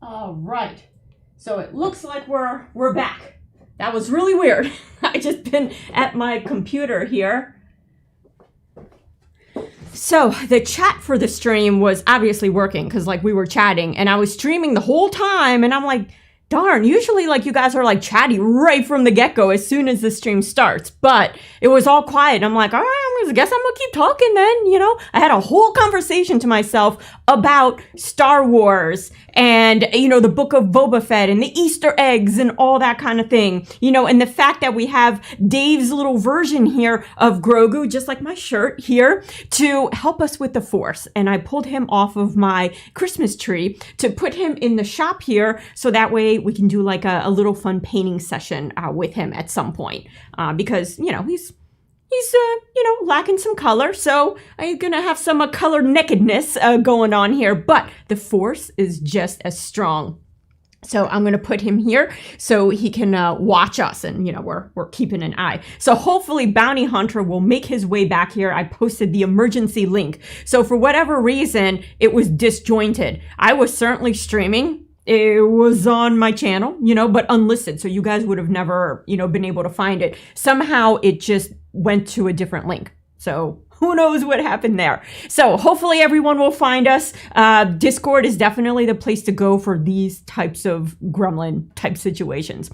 All right. So it looks like we're back. That was really weird. I just been at my computer here. So the chat for the stream was obviously working because like we were chatting and I was streaming the whole time and I'm like, darn, usually like you guys are like chatty right from the get-go as soon as the stream starts, but it was all quiet. I'm like, all right, I guess I'm gonna keep talking then, you know? I had a whole conversation to myself about Star Wars and, you know, the Book of Boba Fett and the Easter eggs and all that kind of thing, you know, and the fact that we have Dave's little version here of Grogu, just like my shirt here, to help us with the Force. And I pulled him off of my Christmas tree to put him in the shop here so that way we can do like a little fun painting session with him at some point because, you know, he's you know, lacking some color. So I'm going to have some color nakedness going on here, but the Force is just as strong. So I'm going to put him here so he can watch us and, you know, we're keeping an eye. So hopefully Bounty Hunter will make his way back here. I posted the emergency link. So for whatever reason, it was disjointed. I was certainly streaming. It was on my channel, you know, but unlisted. So you guys would have never, you know, been able to find it. Somehow it just went to a different link. So who knows what happened there. So hopefully everyone will find us. Discord is definitely the place to go for these types of gremlin type situations.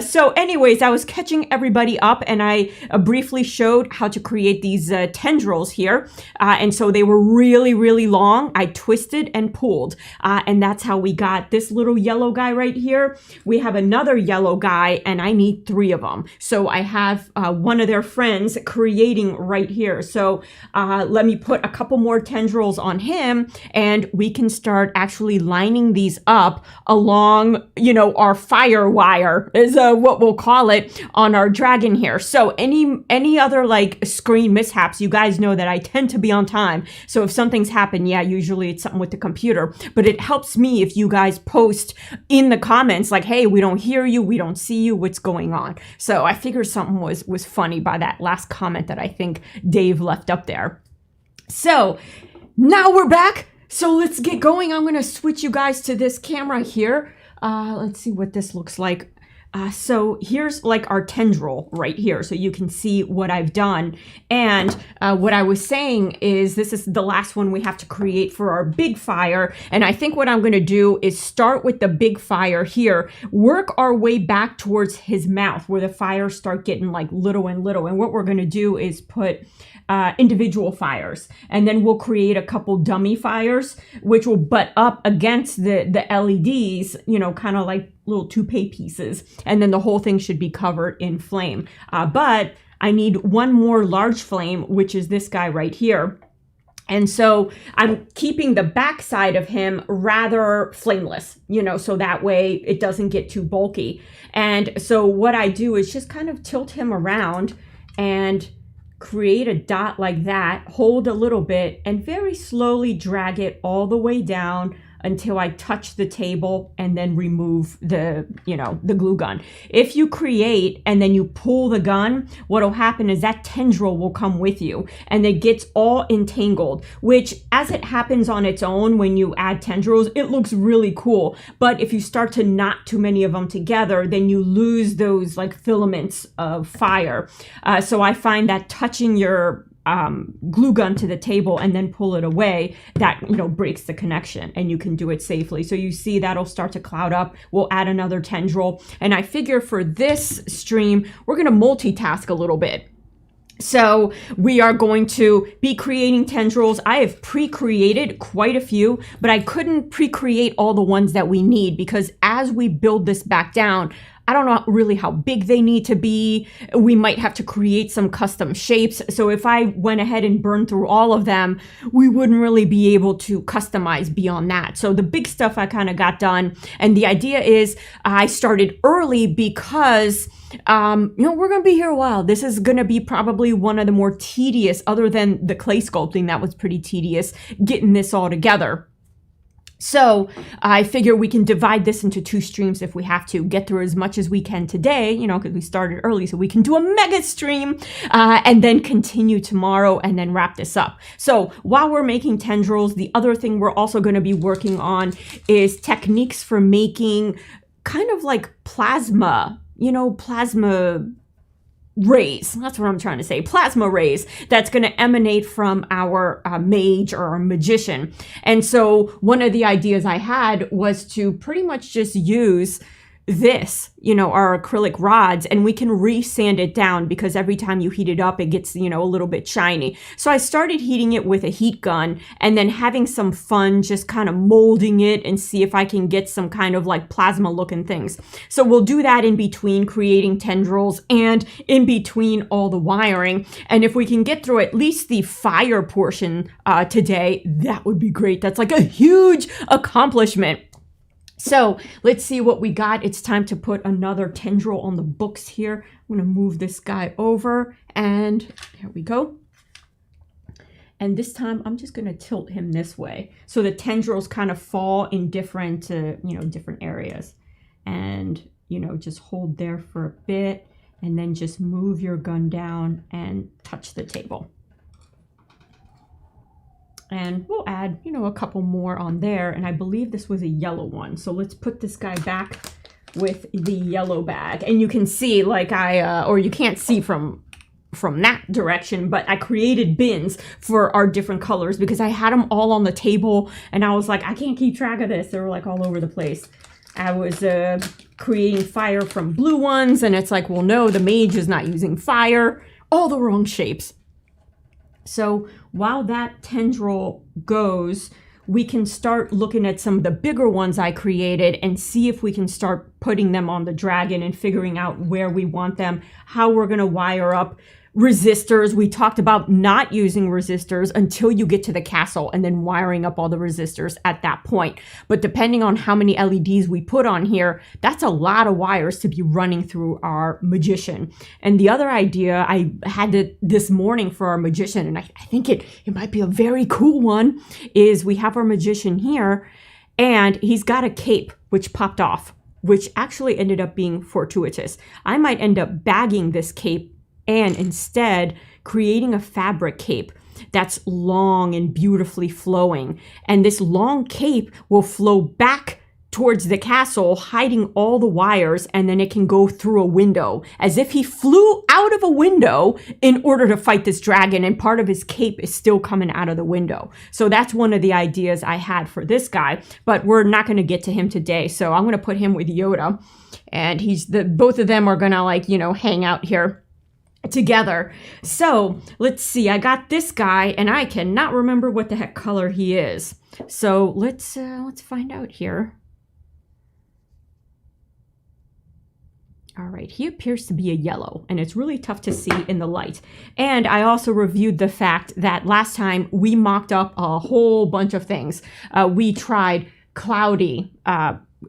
So anyways, I was catching everybody up and I briefly showed how to create these tendrils here. And so they were really, really long. I twisted and pulled. And that's how we got this little yellow guy right here. We have another yellow guy and I need 3 of them. So I have one of their friends creating right here. So let me put a couple more tendrils on him and we can start actually lining these up along, you know, our fire wire is what we'll call it on our dragon here. So any other like screen mishaps, you guys know that I tend to be on time. So if something's happened, yeah, usually it's something with the computer, but it helps me if you guys post in the comments like, hey, we don't hear you, we don't see you, what's going on? So I figured something was funny by that last comment that I think Dave left up there. So now we're back. So let's get going. I'm going to switch you guys to this camera here. Let's see what this looks like. So here's like our tendril right here. So you can see what I've done. And what I was saying is this is the last one we have to create for our big fire. And I think what I'm going to do is start with the big fire here, work our way back towards his mouth where the fires start getting like little and little. And what we're going to do is put individual fires and then we'll create a couple dummy fires which will butt up against the LEDs, you know, kind of like little toupee pieces, and then the whole thing should be covered in flame. But I need one more large flame, which is this guy right here. And so I'm keeping the back side of him rather flameless, you know, so that way it doesn't get too bulky. And so what I do is just kind of tilt him around and create a dot like that, hold a little bit, and very slowly drag it all the way down until I touch the table and then remove the, you know, the glue gun. If you create and then you pull the gun, what'll happen is that tendril will come with you and it gets all entangled, which as it happens on its own, when you add tendrils, it looks really cool. But if you start to knot too many of them together, then you lose those like filaments of fire. So I find that touching your glue gun to the table and then pull it away, that, you know, breaks the connection and you can do it safely. So you see that'll start to cloud up. We'll add another tendril. And I figure for this stream, we're going to multitask a little bit. So we are going to be creating tendrils. I have pre-created quite a few, but I couldn't pre-create all the ones that we need because as we build this back down, I don't know really how big they need to be. We might have to create some custom shapes. So if I went ahead and burned through all of them, we wouldn't really be able to customize beyond that. So the big stuff I kind of got done. And the idea is I started early because, you know, we're going to be here a while. This is going to be probably one of the more tedious, other than the clay sculpting that was pretty tedious, getting this all together. So I figure we can divide this into 2 streams if we have to, get through as much as we can today, you know, because we started early, so we can do a mega stream and then continue tomorrow and then wrap this up. So while we're making tendrils, the other thing we're also going to be working on is techniques for making kind of like plasma, you know, plasma rays. That's what I'm trying to say. Plasma rays that's going to emanate from our mage or our magician. And so one of the ideas I had was to pretty much just use this, you know, our acrylic rods, and we can re-sand it down because every time you heat it up, it gets, you know, a little bit shiny. So I started heating it with a heat gun and then having some fun just kind of molding it and see if I can get some kind of like plasma looking things. So we'll do that in between creating tendrils and in between all the wiring. And if we can get through at least the fire portion today, that would be great. That's like a huge accomplishment. So let's see what we got. It's time to put another tendril on the books here. I'm going to move this guy over and there we go. And this time I'm just going to tilt him this way so the tendrils kind of fall in different, you know, different areas. And, you know, just hold there for a bit and then just move your gun down and touch the table. And we'll add, you know, a couple more on there. And I believe this was a yellow one. So let's put this guy back with the yellow bag. And you can see like or you can't see from that direction, but I created bins for our different colors because I had them all on the table. And I was like, I can't keep track of this. They were like all over the place. I was creating fire from blue ones. And it's like, well, no, the mage is not using fire. All the wrong shapes. So while that tendril goes, we can start looking at some of the bigger ones I created and see if we can start putting them on the dragon and figuring out where we want them, how we're going to wire up resistors. We talked about not using resistors until you get to the castle and then wiring up all the resistors at that point. But depending on how many LEDs we put on here, that's a lot of wires to be running through our magician. And the other idea I had this morning for our magician, and I think it might be a very cool one, is we have our magician here and he's got a cape which popped off, which actually ended up being fortuitous. I might end up bagging this cape and instead creating a fabric cape that's long and beautifully flowing. And this long cape will flow back towards the castle, hiding all the wires, and then it can go through a window as if he flew out of a window in order to fight this dragon, and part of his cape is still coming out of the window. So that's one of the ideas I had for this guy, but we're not going to get to him today. So I'm going to put him with Yoda, and both of them are going to, like, you know, hang out here together. So let's see, I got this guy and I cannot remember what the heck color he is. So let's find out here. All right, he appears to be a yellow and it's really tough to see in the light. And I also reviewed the fact that last time we mocked up a whole bunch of things. We tried cloudy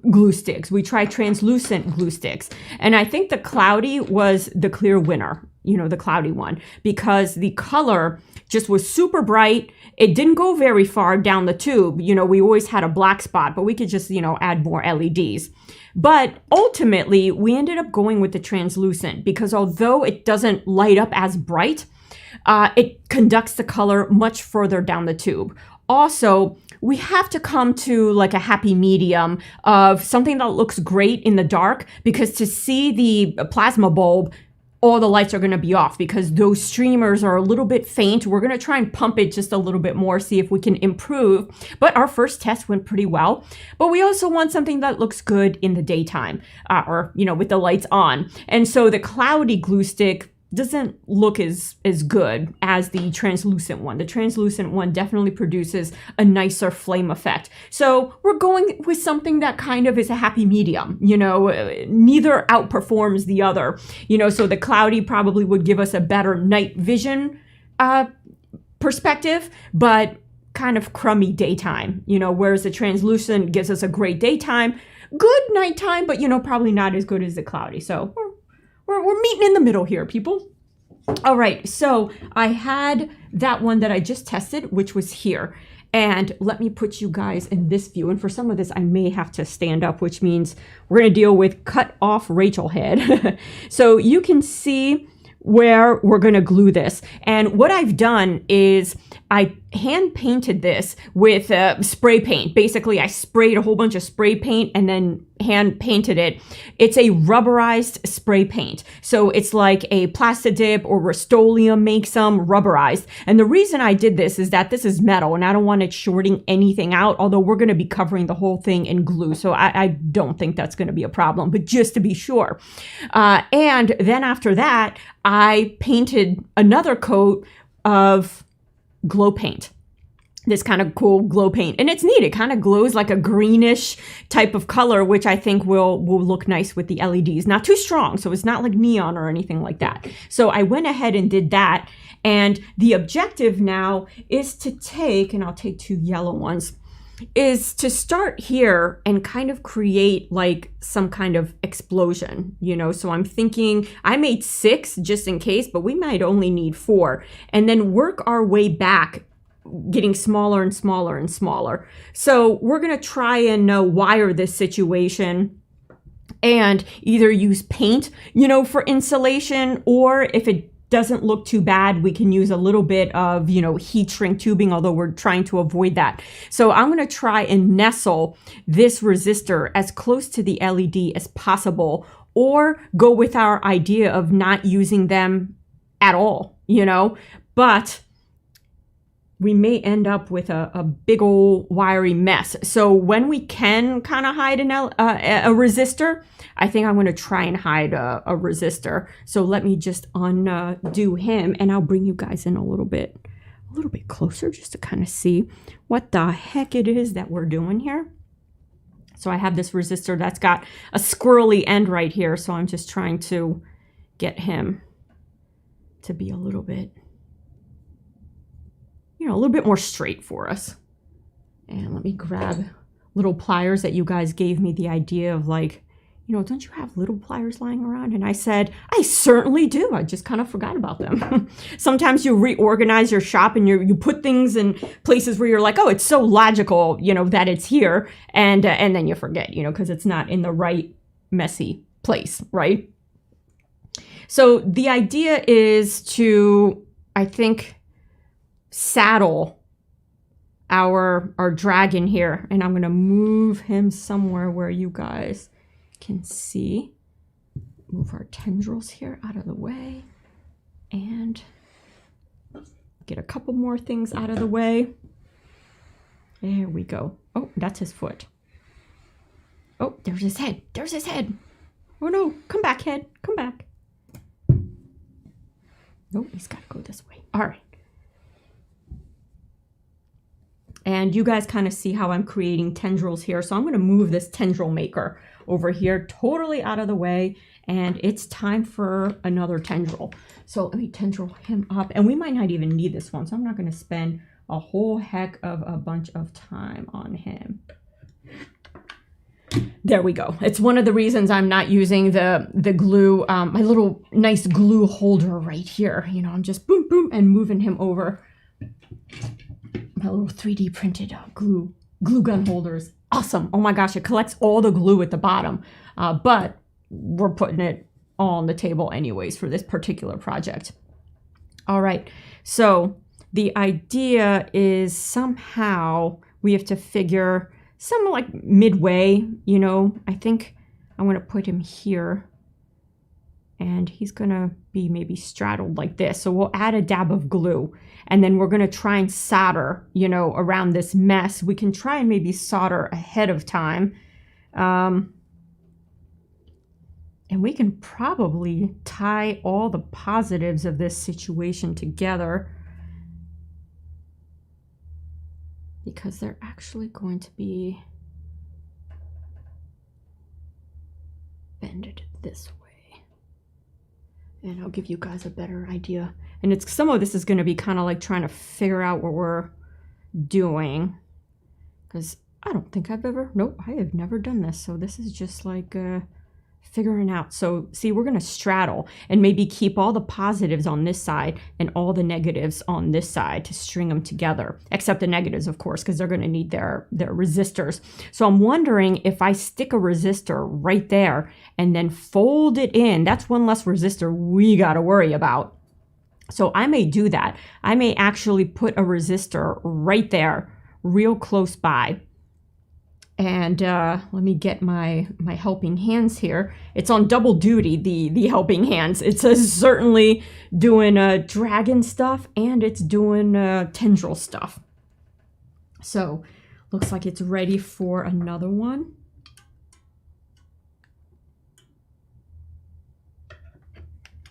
glue sticks. We tried translucent glue sticks. And I think the cloudy was the clear winner, you know, the cloudy one, because the color just was super bright. It didn't go very far down the tube. You know, we always had a black spot, but we could just, you know, add more LEDs. But ultimately, we ended up going with the translucent because although it doesn't light up as bright, it conducts the color much further down the tube. Also, we have to come to like a happy medium of something that looks great in the dark, because to see the plasma bulb, all the lights are going to be off because those streamers are a little bit faint. We're going to try and pump it just a little bit more, see if we can improve. But our first test went pretty well. But we also want something that looks good in the daytime or, you know, with the lights on. And so the cloudy glue stick doesn't look as good as the translucent one. The translucent one definitely produces a nicer flame effect. So we're going with something that kind of is a happy medium, you know, neither outperforms the other, you know, so the cloudy probably would give us a better night vision perspective, but kind of crummy daytime, you know, whereas the translucent gives us a great daytime, good nighttime, but, you know, probably not as good as the cloudy. So we're meeting in the middle here, people. All right, so I had that one that I just tested, which was here. And let me put you guys in this view. And for some of this, I may have to stand up, which means we're going to deal with cut off Rachel head. So you can see where we're going to glue this. And what I've done is I hand painted this with spray paint. Basically, I sprayed a whole bunch of spray paint and then hand painted it. It's a rubberized spray paint. So it's like a Plastidip or Rust-Oleum makes them rubberized. And the reason I did this is that this is metal and I don't want it shorting anything out, although we're going to be covering the whole thing in glue. So I don't think that's going to be a problem, but just to be sure. And then after that, I painted another coat of glow paint, this kind of cool glow paint, and it's neat. It kind of glows like a greenish type of color, which I think will look nice with the LEDs. Not too strong, so it's not like neon or anything like that. So I went ahead and did that, and the objective now is to take, and I'll take 2 yellow ones, is to start here and kind of create like some kind of explosion, you know? So I'm thinking I made 6 just in case, but we might only need 4, and then work our way back, getting smaller and smaller and smaller. So we're going to try and wire this situation and either use paint, you know, for insulation, or if it doesn't look too bad, we can use a little bit of, you know, heat shrink tubing, although we're trying to avoid that. So I'm going to try and nestle this resistor as close to the LED as possible, or go with our idea of not using them at all, you know, but we may end up with a big old wiry mess. So when we can kind of hide a resistor, I think I'm going to try and hide a resistor. So let me just undo him, and I'll bring you guys in a little bit closer just to kind of see what the heck it is that we're doing here. So I have this resistor that's got a squirrely end right here. So I'm just trying to get him to be a little bit, you know, a little bit more straight for us. And let me grab little pliers that you guys gave me the idea of, like, you know, don't you have little pliers lying around? And I said, I certainly do. I just kind of forgot about them. Sometimes you reorganize your shop and you put things in places where you're like, oh, it's so logical, you know, that it's here. And then you forget, you know, because it's not in the right messy place, right? So the idea is to, I think, saddle our dragon here. And I'm going to move him somewhere where you guys can see. Move our tendrils here out of the way and get a couple more things out of the way. There we go. Oh, that's his foot. Oh, there's his head. There's his head. Oh no, come back, head. Come back. Oh, he's got to go this way. All right. And you guys kind of see how I'm creating tendrils here. So I'm going to move this tendril maker over here totally out of the way. And it's time for another tendril. So let me tendril him up. And we might not even need this one. So I'm not going to spend a whole heck of a bunch of time on him. There we go. It's one of the reasons I'm not using the glue, my little nice glue holder right here. You know, I'm just boom, boom, and moving him over. My little 3D printed glue gun holders. Awesome. Oh my gosh, it collects all the glue at the bottom. But we're putting it on the table anyways for this particular project. All right. So the idea is somehow we have to figure some like midway, you know. I think I'm going to put him here. And he's going to be maybe straddled like this. So we'll add a dab of glue. And then we're going to try and solder, you know, around this mess. We can try and maybe solder ahead of time. And we can probably tie all the positives of this situation together, because they're actually going to be bended this way. And I'll give you guys a better idea. And it's some of this is going to be kind of like trying to figure out what we're doing, because I don't think I've ever, nope, I have never done this. So this is just like figuring out. So see, we're going to straddle and maybe keep all the positives on this side and all the negatives on this side to string them together, except the negatives, of course, because they're going to need their resistors. So I'm wondering if I stick a resistor right there and then fold it in, that's one less resistor we got to worry about. So I may do that. I may actually put a resistor right there, real close by. And let me get my helping hands here. It's on double duty, the helping hands. It's certainly doing dragon stuff and it's doing tendril stuff. So looks like it's ready for another one.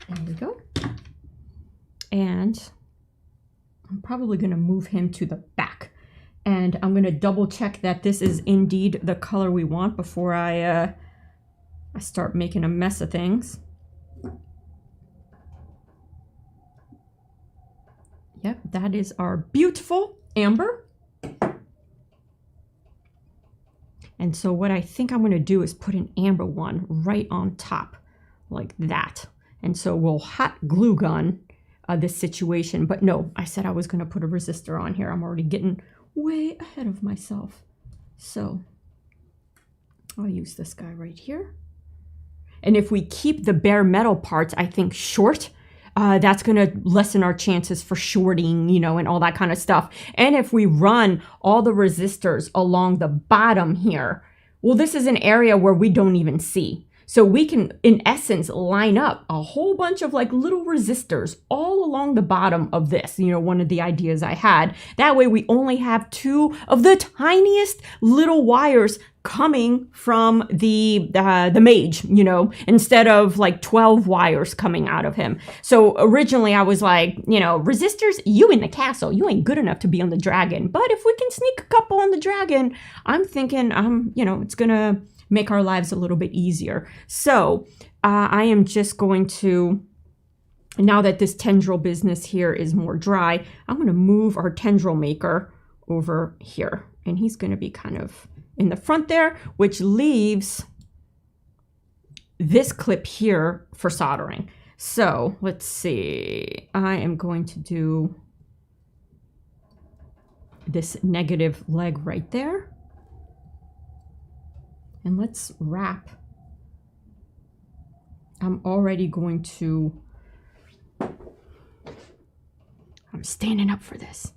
There we go. And I'm probably going to move him to the back. And I'm going to double check that this is indeed the color we want before I start making a mess of things. Yep, that is our beautiful amber. And so what I think I'm going to do is put an amber one right on top like that. And so we'll hot glue gun this situation. But no, I said I was going to put a resistor on here. I'm already getting way ahead of myself. So I'll use this guy right here. And if we keep the bare metal parts, I think, short, that's going to lessen our chances for shorting, you know, and all that kind of stuff. And if we run all the resistors along the bottom here, well, this is an area where we don't even see. So we can, in essence, line up a whole bunch of like little resistors all along the bottom of this, you know, one of the ideas I had. That way we only have 2 of the tiniest little wires coming from the mage, you know, instead of like 12 wires coming out of him. So originally I was like, you know, resistors, you in the castle, you ain't good enough to be on the dragon. But if we can sneak a couple on the dragon, I'm thinking, you know, it's gonna make our lives a little bit easier. So I am just going to, now that this tendril business here is more dry, I'm going to move our tendril maker over here. And he's going to be kind of in the front there, which leaves this clip here for soldering. So let's see. I am going to do this negative leg right there. And let's wrap. I'm already going to, I'm standing up for this.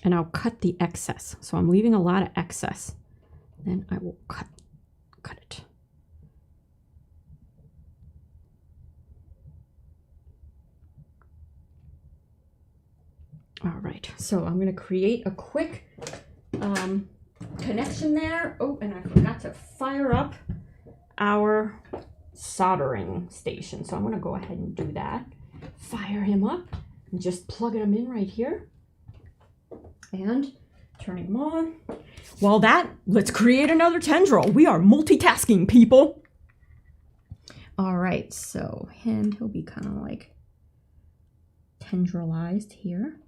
And I'll cut the excess. So I'm leaving a lot of excess. Then I will cut it. All right, so I'm gonna create a quick connection there. Oh, and I forgot to fire up our soldering station. So I'm gonna go ahead and do that. Fire him up and just plugging him in right here. And turning him on. While let's create another tendril. We are multitasking, people. All right, so he'll be kind of like tendrilized here.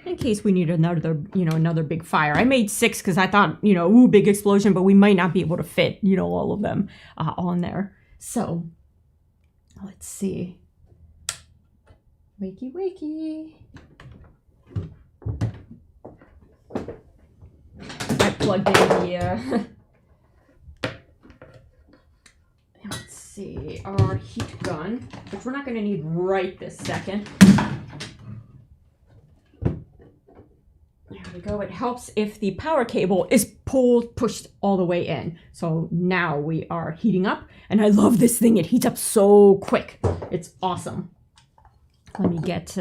In case we need another, you know, another big fire. I made 6 because I thought, you know, ooh, big explosion, but we might not be able to fit, you know, all of them on there. So let's see. Wakey, wakey. I plugged in the, let's see, our heat gun, which we're not going to need right this second. There we go. It helps if the power cable is pushed all the way in. So now we are heating up, and I love this thing. It heats up so quick. It's awesome. Let me get,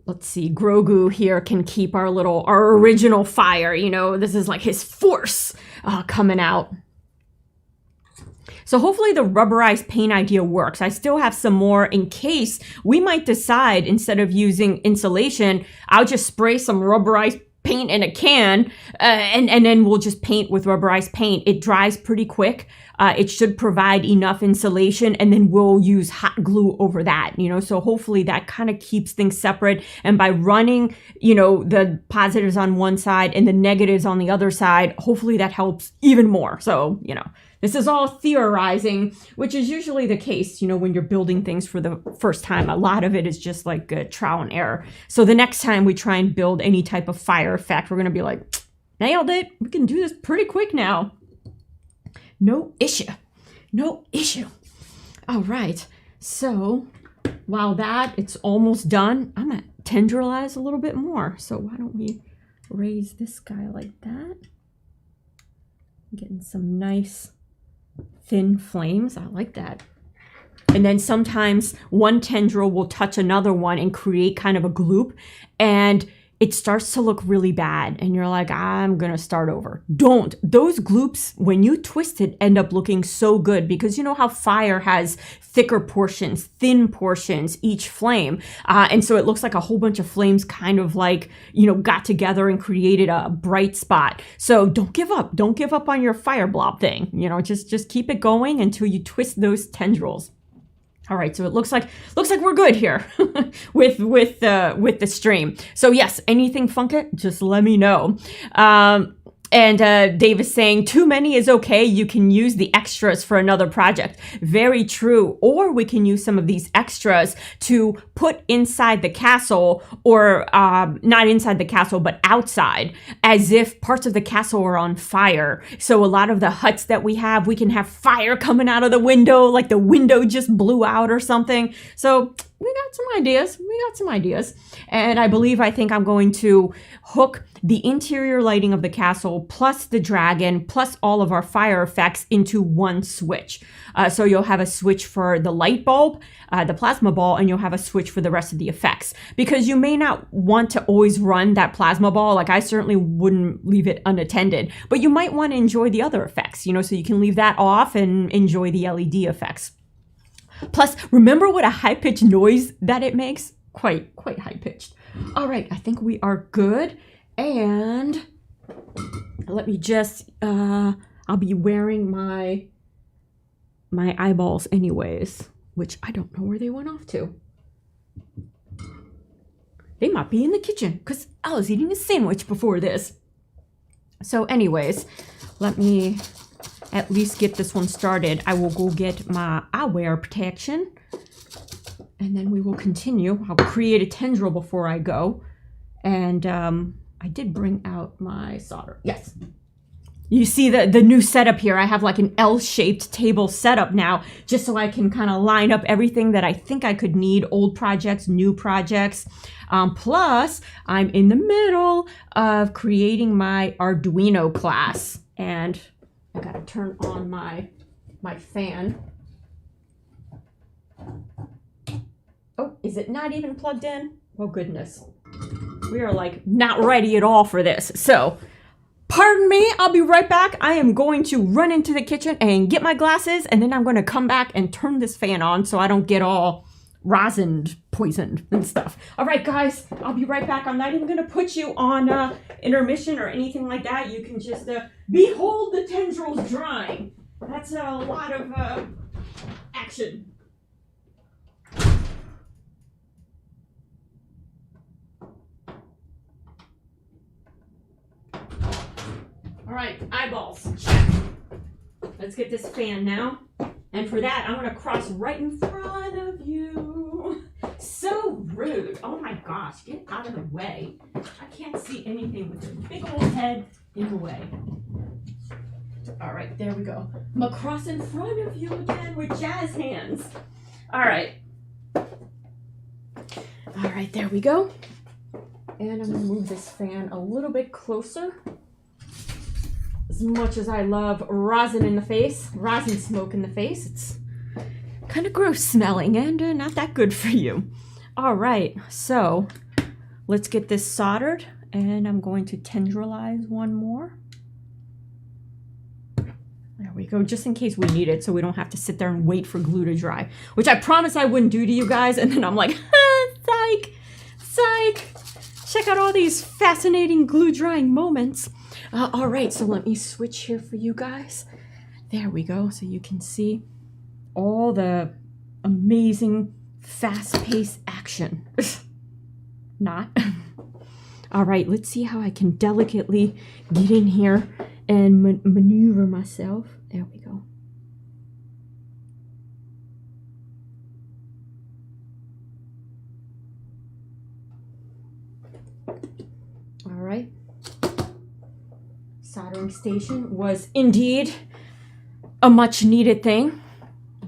let's see, Grogu here can keep our original fire. You know, this is like his force coming out. So hopefully the rubberized paint idea works. I still have some more in case we might decide instead of using insulation, I'll just spray some rubberized paint in a can, and then we'll just paint with rubberized paint. It dries pretty quick. It should provide enough insulation, and then we'll use hot glue over that, you know, so hopefully that kind of keeps things separate. And by running, you know, the positives on one side and the negatives on the other side, hopefully that helps even more. So, you know, this is all theorizing, which is usually the case, you know, when you're building things for the first time. A lot of it is just like trial and error. So the next time we try and build any type of fire effect, we're going to be like, nailed it. We can do this pretty quick now. No issue. No issue. All right. So while it's almost done, I'm going to tendrilize a little bit more. So why don't we raise this guy like that? Getting some nice thin flames. I like that. And then sometimes one tendril will touch another one and create kind of a gloop. And it starts to look really bad. And you're like, I'm going to start over. Don't. Those gloops, when you twist it, end up looking so good, because you know how fire has thicker portions, thin portions, each flame. And so it looks like a whole bunch of flames kind of like, you know, got together and created a bright spot. So don't give up. Don't give up on your fire blob thing. You know, just keep it going until you twist those tendrils. All right, so it looks like we're good here with the stream. So yes, anything funky, just let me know. And Dave is saying, too many is okay. You can use the extras for another project. Very true. Or we can use some of these extras to put inside the castle, or not inside the castle, but outside, as if parts of the castle are on fire. So a lot of the huts that we can have fire coming out of the window, like the window just blew out or something. So we got some ideas. And I think I'm going to hook the interior lighting of the castle plus the dragon plus all of our fire effects into one switch. So you'll have a switch for the light bulb, the plasma ball, and you'll have a switch for the rest of the effects. Because you may not want to always run that plasma ball. Like, I certainly wouldn't leave it unattended. But you might want to enjoy the other effects, you know, so you can leave that off and enjoy the LED effects. Plus, remember what a high-pitched noise that it makes? Quite high-pitched. All right, I think we are good. And let me just, I'll be wearing my eyeballs anyways, which I don't know where they went off to. They might be in the kitchen, because I was eating a sandwich before this. So anyways, let me at least get this one started. I will go get my eyewear protection, and then we will continue. I'll create a tendril before I go. And I did bring out my solder. Yes. You see the new setup here. I have like an L-shaped table setup now, just so I can kind of line up everything that I think I could need, old projects, new projects. Plus, I'm in the middle of creating my Arduino class. And I gotta turn on my fan. Oh, is it not even plugged in? Oh, goodness. We are like not ready at all for this. So, pardon me, I'll be right back. I am going to run into the kitchen and get my glasses, and then I'm going to come back and turn this fan on so I don't get all rosined, poisoned, and stuff. All right, guys, I'll be right back. I'm not even going to put you on intermission or anything like that. You can just behold the tendrils drying. That's a lot of action. All right, eyeballs, check. Let's get this fan now. And for that, I'm gonna cross right in front of you. So rude. Oh my gosh, get out of the way. I can't see anything with your big old head in the way. All right, there we go. I'm gonna cross in front of you again with jazz hands. All right. All right, there we go. And I'm gonna move this fan a little bit closer. As much as I love rosin in the face, rosin smoke in the face, it's kind of gross smelling and not that good for you. All right, so let's get this soldered, and I'm going to tendrilize one more. There we go, just in case we need it, so we don't have to sit there and wait for glue to dry, which I promised I wouldn't do to you guys, and then I'm like, psych, psych. Check out all these fascinating glue drying moments. All right, so let me switch here for you guys. There we go, so you can see all the amazing fast-paced action. Not. All right, let's see how I can delicately get in here and maneuver myself. There we go. All right. Soldering station was indeed a much needed thing.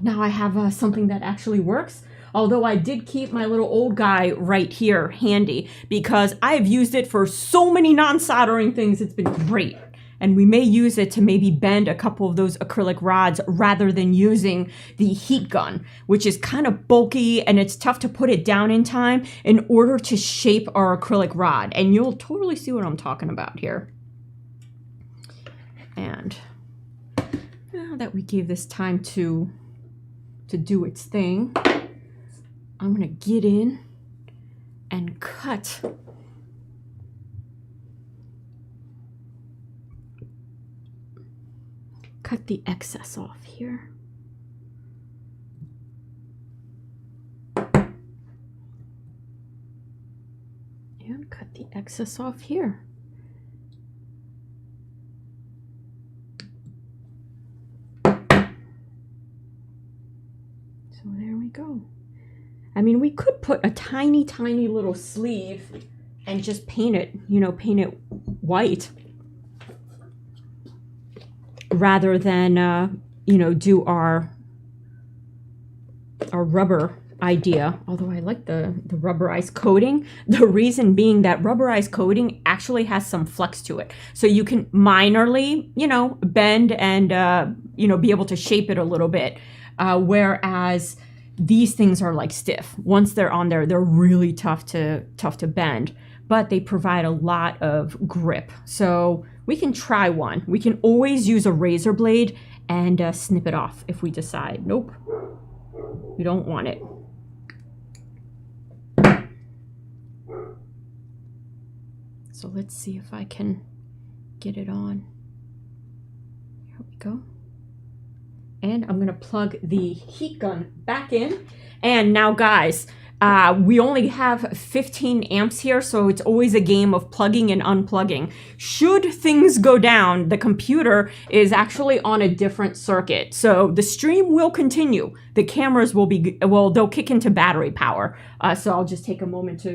Now I have something that actually works. Although I did keep my little old guy right here handy because I've used it for so many non-soldering things. It's been great. And we may use it to maybe bend a couple of those acrylic rods rather than using the heat gun, which is kind of bulky and it's tough to put it down in time in order to shape our acrylic rod. And you'll totally see what I'm talking about here. And now that we gave this time to do its thing, I'm gonna get in and cut the excess off here. And cut the excess off here. So there we go. I mean, we could put a tiny, tiny little sleeve and just paint it, you know, paint it white rather than, you know, do our rubber idea. Although I like the rubberized coating. The reason being that rubberized coating actually has some flex to it. So you can minorly, you know, bend and, you know, be able to shape it a little bit. Whereas these things are like stiff. Once they're on there, they're really tough to bend, but they provide a lot of grip. So we can try one. We can always use a razor blade and snip it off if we decide, nope, we don't want it. So let's see if I can get it on. Here we go. And I'm gonna plug the heat gun back in. And now guys, we only have 15 amps here, so it's always a game of plugging and unplugging. Should things go down, the computer is actually on a different circuit. So the stream will continue. The cameras will be, well, they'll kick into battery power. So I'll just take a moment to,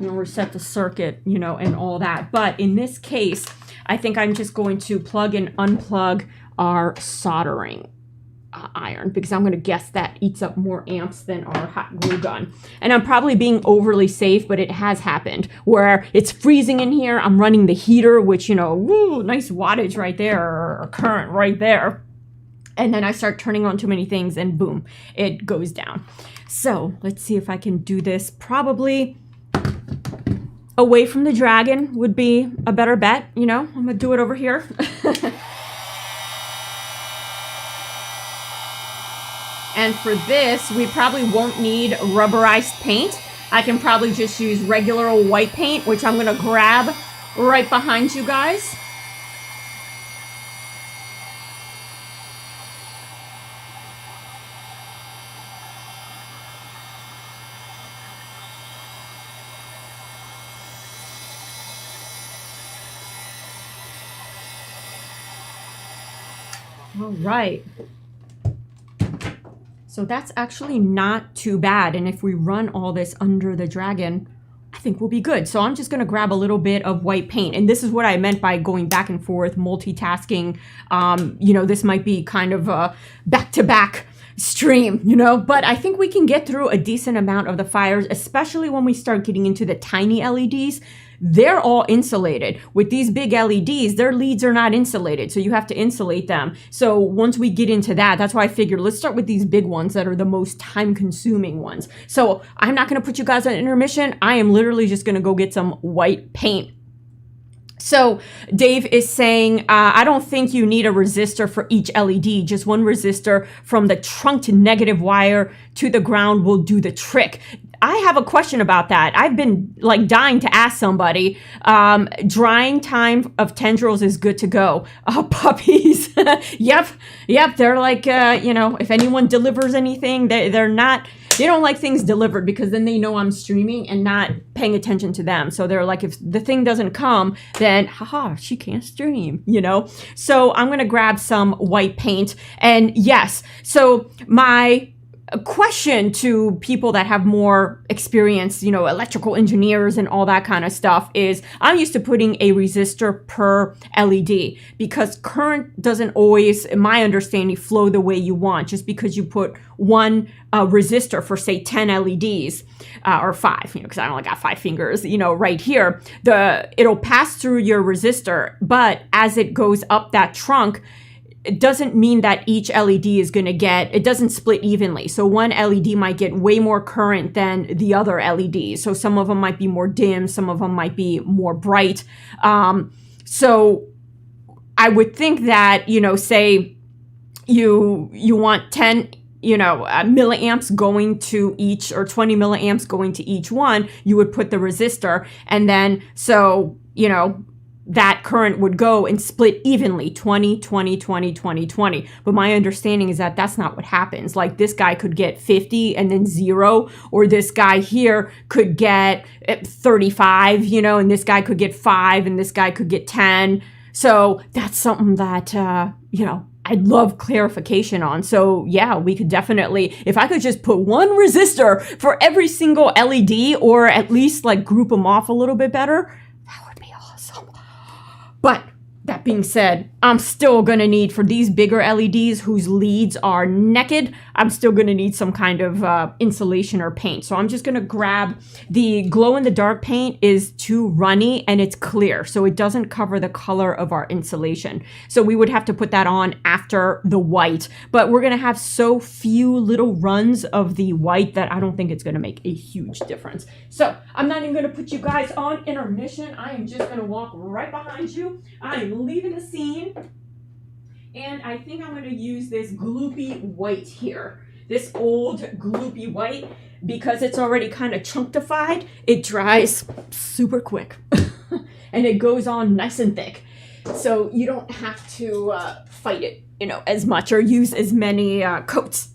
you know, reset the circuit, you know, and all that. But in this case, I think I'm just going to plug and unplug our soldering iron, because I'm going to guess that eats up more amps than our hot glue gun. And I'm probably being overly safe, but it has happened where it's freezing in here. I'm running the heater, which, you know, woo, nice wattage right there, or current right there. And then I start turning on too many things and boom, it goes down. So let's see if I can do this. Probably away from the dragon would be a better bet. You know, I'm gonna do it over here. And for this, we probably won't need rubberized paint. I can probably just use regular old white paint, which I'm gonna grab right behind you guys. All right. So that's actually not too bad. And if we run all this under the dragon, I think we'll be good. So I'm just gonna grab a little bit of white paint. And this is what I meant by going back and forth, multitasking. You know, this might be kind of a back-to-back stream, you know, but I think we can get through a decent amount of the fires, especially when we start getting into the tiny LEDs. They're all insulated. With these big LEDs, their leads are not insulated, so you have to insulate them. So once we get into that, that's why I figured let's start with these big ones that are the most time-consuming ones. So I'm not gonna put you guys on intermission. I am literally just gonna go get some white paint. So Dave is saying, I don't think you need a resistor for each LED. Just one resistor from the trunk to negative wire to the ground will do the trick. I have a question about that. I've been like dying to ask somebody. Drying time of tendrils is good to go. Puppies. Yep. They're like, if anyone delivers anything, they don't like things delivered because then they know I'm streaming and not paying attention to them. So they're like, if the thing doesn't come, then haha, she can't stream, So I'm going to grab some white paint. And yes, so my question to people that have more experience, electrical engineers and all that kind of stuff is I'm used to putting a resistor per LED because current doesn't always, in my understanding, flow the way you want. Just because you put one resistor for say 10 LEDs or 5, because I only got 5 fingers, right here, it'll pass through your resistor, but as it goes up that trunk, it doesn't mean that each LED is going to it doesn't split evenly. So one LED might get way more current than the other LEDs. So some of them might be more dim, some of them might be more bright. So I would think that, say you want 10 milliamps going to each, or 20 milliamps going to each one, you would put the resistor, and then that current would go and split evenly, 20, 20, 20, 20, 20. But my understanding is that that's not what happens. Like this guy could get 50 and then 0, or this guy here could get 35, and this guy could get 5 and this guy could get 10. So that's something that, I'd love clarification on. So yeah, we could definitely, if I could just put one resistor for every single LED, or at least like group them off a little bit better, that would be awesome. But that being said, I'm still going to need, for these bigger LEDs whose leads are naked, I'm still going to need some kind of insulation or paint. So I'm just going to grab the glow-in-the-dark paint. Is too runny and it's clear, so it doesn't cover the color of our insulation. So we would have to put that on after the white. But we're going to have so few little runs of the white that I don't think it's going to make a huge difference. So I'm not even going to put you guys on intermission. I am just going to walk right behind you. I am leaving the scene. And I think I'm going to use this gloopy white here. This old gloopy white, because it's already kind of chunkified. It dries super quick. And it goes on nice and thick. So you don't have to fight it, as much, or use as many coats.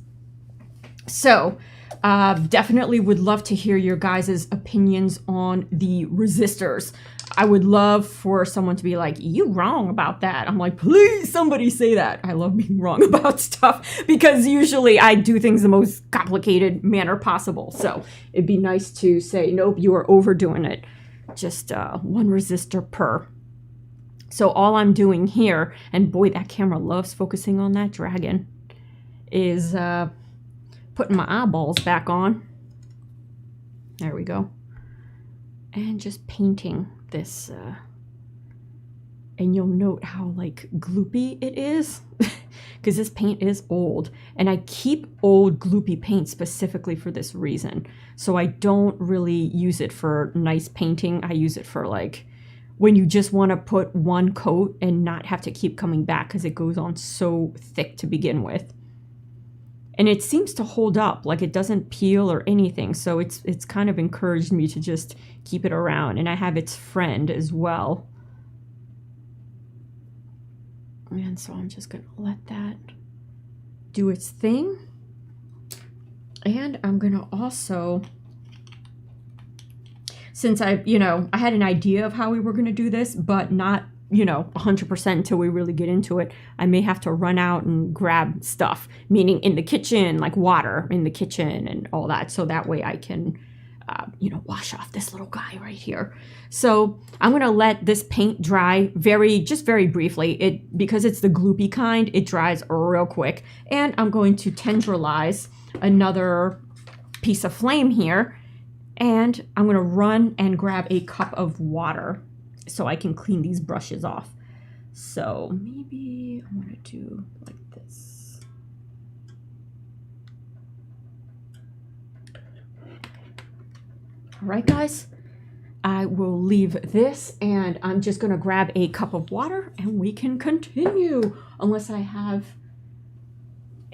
So definitely would love to hear your guys' opinions on the resistors. I would love for someone to be like, you wrong about that. I'm like, please, somebody say that. I love being wrong about stuff because usually I do things the most complicated manner possible. So it'd be nice to say, nope, you are overdoing it. Just one resistor per. So all I'm doing here, and boy, that camera loves focusing on that dragon, is putting my eyeballs back on. There we go. And just painting this, and you'll note how like gloopy it is because this paint is old, and I keep old gloopy paint specifically for this reason. So I don't really use it for nice painting. I use it for like when you just want to put one coat and not have to keep coming back because it goes on so thick to begin with. And it seems to hold up, like it doesn't peel or anything. So it's kind of encouraged me to just keep it around. And I have its friend as well. And so I'm just going to let that do its thing. And I'm going to also, since I had an idea of how we were going to do this, but not 100% until we really get into it, I may have to run out and grab stuff, meaning in the kitchen, like water in the kitchen and all that. So that way I can, wash off this little guy right here. So I'm going to let this paint dry very briefly. Because it's the gloopy kind, it dries real quick. And I'm going to tendrilize another piece of flame here. And I'm going to run and grab a cup of water so I can clean these brushes off. So maybe I'm going to do like this. All right, guys, I will leave this, and I'm just going to grab a cup of water and we can continue, unless I have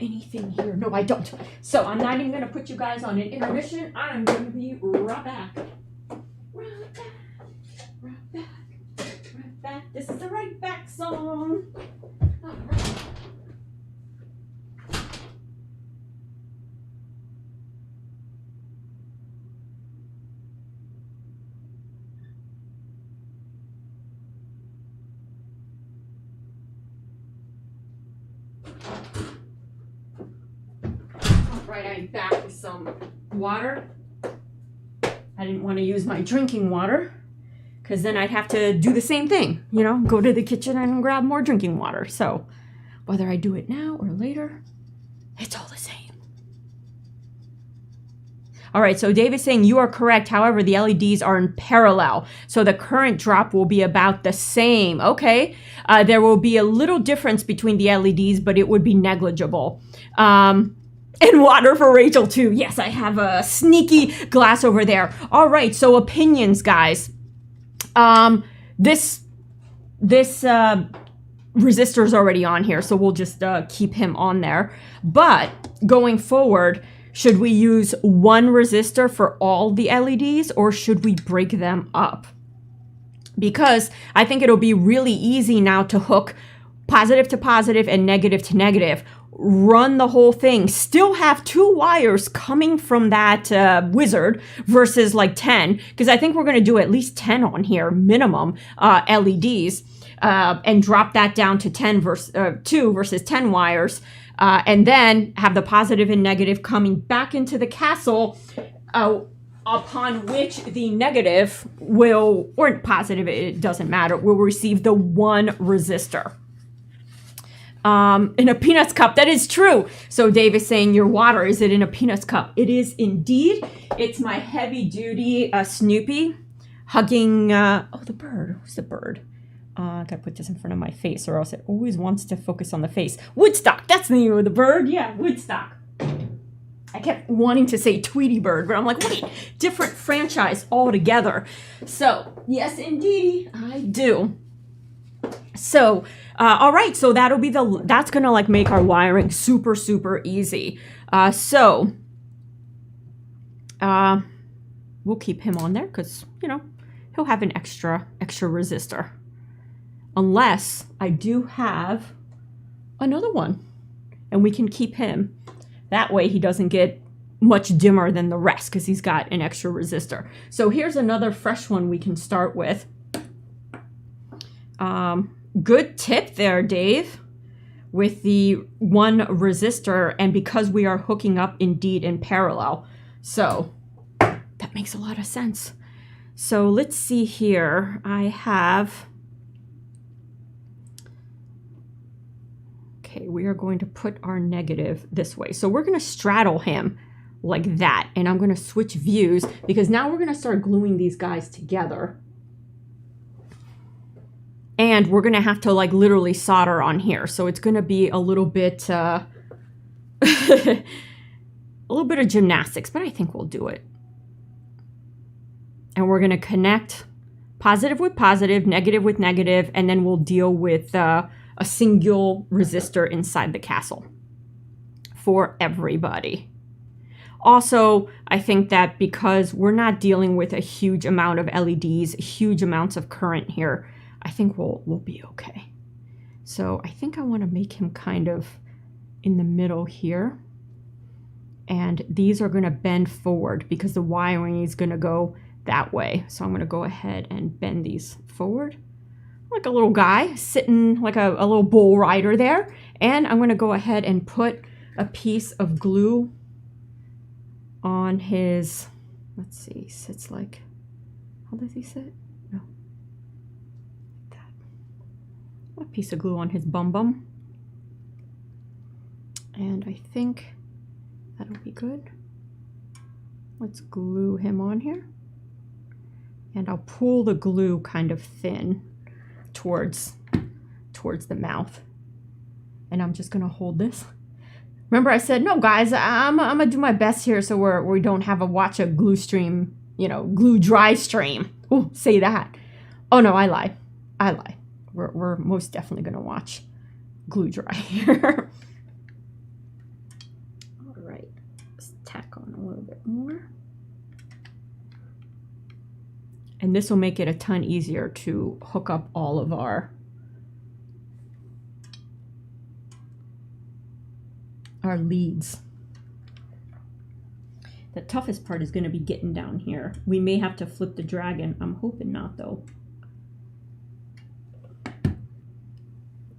anything here? No, I don't. So I'm not even going to put you guys on an intermission. I'm going to be right back. Right back. Right back. Right back. This is the right back song. All right. Right, I'm back with some water. I didn't want to use my drinking water because then I'd have to do the same thing, you know, go to the kitchen and grab more drinking water. So whether I do it now or later, it's all the same. All right, so Dave is saying you are correct. However, the LEDs are in parallel, so the current drop will be about the same. Okay, there will be a little difference between the LEDs, but it would be negligible. And water for Rachel too. Yes, I have a sneaky glass over there. All right, so opinions, guys. This resistor is already on here, so we'll just keep him on there. But going forward, should we use one resistor for all the LEDs, or should we break them up? Because I think it'll be really easy now to hook positive to positive and negative to negative. Run the whole thing, still have 2 wires coming from that wizard versus like 10, because I think we're going to do at least 10 on here minimum LEDs, and drop that down to 2 versus 10 wires, and then have the positive and negative coming back into the castle, upon which the negative will, or positive, it doesn't matter, will receive the 1 resistor. In a Peanuts cup. That is true. So Dave is saying your water, is it in a Peanuts cup? It is indeed. It's my heavy duty Snoopy hugging, oh, the bird. Who's the bird? I gotta put this in front of my face or else it always wants to focus on the face. Woodstock. That's the name of the bird. Yeah, Woodstock. I kept wanting to say Tweety Bird, but I'm like, wait, different franchise altogether. So yes, indeed, I do. So, all right, so that'll be that's gonna like make our wiring super, super easy. So we'll keep him on there because, you know, he'll have an extra resistor. Unless I do have another one and we can keep him. That way he doesn't get much dimmer than the rest because he's got an extra resistor. So here's another fresh one we can start with. Good tip there, Dave, with the 1 resistor, and because we are hooking up indeed in parallel. So that makes a lot of sense. So let's see here. I have, okay, we are going to put our negative this way. So we're going to straddle him like that, and I'm going to switch views because now we're going to start gluing these guys together. And we're going to have to like literally solder on here. So it's going to be a little bit, a little bit of gymnastics, but I think we'll do it. And we're going to connect positive with positive, negative with negative, and then we'll deal with a single resistor inside the castle for everybody. Also, I think that because we're not dealing with a huge amount of LEDs, huge amounts of current here, I think we'll be okay. So I think I want to make him kind of in the middle here. And these are going to bend forward because the wiring is going to go that way. So I'm going to go ahead and bend these forward. Like a little guy sitting like a little bull rider there. And I'm going to go ahead and put a piece of glue on his, let's see, he sits like, how does he sit? No. A piece of glue on his bum. And I think that'll be good. Let's glue him on here. And I'll pull the glue kind of thin towards the mouth. And I'm just gonna hold this. Remember I said, no guys, I'm gonna do my best here so we don't have a watch a glue stream, you know, glue dry stream. Oh, say that. Oh no, I lied. We're most definitely gonna watch glue dry here. tack on a little bit more. And this will make it a ton easier to hook up all of our leads. The toughest part is going to be getting down here. We may have to flip the dragon. I'm hoping not, though.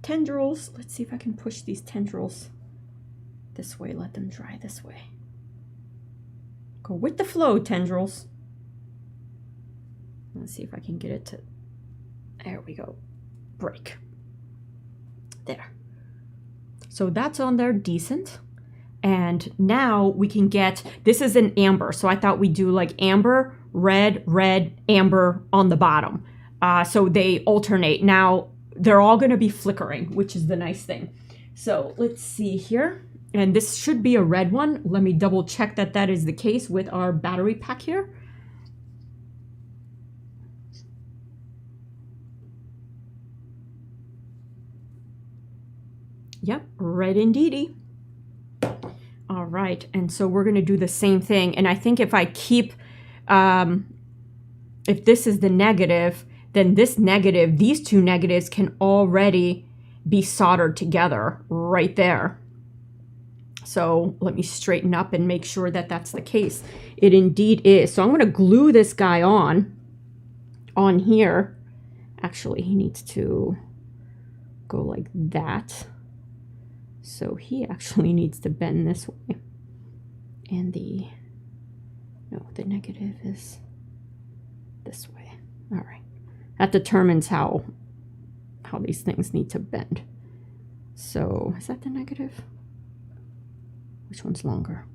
Tendrils. Let's see if I can push these tendrils this way. Let them dry this way. Go with the flow, tendrils. Let's see if I can get it to... There we go. Break. There. So that's on there decent. And now we can get, this is an amber. So I thought we'd do like amber, red, red, amber on the bottom. So they alternate. Now they're all going to be flickering, which is the nice thing. So let's see here. And this should be a red one. Let me double check that that is the case with our battery pack here. Yep, red indeedy. All right, and so we're going to do the same thing. And I think if I keep, if this is the negative, then this negative, these two negatives can already be soldered together right there. So let me straighten up and make sure that that's the case. It indeed is. So I'm going to glue this guy on here. Actually, he needs to go like that. So he actually needs to bend this way. And the negative is this way. All right. That determines how these things need to bend. So is that the negative? Which one's longer?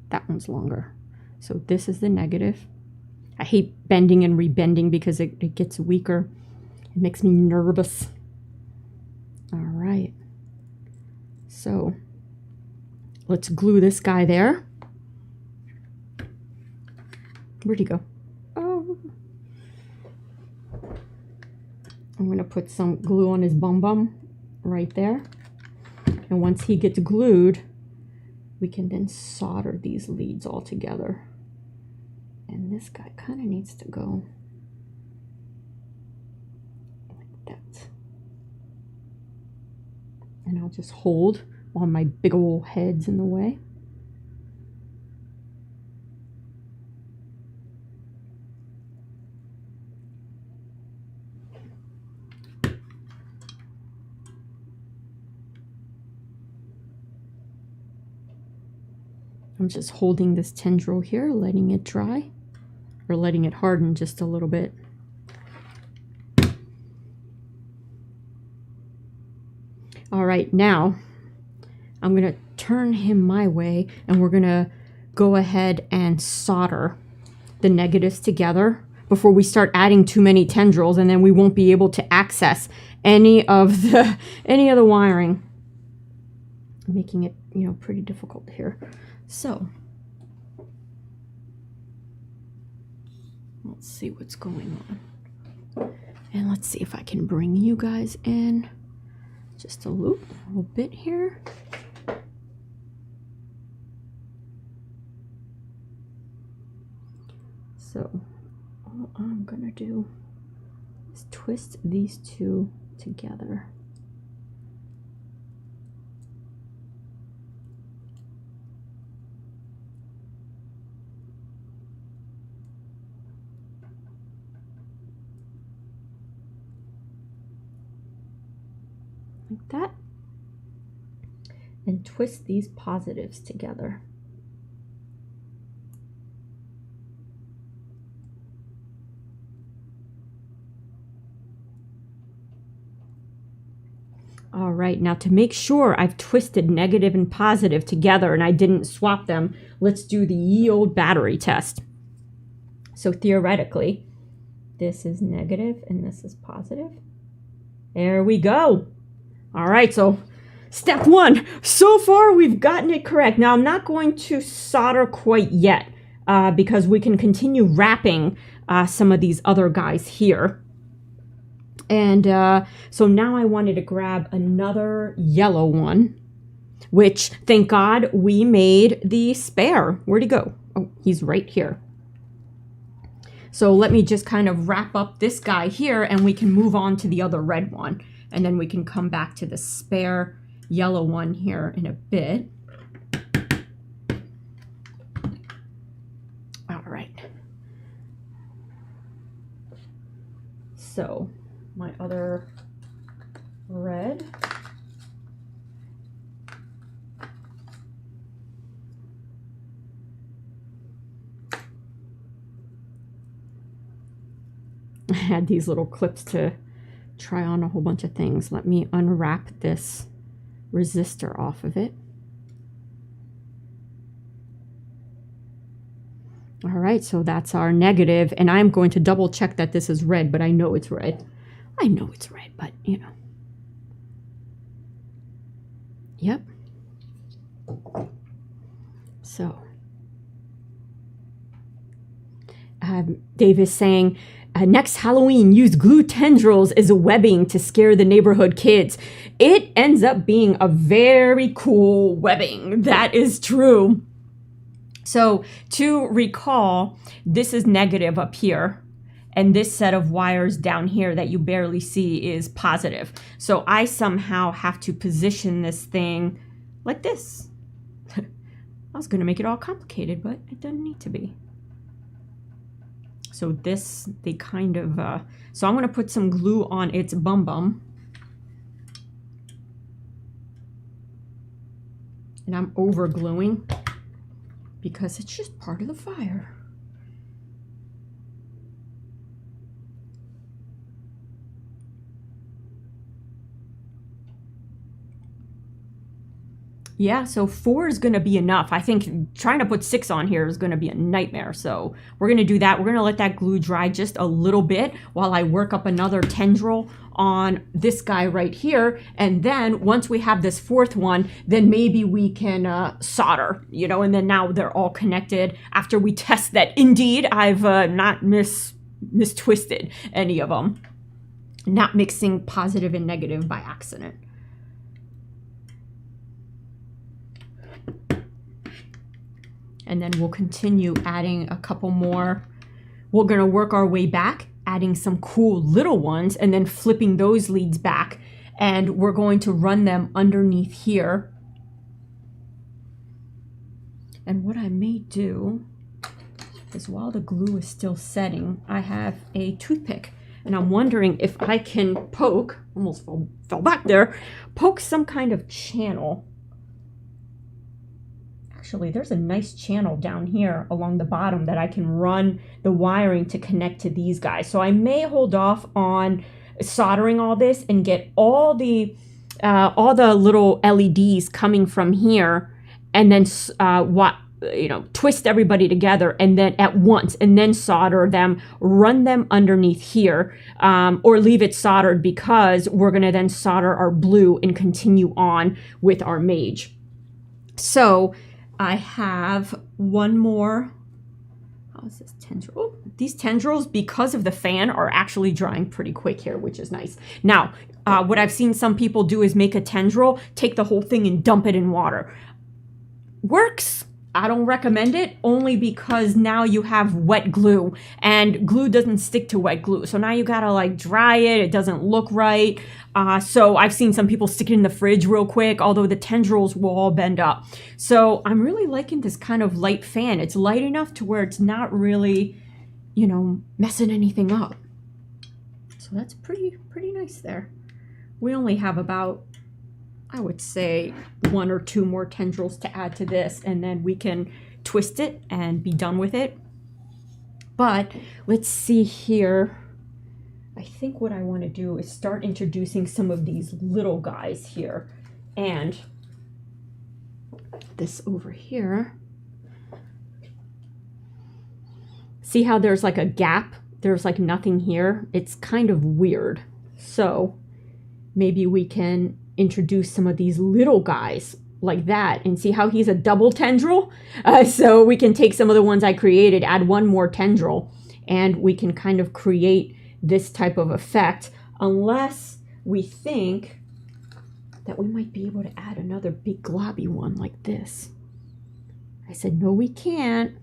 That one's longer. So this is the negative. I hate bending and rebending because it gets weaker. It makes me nervous. All right. So let's glue this guy there. Where'd he go? Oh. I'm going to put some glue on his bum bum right there. And once he gets glued, we can then solder these leads all together. And this guy kind of needs to go like that. And I'll just hold while my big old head's in the way. I'm just holding this tendril here, letting it dry, or letting it harden just a little bit. All right, now I'm going to turn him my way, and we're going to go ahead and solder the negatives together before we start adding too many tendrils, and then we won't be able to access any of the wiring, making it, pretty difficult here. So let's see what's going on, and let's see if I can bring you guys in. Just a little bit here. So all I'm gonna do is twist these two together. Like that, and twist these positives together. All right, now to make sure I've twisted negative and positive together and I didn't swap them, let's do the ye old battery test. So theoretically, this is negative and this is positive. There we go. All right, so step one. So far, we've gotten it correct. Now, I'm not going to solder quite yet because we can continue wrapping some of these other guys here. And so now I wanted to grab another yellow one. which thank God we made the spare. Where'd he go? Oh, he's right here. So let me just kind of wrap up this guy here and we can move on to the other red one. And then we can come back to the spare yellow one here in a bit. All right. So my other red. I had these little clips to try on a whole bunch of things. Let me unwrap this resistor off of it. All right, so that's our negative, and I'm going to double check that this is red, but I know it's red. I know it's red, but you know. Yep. So, Dave is saying, next Halloween, use glue tendrils as a webbing to scare the neighborhood kids. It ends up being a very cool webbing. That is true. So to recall, this is negative up here. And this set of wires down here that you barely see is positive. So I somehow have to position this thing like this. I was going to make it all complicated, but it doesn't need to be. So this, they kind of, so I'm going to put some glue on its bum. And I'm over gluing because it's just part of the fire. Yeah, so 4 is going to be enough. I think trying to put 6 on here is going to be a nightmare. So we're going to do that. We're going to let that glue dry just a little bit while I work up another tendril on this guy right here. And then once we have this 4th one, then maybe we can solder, you know, and then now they're all connected after we test that indeed I've not mistwisted any of them. Not mixing positive and negative by accident. And then we'll continue adding a couple more. We're going to work our way back, adding some cool little ones, and then flipping those leads back. And we're going to run them underneath here. And what I may do is while the glue is still setting, I have a toothpick. And I'm wondering if I can poke, almost fell back there, poke some kind of channel. Actually, there's a nice channel down here along the bottom that I can run the wiring to connect to these guys. So I may hold off on soldering all this and get all the little LEDs coming from here, and then twist everybody together and then at once, and then solder them, run them underneath here, or leave it soldered because we're going to then solder our blue and continue on with our mage. So I have one more. How is this tendril? These tendrils, because of the fan, are actually drying pretty quick here, which is nice. Now, what I've seen some people do is make a tendril, take the whole thing and dump it in water. Works. I don't recommend it, only because now you have wet glue, and glue doesn't stick to wet glue. So now you gotta like dry it. It doesn't look right. So I've seen some people stick it in the fridge real quick, although the tendrils will all bend up. So I'm really liking this kind of light fan. It's light enough to where it's not really, you know, messing anything up. So that's pretty nice there. We only have about, I would say, 1 or 2 more tendrils to add to this, and then we can twist it and be done with it. But let's see here. I think what I want to do is start introducing some of these little guys here. And this over here. See how there's like a gap? There's like nothing here. It's kind of weird. So maybe we can introduce some of these little guys like that, and see how he's a double tendril. So we can take some of the ones I created, add 1 more tendril, and we can kind of create this type of effect, unless we think that we might be able to add another big globby one like this. I said, no, we can't.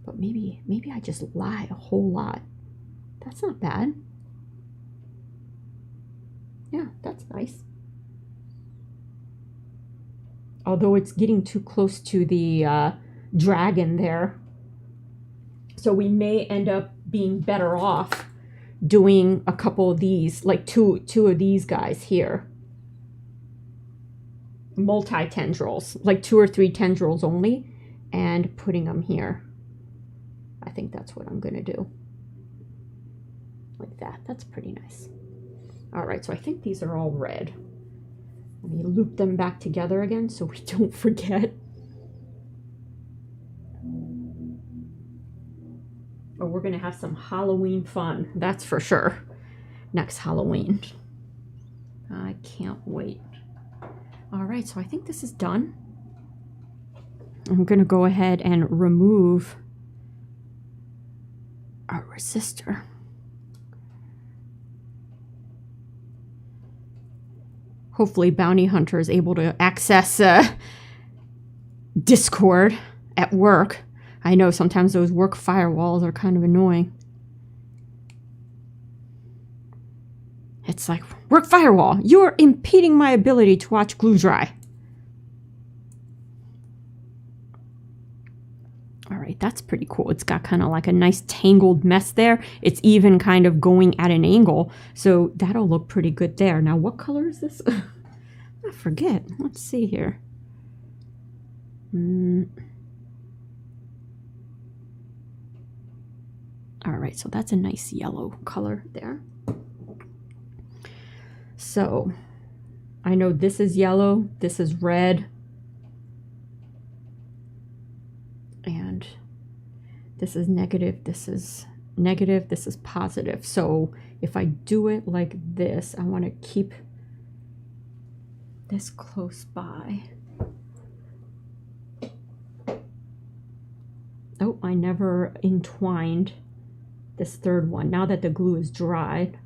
But maybe I just lie a whole lot. That's not bad. Yeah, that's nice. Although it's getting too close to the dragon there. So we may end up being better off doing a couple of these, like two of these guys here. Multi-tendrils, like 2 or 3 tendrils only, and putting them here. I think that's what I'm gonna do. Like that. That's pretty nice. All right, so I think these are all red. Let me loop them back together again so we don't forget. Oh, we're gonna have some Halloween fun, that's for sure. Next Halloween. I can't wait. All right, so I think this is done. I'm gonna go ahead and remove our resistor. Hopefully Bounty Hunter is able to access Discord at work. I know sometimes those work firewalls are kind of annoying. It's like, work firewall, you're impeding my ability to watch glue dry. All right, that's pretty cool. It's got kind of like a nice tangled mess there. It's even kind of going at an angle, so that'll look pretty good there. Now, what color is this? I forget. Let's see here. All right, so that's a nice yellow color there. So I know this is yellow, this is red, and this is negative, this is negative, this is positive. So if I do it like this, I want to keep this close by. Oh, I never entwined this third one. Now that the glue is dried,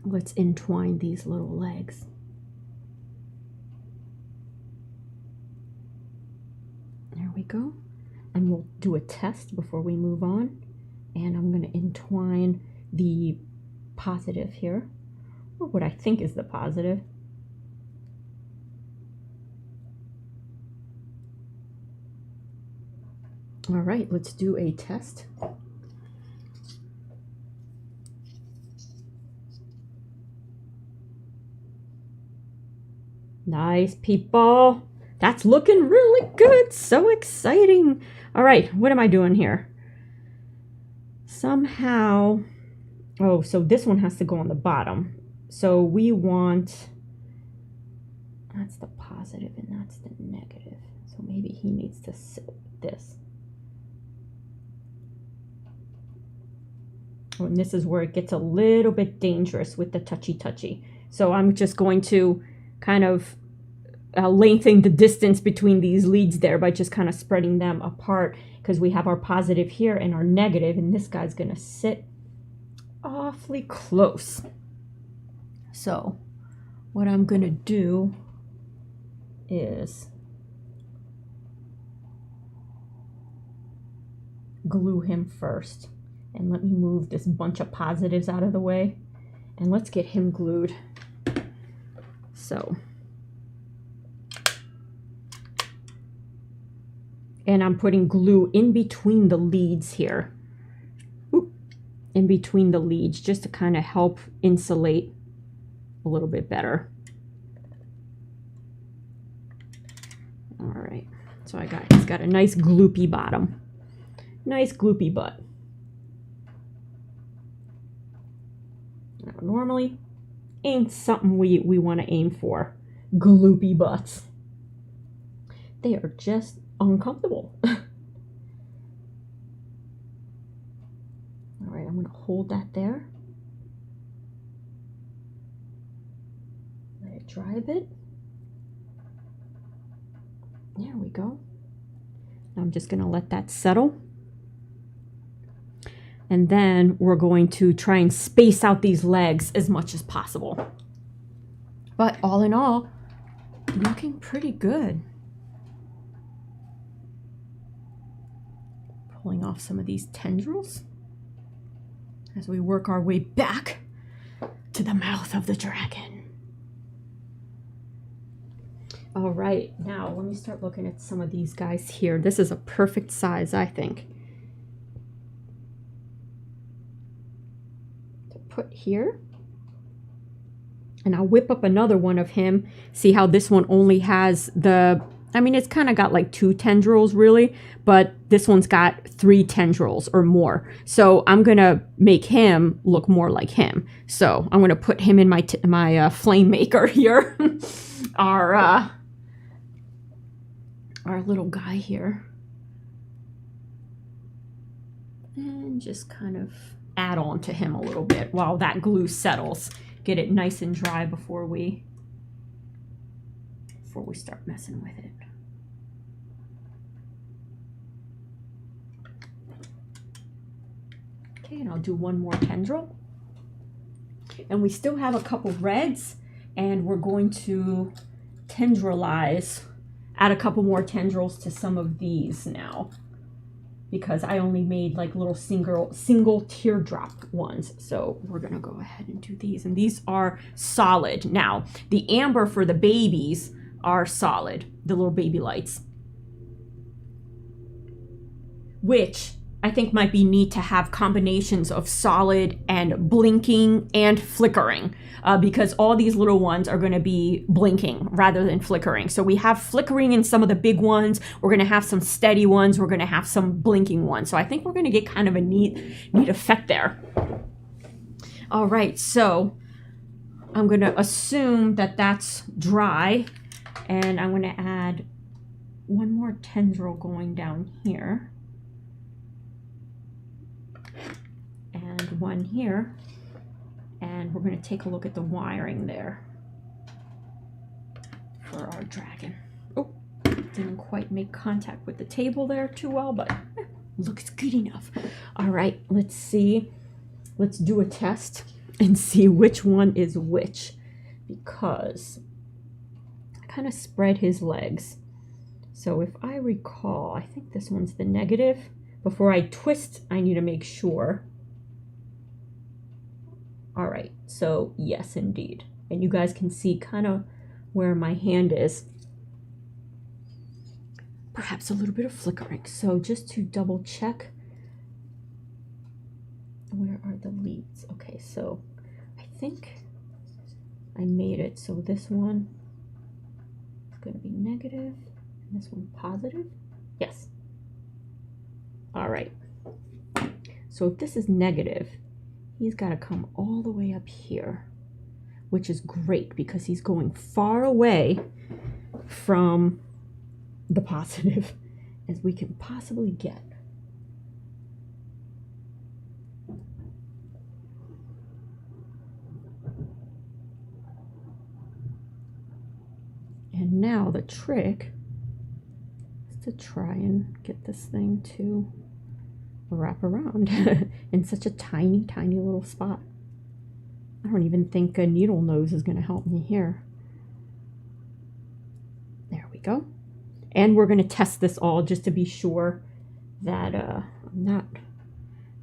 let's entwine these little legs. There we go. And we'll do a test before we move on. And I'm going to entwine the positive here, or what I think is the positive. All right, let's do a test. Nice, people. That's looking really good. So exciting. All right, what am I doing here? Somehow, oh, so this one has to go on the bottom. So we want, that's the positive and that's the negative. So maybe he needs to sit with this. Oh, and this is where it gets a little bit dangerous with the touchy. So I'm just going to kind of lengthen the distance between these leads there by just kind of spreading them apart, because we have our positive here and our negative, and this guy's going to sit awfully close. So what I'm going to do is glue him first. And let me move this bunch of positives out of the way, and let's get him glued. So, and I'm putting glue in between the leads here. Ooh, in between the leads, just to kind of help insulate a little bit better. All right, so he's got a nice gloopy bottom. Nice gloopy butt. Now, normally, ain't something we want to aim for. Gloopy butts. They are just uncomfortable. All right, I'm going to hold that there. Let it dry a bit. There we go. Now I'm just going to let that settle. And then we're going to try and space out these legs as much as possible. But all in all, looking pretty good. Pulling off some of these tendrils as we work our way back to the mouth of the dragon. All right, now let me start looking at some of these guys here. This is a perfect size, I think, to put here. And I'll whip up another one of him. See how this one only has the, I mean, it's kind of got like 2 tendrils really, but this one's got 3 tendrils or more. So I'm going to make him look more like him. So I'm going to put him in my flame maker here. Our little guy here. And just kind of add on to him a little bit while that glue settles. Get it nice and dry before we start messing with it. Okay, and I'll do one more tendril. And we still have a couple reds, and we're going to tendrilize, add a couple more tendrils to some of these now, because I only made like little single teardrop ones. So we're gonna go ahead and do these, and these are solid. Now, the amber for the babies are solid, the little baby lights, which I think might be neat to have combinations of solid and blinking and flickering, because all these little ones are going to be blinking rather than flickering. So we have flickering in some of the big ones. We're going to have some steady ones. We're going to have some blinking ones. So I think we're going to get kind of a neat effect there. All right, so I'm going to assume that that's dry, and I'm going to add one more tendril going down here. And one here, and we're going to take a look at the wiring there for our dragon. Oh, didn't quite make contact with the table there too well, but looks good enough. All right, let's see. Let's do a test and see which one is which, because I kind of spread his legs. So if I recall, I think this one's the negative. Before I twist, I need to make sure. All right, so yes, indeed. And you guys can see kind of where my hand is. Perhaps a little bit of flickering. So just to double check, where are the leads? Okay, so I think I made it. So this one is going to be negative, and this one positive. Yes. All right. So if this is negative, he's got to come all the way up here, which is great because he's going far away from the positive as we can possibly get. And now the trick is to try and get this thing to wrap around in such a tiny little spot. I don't even think a needle nose is going to help me here. There we go. And we're going to test this all just to be sure that I'm not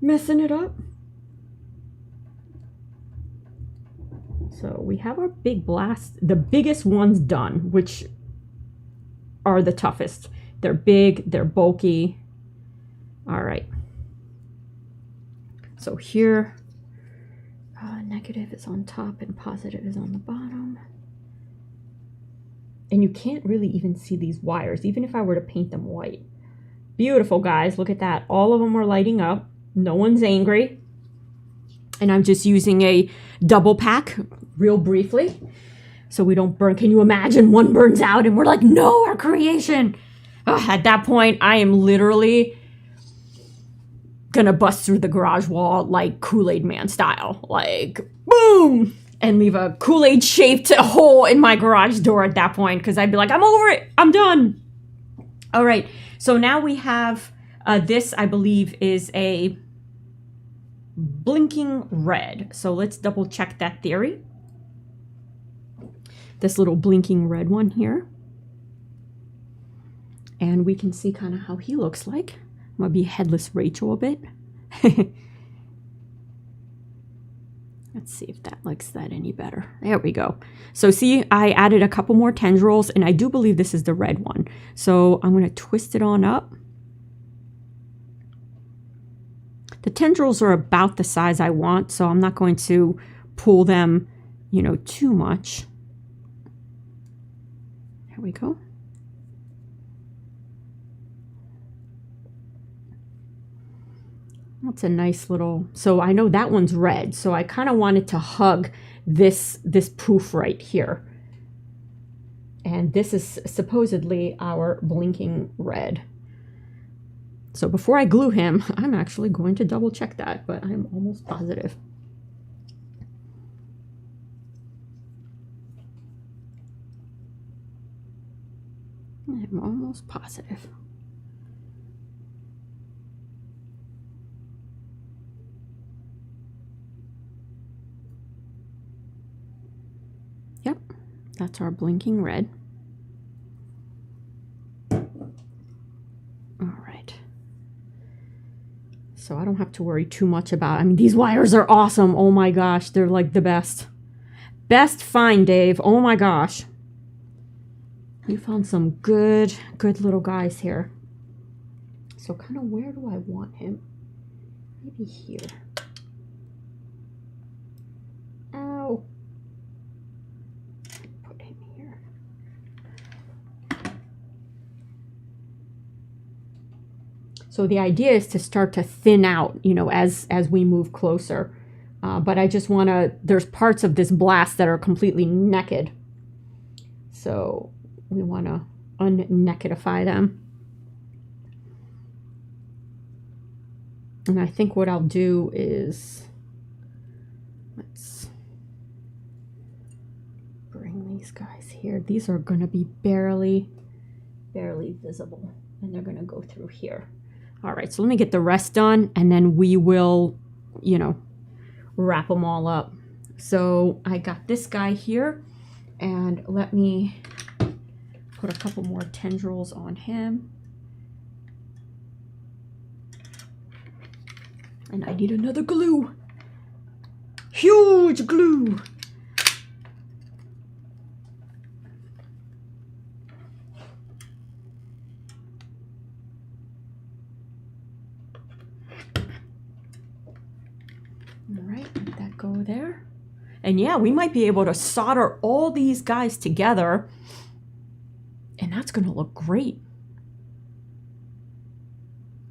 messing it up. So we have our big blast, the biggest ones done, which are the toughest. They're big, they're bulky. All right. So here, negative is on top and positive is on the bottom. And you can't really even see these wires, even if I were to paint them white. Beautiful, guys. Look at that. All of them are lighting up. No one's angry. And I'm just using a double pack real briefly so we don't burn. Can you imagine one burns out and we're like, no, our creation. At that point, I am literally gonna bust through the garage wall like Kool-Aid Man style, like boom, and leave a Kool-Aid shaped hole in my garage door at that point, because I'd be like, I'm over it, I'm done. All right, so now we have this, I believe, is a blinking red. So let's double check that theory. this little blinking red one here. And we can see kind of how he looks like. I'm gonna be Headless Rachel a bit. Let's see if that likes that any better. There we go. So see, I added a couple more tendrils, and I do believe this is the red one. So I'm gonna twist it on up. The tendrils are about the size I want, so I'm not going to pull them, you know, too much. There we go. That's a nice little, so I know that one's red, so I kind of wanted to hug this poof right here. And this is supposedly our blinking red. So before I glue him, I'm actually going to double check that, but I'm almost positive. I'm almost positive. Yep, that's our blinking red. All right. So I don't have to worry too much about, I mean, these wires are awesome. Oh my gosh, they're like the best. Best find, Dave. Oh my gosh. You found some good little guys here. So kind of where do I want him? Maybe here. Ow. Put him here. So the idea is to start to thin out, you know, as we move closer. But I just want to, there's parts of this blast that are completely naked. So we want to unnakedify them. And I think what I'll do is, let's bring these guys here. These are going to be barely visible, and they're going to go through here. All right, so let me get the rest done, and then we will, you know, wrap them all up. So I got this guy here, and let me put a couple more tendrils on him. And I need another glue. Huge glue. All right, let that go there. And yeah, we might be able to solder all these guys together, and that's going to look great.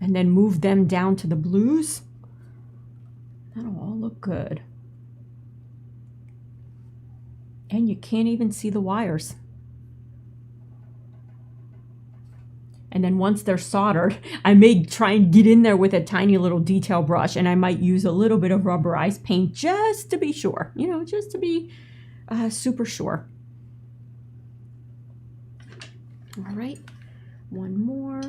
And then move them down to the blues. That'll all look good. And you can't even see the wires. And then once they're soldered, I may try and get in there with a tiny little detail brush, and I might use a little bit of rubberized paint just to be sure, you know, just to be super sure. All right, one more.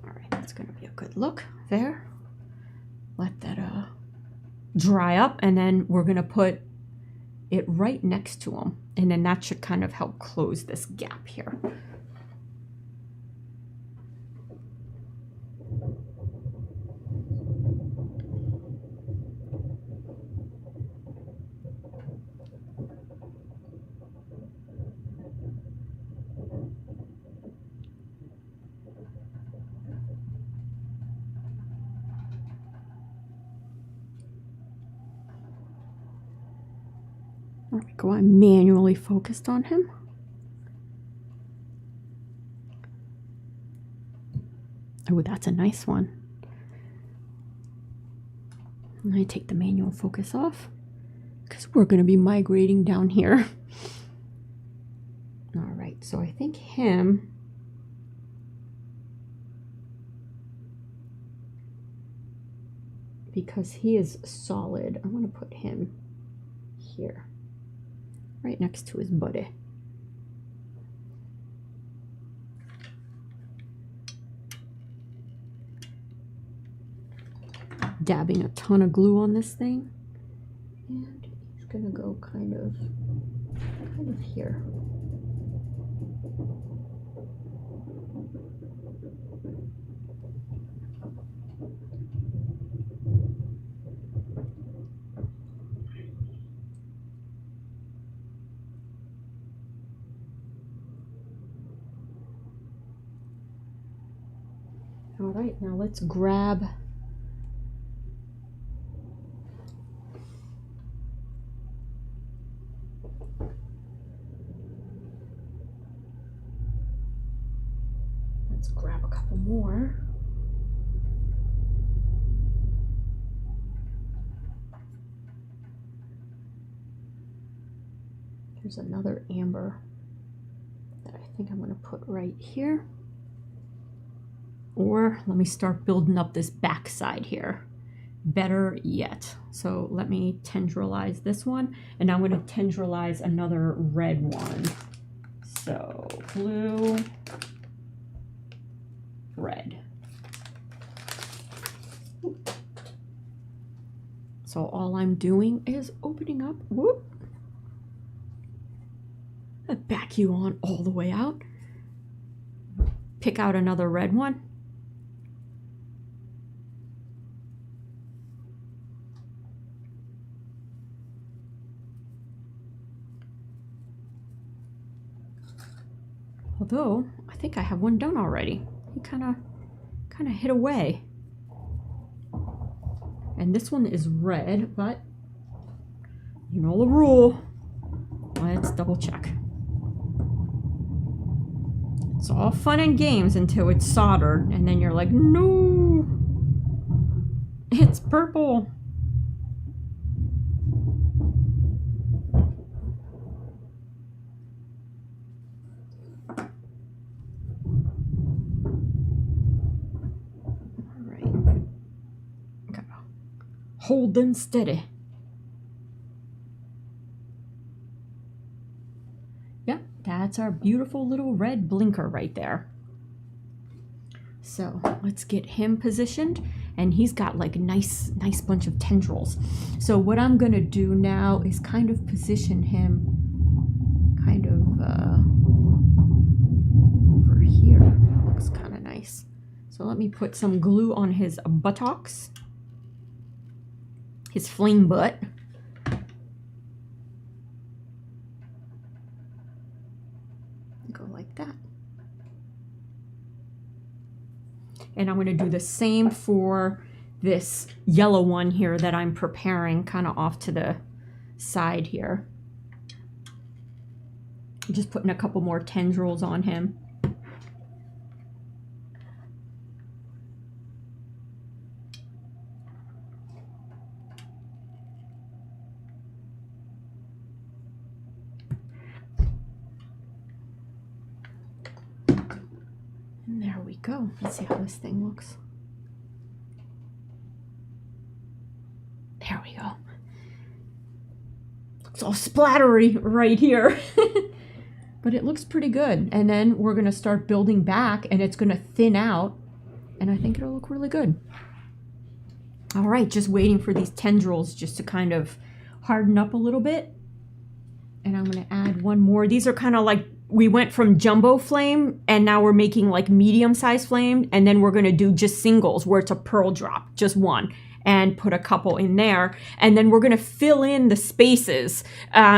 All right, that's gonna be a good look there. Let that dry up, and then we're gonna put it right next to them, and then that should kind of help close this gap here. There we go, I manually focused on him. Oh, that's a nice one. And I take the manual focus off because we're going to be migrating down here. All right, so I think him, because he is solid, I'm going to put him here, right next to his buddy. Dabbing a ton of glue on this thing. And he's gonna go kind of here. All right, now let's grab a couple more. There's another amber that I think I'm going to put right here. Or let me start building up this back side here. Better yet. So let me tendrilize this one, and I'm going to tendrilize another red one. So blue, red. So all I'm doing is opening up, whoop, I back you on all the way out, pick out another red one, although I think I have one done already. He kind of hid away. And this one is red, but you know the rule. Let's double check. It's all fun and games until it's soldered, and then you're like, no, it's purple. Hold them steady. Yep, that's our beautiful little red blinker right there. So let's get him positioned, and he's got like a nice bunch of tendrils. So what I'm gonna do now is kind of position him kind of over here. Looks kind of nice. So let me put some glue on his buttocks. His flame butt. Go like that. And I'm going to do the same for this yellow one here that I'm preparing kind of off to the side here. I'm just putting a couple more tendrils on him. Go. Let's see how this thing looks. There we go. Looks all splattery right here. But it looks pretty good. And then we're going to start building back, and it's going to thin out, and I think it'll look really good. All right, just waiting for these tendrils just to kind of harden up a little bit. And I'm going to add one more. These are kind of like, we went from jumbo flame, and now we're making like medium-sized flame, and then we're going to do just singles where it's a pearl drop, just one, and put a couple in there. And then we're going to fill in the spaces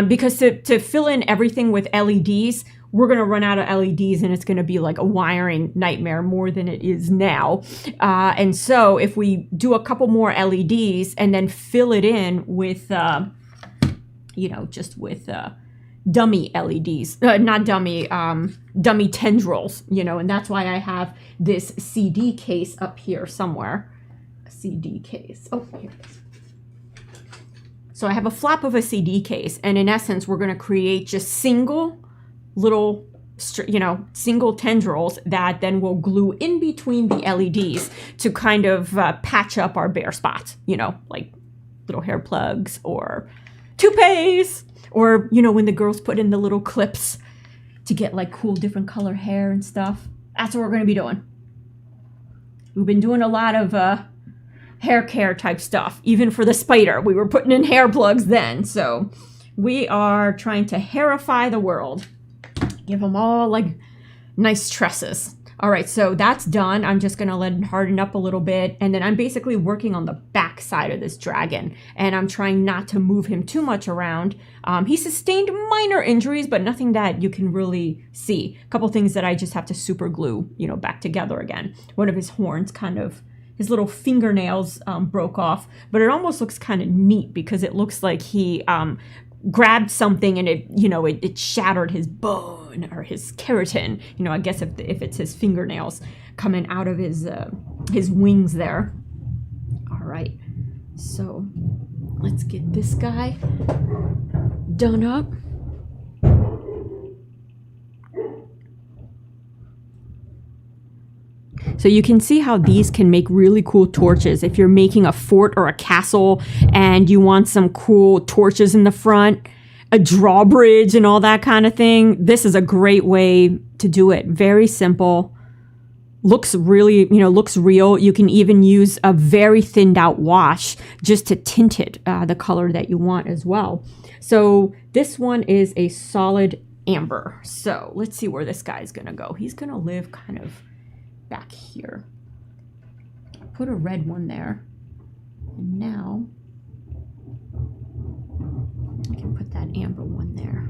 because to fill in everything with LEDs, we're going to run out of LEDs, and it's going to be like a wiring nightmare more than it is now. And so if we do a couple more LEDs and then fill it in with, you know, just with dummy LEDs, not dummy, dummy tendrils, you know, and that's why I have this CD case up here somewhere. A CD case. Oh, here it is. So I have a flap of a CD case, and in essence, we're going to create just single little, you know, single tendrils that then will glue in between the LEDs to kind of patch up our bare spots, you know, like little hair plugs or toupees. Or, you know, when the girls put in the little clips to get like cool different color hair and stuff. That's what we're going to be doing. We've been doing a lot of hair care type stuff. Even for the spider, we were putting in hair plugs then. So we are trying to hairify the world. Give them all like nice tresses. All right, so that's done. I'm just gonna let it harden up a little bit. And then I'm basically working on the back side of this dragon. And I'm trying not to move him too much around. He sustained minor injuries, but nothing that you can really see. A couple things that I just have to super glue, you know, back together again. One of his horns kind of, his little fingernails broke off. But it almost looks kind of neat because it looks like he grabbed something and it, you know, it shattered his bone or his keratin. You know, I guess if it's his fingernails coming out of his wings there. All right, so let's get this guy done up. So you can see how these can make really cool torches. If you're making a fort or a castle and you want some cool torches in the front, a drawbridge and all that kind of thing, this is a great way to do it. Very simple. Looks really, you know, looks real. You can even use a very thinned out wash just to tint it the color that you want as well. So this one is a solid amber. So let's see where this guy's gonna go. He's gonna live kind of back here. Put a red one there. And now I can put that amber one there.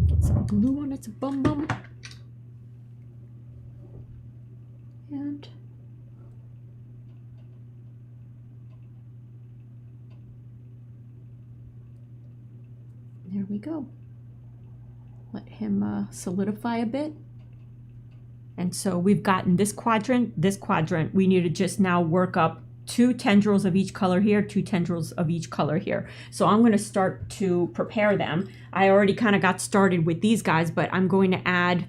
Get some glue on its bum bum. And there we go. Let him solidify a bit. And so we've gotten this quadrant. We need to just now work up 2 tendrils of each color here, 2 tendrils of each color here. So I'm going to start to prepare them. I already kind of got started with these guys, but I'm going to add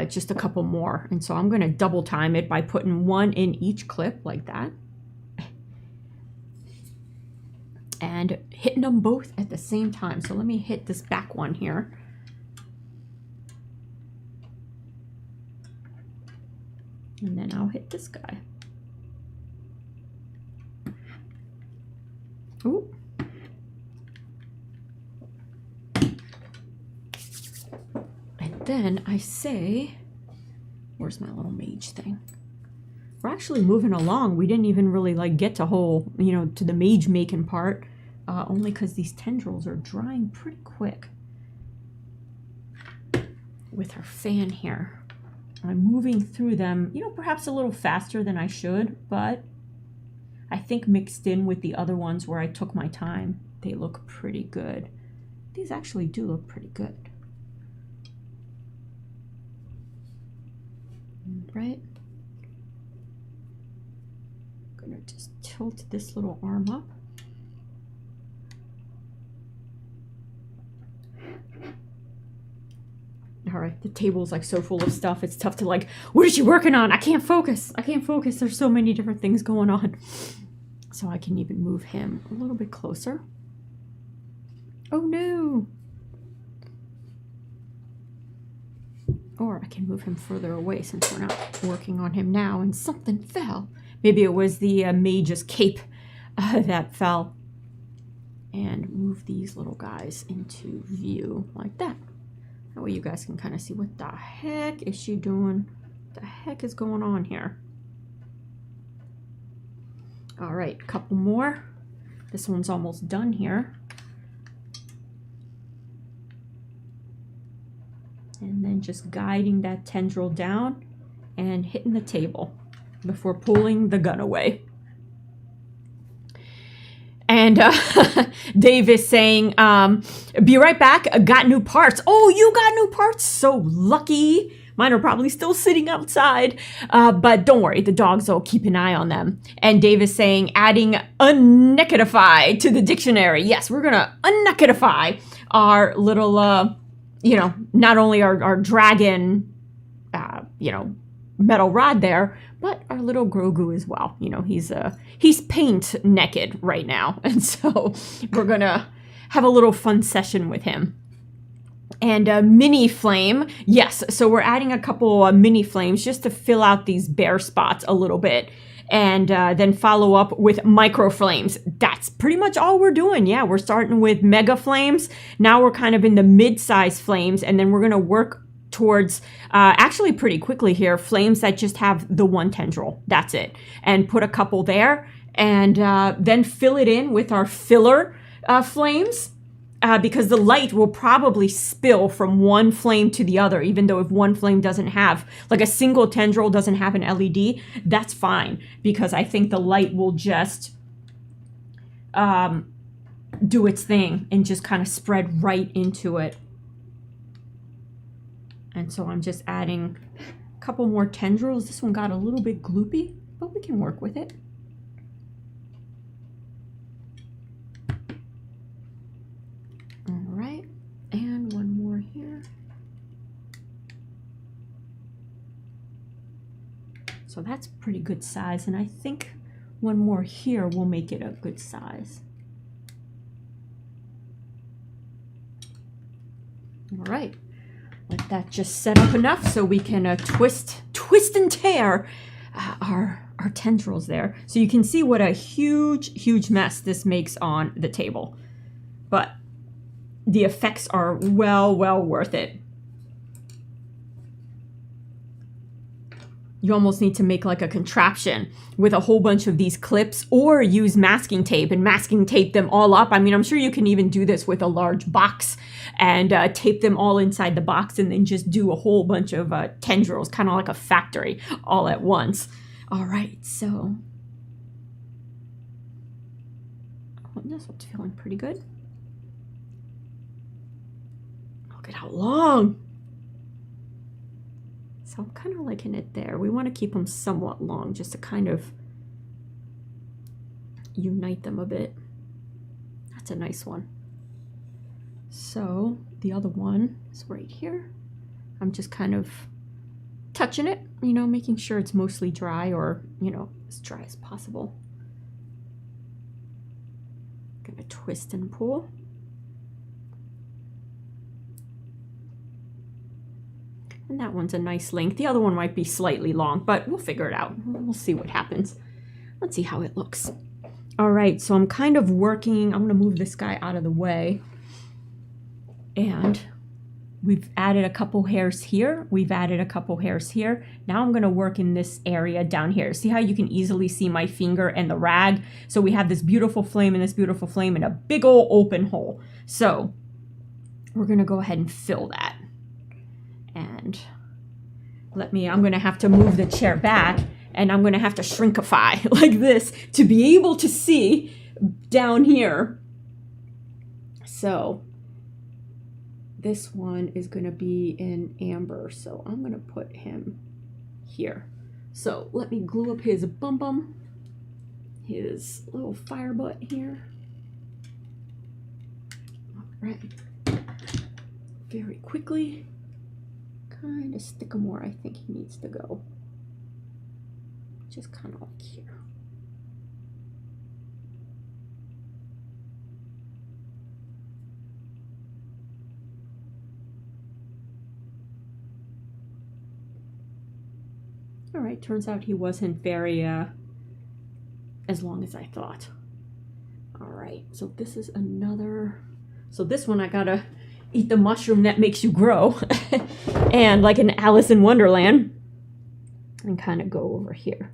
just a couple more. And so I'm going to double time it by putting 1 in each clip like that. And hitting them both at the same time. So let me hit this back one here. And then I'll hit this guy. Ooh. And then I say, where's my little mage thing? We're actually moving along. We didn't even really like get to whole, you know, to the mage making part, only because these tendrils are drying pretty quick. With our fan here, I'm moving through them, you know, perhaps a little faster than I should, but I think mixed in with the other ones where I took my time, they look pretty good. These actually do look pretty good. Right? Gonna just tilt this little arm up. All right, the table's like so full of stuff. It's tough to like, what is she working on? I can't focus. I can't focus. There's so many different things going on. So I can even move him a little bit closer. Oh no. Or I can move him further away since we're not working on him now and something fell. Maybe it was the mage's cape that fell. And move these little guys into view like that. That way you guys can kind of see what the heck is she doing? What the heck is going on here? All right, a couple more. This one's almost done here. And then just guiding that tendril down and hitting the table before pulling the gun away. And Dave is saying, be right back. Got new parts. Oh, you got new parts? So lucky. Mine are probably still sitting outside. But don't worry, the dogs will keep an eye on them. And Dave is saying, adding unneckify to the dictionary. Yes, we're going to unneckify our little, you know, not only our dragon, you know, metal rod there, but our little Grogu as well. You know, he's paint naked right now. And so we're going to have a little fun session with him. And a mini flame. Yes, so we're adding a couple mini flames just to fill out these bare spots a little bit. And then follow up with micro flames. That's pretty much all we're doing. Yeah, we're starting with mega flames. Now we're kind of in the mid-size flames, and then we're going to work towards, actually pretty quickly here, flames that just have the one tendril. That's it. And put a couple there, and then fill it in with our filler flames. Because the light will probably spill from one flame to the other, even though if one flame doesn't have, like a single tendril doesn't have an LED, that's fine, because I think the light will just do its thing and just kind of spread right into it. And so I'm just adding a couple more tendrils. This one got a little bit gloopy, but we can work with it. And one more here. So that's pretty good size, and I think one more here will make it a good size. All right, let that just set up enough so we can twist and tear our tendrils there. So you can see what a huge mess this makes on the table, but the effects are well worth it. You almost need to make like a contraption with a whole bunch of these clips, or use masking tape and masking tape them all up. I mean, I'm sure you can even do this with a large box and tape them all inside the box, and then just do a whole bunch of tendrils, kind of like a factory all at once. All right, so this one's feeling pretty good. Look at how long. So I'm kind of liking it there. We want to keep them somewhat long just to kind of unite them a bit. That's a nice one. So the other one is right here. I'm just kind of touching it, you know, making sure it's mostly dry, or, you know, as dry as possible. Gonna twist and pull. And that one's a nice length. The other one might be slightly long, but we'll figure it out. We'll see what happens. Let's see how it looks. All right, so I'm kind of working. I'm gonna move this guy out of the way. And we've added a couple hairs here. We've added a couple hairs here. Now I'm gonna work in this area down here. See how you can easily see my finger and the rag? So we have this beautiful flame and this beautiful flame in a big old open hole. So we're gonna go ahead and fill that. And I'm gonna have to move the chair back, and I'm gonna have to shrinkify like this to be able to see down here. So this one is gonna be in amber, so I'm gonna put him here. So let me glue up his bum, his little fire butt here. All right, very quickly. Kind of stick him where I think he needs to go. Just kind of like here. All right, turns out he wasn't very as long as I thought. All right, so this is another. So this one I gotta eat the mushroom that makes you grow. And like an Alice in Wonderland, and kind of go over here.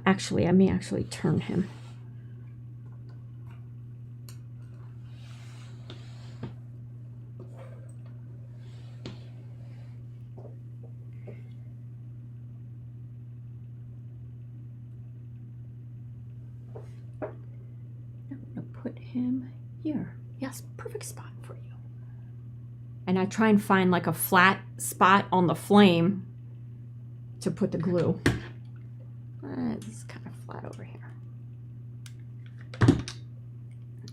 Actually, I may actually turn him. I'm gonna put him here. Yes, perfect spot for you. And I try and find like a flat spot on the flame to put the glue. This is kind of flat over here.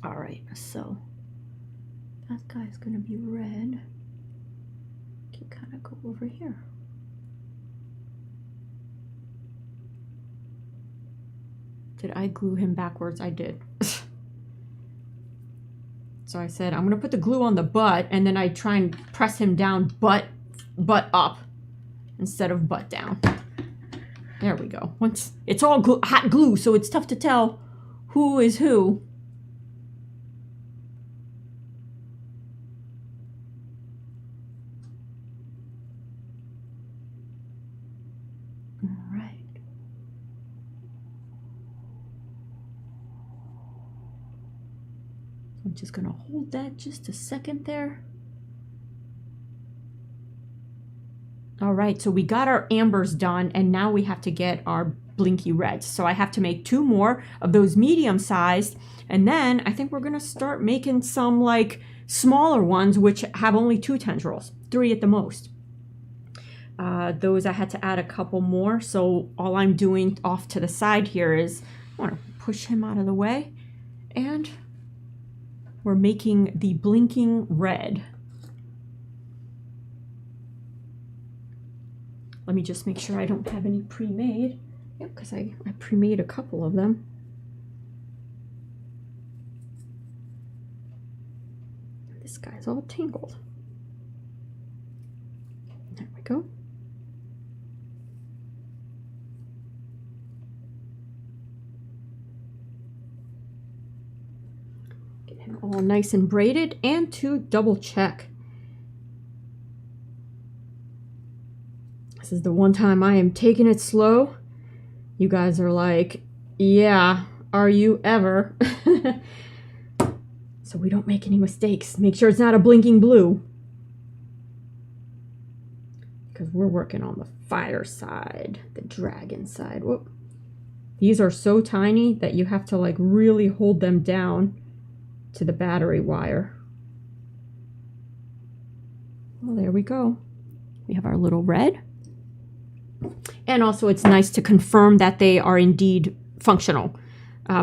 All right, so that guy's gonna be red. Can kind of go over here. Did I glue him backwards? I did. So I said, I'm going to put the glue on the butt, and then I try and press him down butt up instead of butt down. There we go. Once it's all hot glue, so it's tough to tell who is who. All right. I'm just going to hold that just a second there. All right, so we got our ambers done, and now we have to get our blinky reds. So I have to make 2 more of those medium-sized, and then I think we're going to start making some like smaller ones, which have only 2 tendrils, 3 at the most. Those I had to add a couple more, so all I'm doing off to the side here is I want to push him out of the way, and we're making the blinking red. Let me just make sure I don't have any pre-made. Yep, because I pre-made a couple of them. This guy's all tangled. There we go. Get him all nice and braided, and to double check. This is the one time I am taking it slow. You guys are like, yeah, are you ever? So we don't make any mistakes. Make sure it's not a blinking blue. Because we're working on the fire side, the dragon side. Whoop. These are so tiny that you have to like really hold them down to the battery wire. Well, there we go. We have our little red. And also it's nice to confirm that they are indeed functional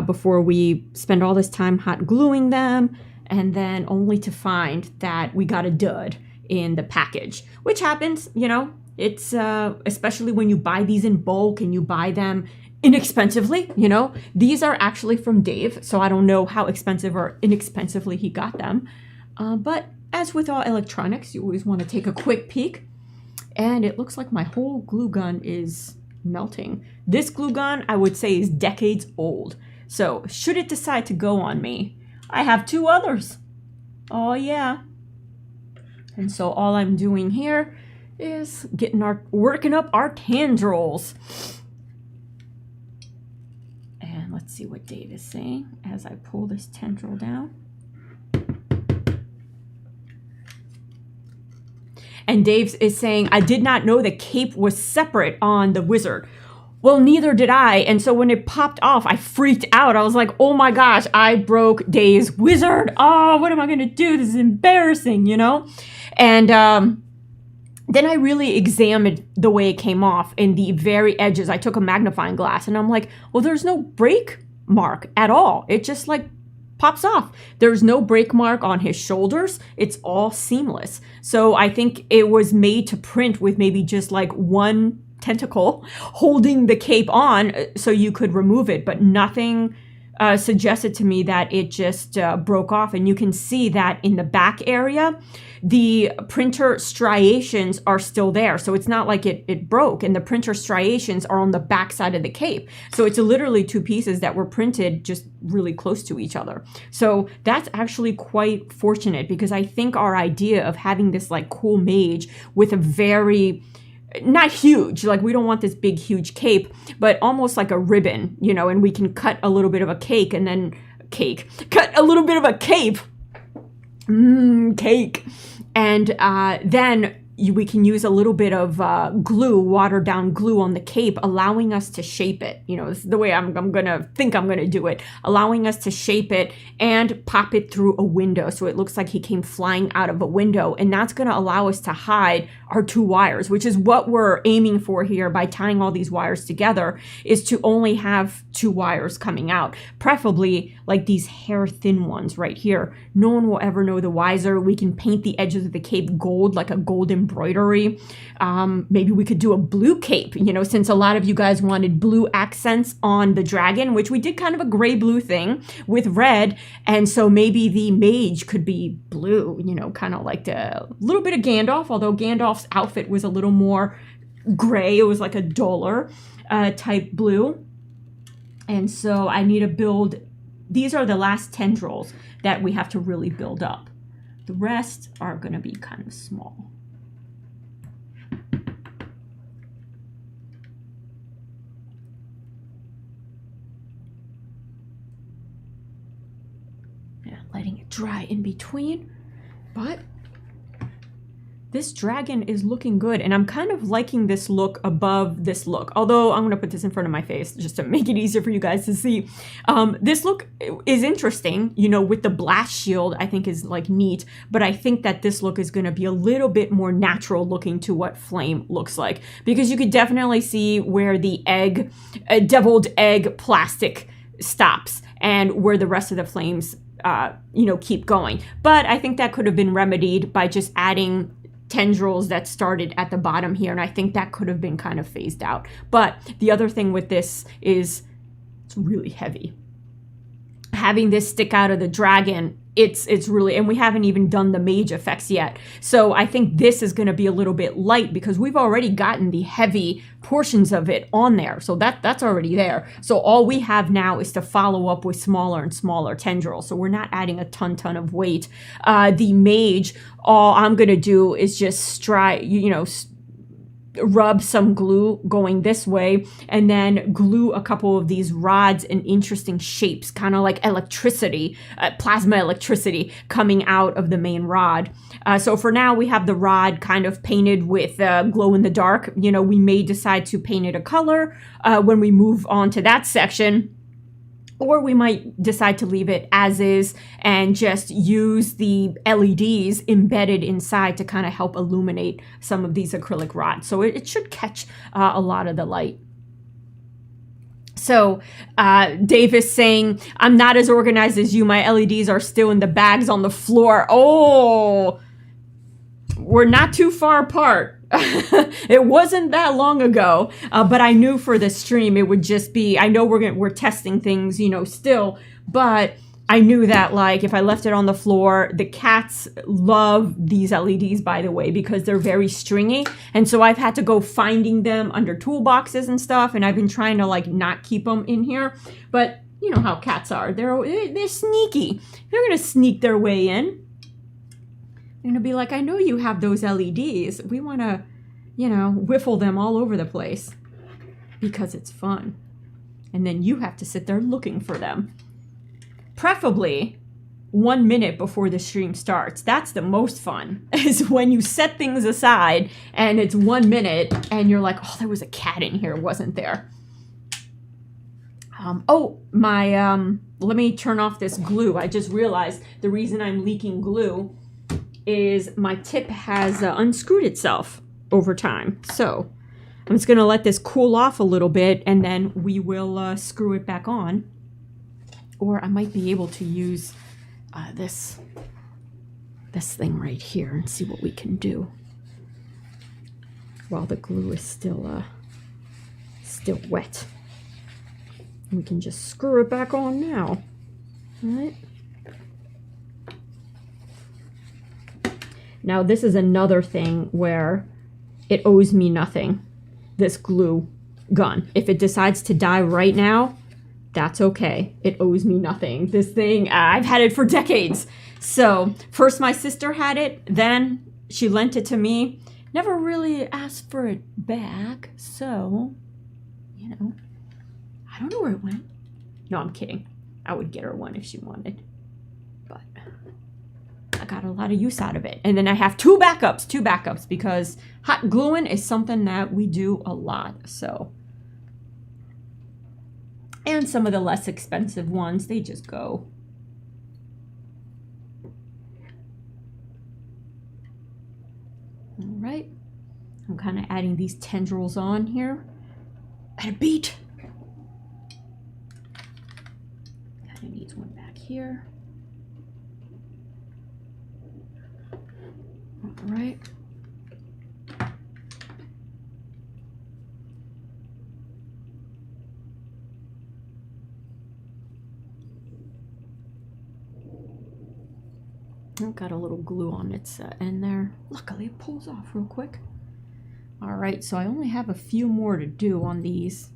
before we spend all this time hot gluing them, and then only to find that we got a dud in the package, which happens, you know. It's especially when you buy these in bulk and you buy them inexpensively, you know. These are actually from Dave, so I don't know how expensive or inexpensively he got them. But as with all electronics, you always want to take a quick peek. And it looks like my whole glue gun is melting. This glue gun, I would say, is decades old. So should it decide to go on me, I have 2 others. Oh yeah. And so all I'm doing here is working up our tendrils. And let's see what Dave is saying as I pull this tendril down. And Dave is saying, I did not know the cape was separate on the wizard. Well, neither did I. And so when it popped off, I freaked out. I was like, oh my gosh, I broke Dave's wizard. Oh, what am I going to do? This is embarrassing, you know? And then I really examined the way it came off in the very edges. I took a magnifying glass and I'm like, well, there's no break mark at all. It just like pops off. There's no break mark on his shoulders. It's all seamless. So I think it was made to print with maybe just like one tentacle holding the cape on so you could remove it, but nothing suggested to me that it just broke off. And you can see that in the back area, the printer striations are still there. So it's not like it broke, and the printer striations are on the back side of the cape. So it's literally 2 pieces that were printed just really close to each other. So that's actually quite fortunate, because I think our idea of having this like cool mage with a very, not huge, like we don't want this big huge cape, but almost like a ribbon, you know, and we can cut a little bit of a cake and then cut a little bit of a cape, cake, and then we can use a little bit of glue, watered down glue on the cape, allowing us to shape it. You know, this is the way I'm gonna do it, allowing us to shape it and pop it through a window. So it looks like he came flying out of a window, and that's gonna allow us to hide our 2 wires, which is what we're aiming for here by tying all these wires together, is to only have 2 wires coming out, preferably like these hair thin ones right here. No one will ever know the wiser. We can paint the edges of the cape gold, like a golden embroidery. Maybe we could do a blue cape, you know, since a lot of you guys wanted blue accents on the dragon, which we did kind of a gray blue thing with red. And so maybe the mage could be blue, you know, kind of like a little bit of Gandalf, although Gandalf's outfit was a little more gray. It was like a duller type blue. And so I need to build, these are the last tendrils that we have to really build up. The rest are going to be kind of small. Yeah, letting it dry in between, but this dragon is looking good, and I'm kind of liking this look above this look. Although I'm going to put this in front of my face just to make it easier for you guys to see. This look is interesting, you know, with the blast shield, I think is like neat. But I think that this look is going to be a little bit more natural looking to what flame looks like. Because you could definitely see where the egg, deviled egg plastic stops and where the rest of the flames, you know, keep going. But I think that could have been remedied by just adding tendrils that started at the bottom here, and I think that could have been kind of phased out. But the other thing with this is it's really heavy. Having this stick out of the dragon, it's really, and we haven't even done the mage effects yet. So I think this is going to be a little bit light because we've already gotten the heavy portions of it on there. So that's already there. So all we have now is to follow up with smaller and smaller tendrils. So we're not adding a ton of weight. The mage, all I'm going to do is just rub some glue going this way and then glue a couple of these rods in interesting shapes, kind of like electricity, plasma electricity coming out of the main rod. So for now we have the rod kind of painted with glow in the dark. You know, we may decide to paint it a color when we move on to that section. Or we might decide to leave it as is and just use the LEDs embedded inside to kind of help illuminate some of these acrylic rods. So it should catch a lot of the light. So Dave is saying, I'm not as organized as you. My LEDs are still in the bags on the floor. Oh, we're not too far apart. It wasn't that long ago, but I knew for the stream it would just be, I know we're testing things, you know, still, but I knew that like if I left it on the floor, the cats love these LEDs, by the way, because they're very stringy. And so I've had to go finding them under toolboxes and stuff. And I've been trying to like not keep them in here, but you know how cats are. They're sneaky. They're going to sneak their way in. They're going to be like, I know you have those LEDs. We want to, you know, whiffle them all over the place because it's fun. And then you have to sit there looking for them. Preferably 1 minute before the stream starts. That's the most fun, is when you set things aside and it's 1 minute and you're like, oh, there was a cat in here, wasn't there? Let me turn off this glue. I just realized the reason I'm leaking glue is my tip has unscrewed itself over time. So I'm just going to let this cool off a little bit and then we will screw it back on. Or I might be able to use this thing right here and see what we can do while the glue is still wet. We can just screw it back on now. All right. Now this is another thing where it owes me nothing, this glue gun. If it decides to die right now, that's okay. It owes me nothing. This thing, I've had it for decades. So first my sister had it, then she lent it to me. Never really asked for it back. So, you know, I don't know where it went. No, I'm kidding. I would get her one if she wanted. But I got a lot of use out of it. And then I have two backups because hot gluing is something that we do a lot. So, and some of the less expensive ones, they just go. All right. I'm kind of adding these tendrils on here at a beat. Kind of needs one back here. All right. Oh, got a little glue on its end there. Luckily it pulls off real quick. All right, so I only have a few more to do on these.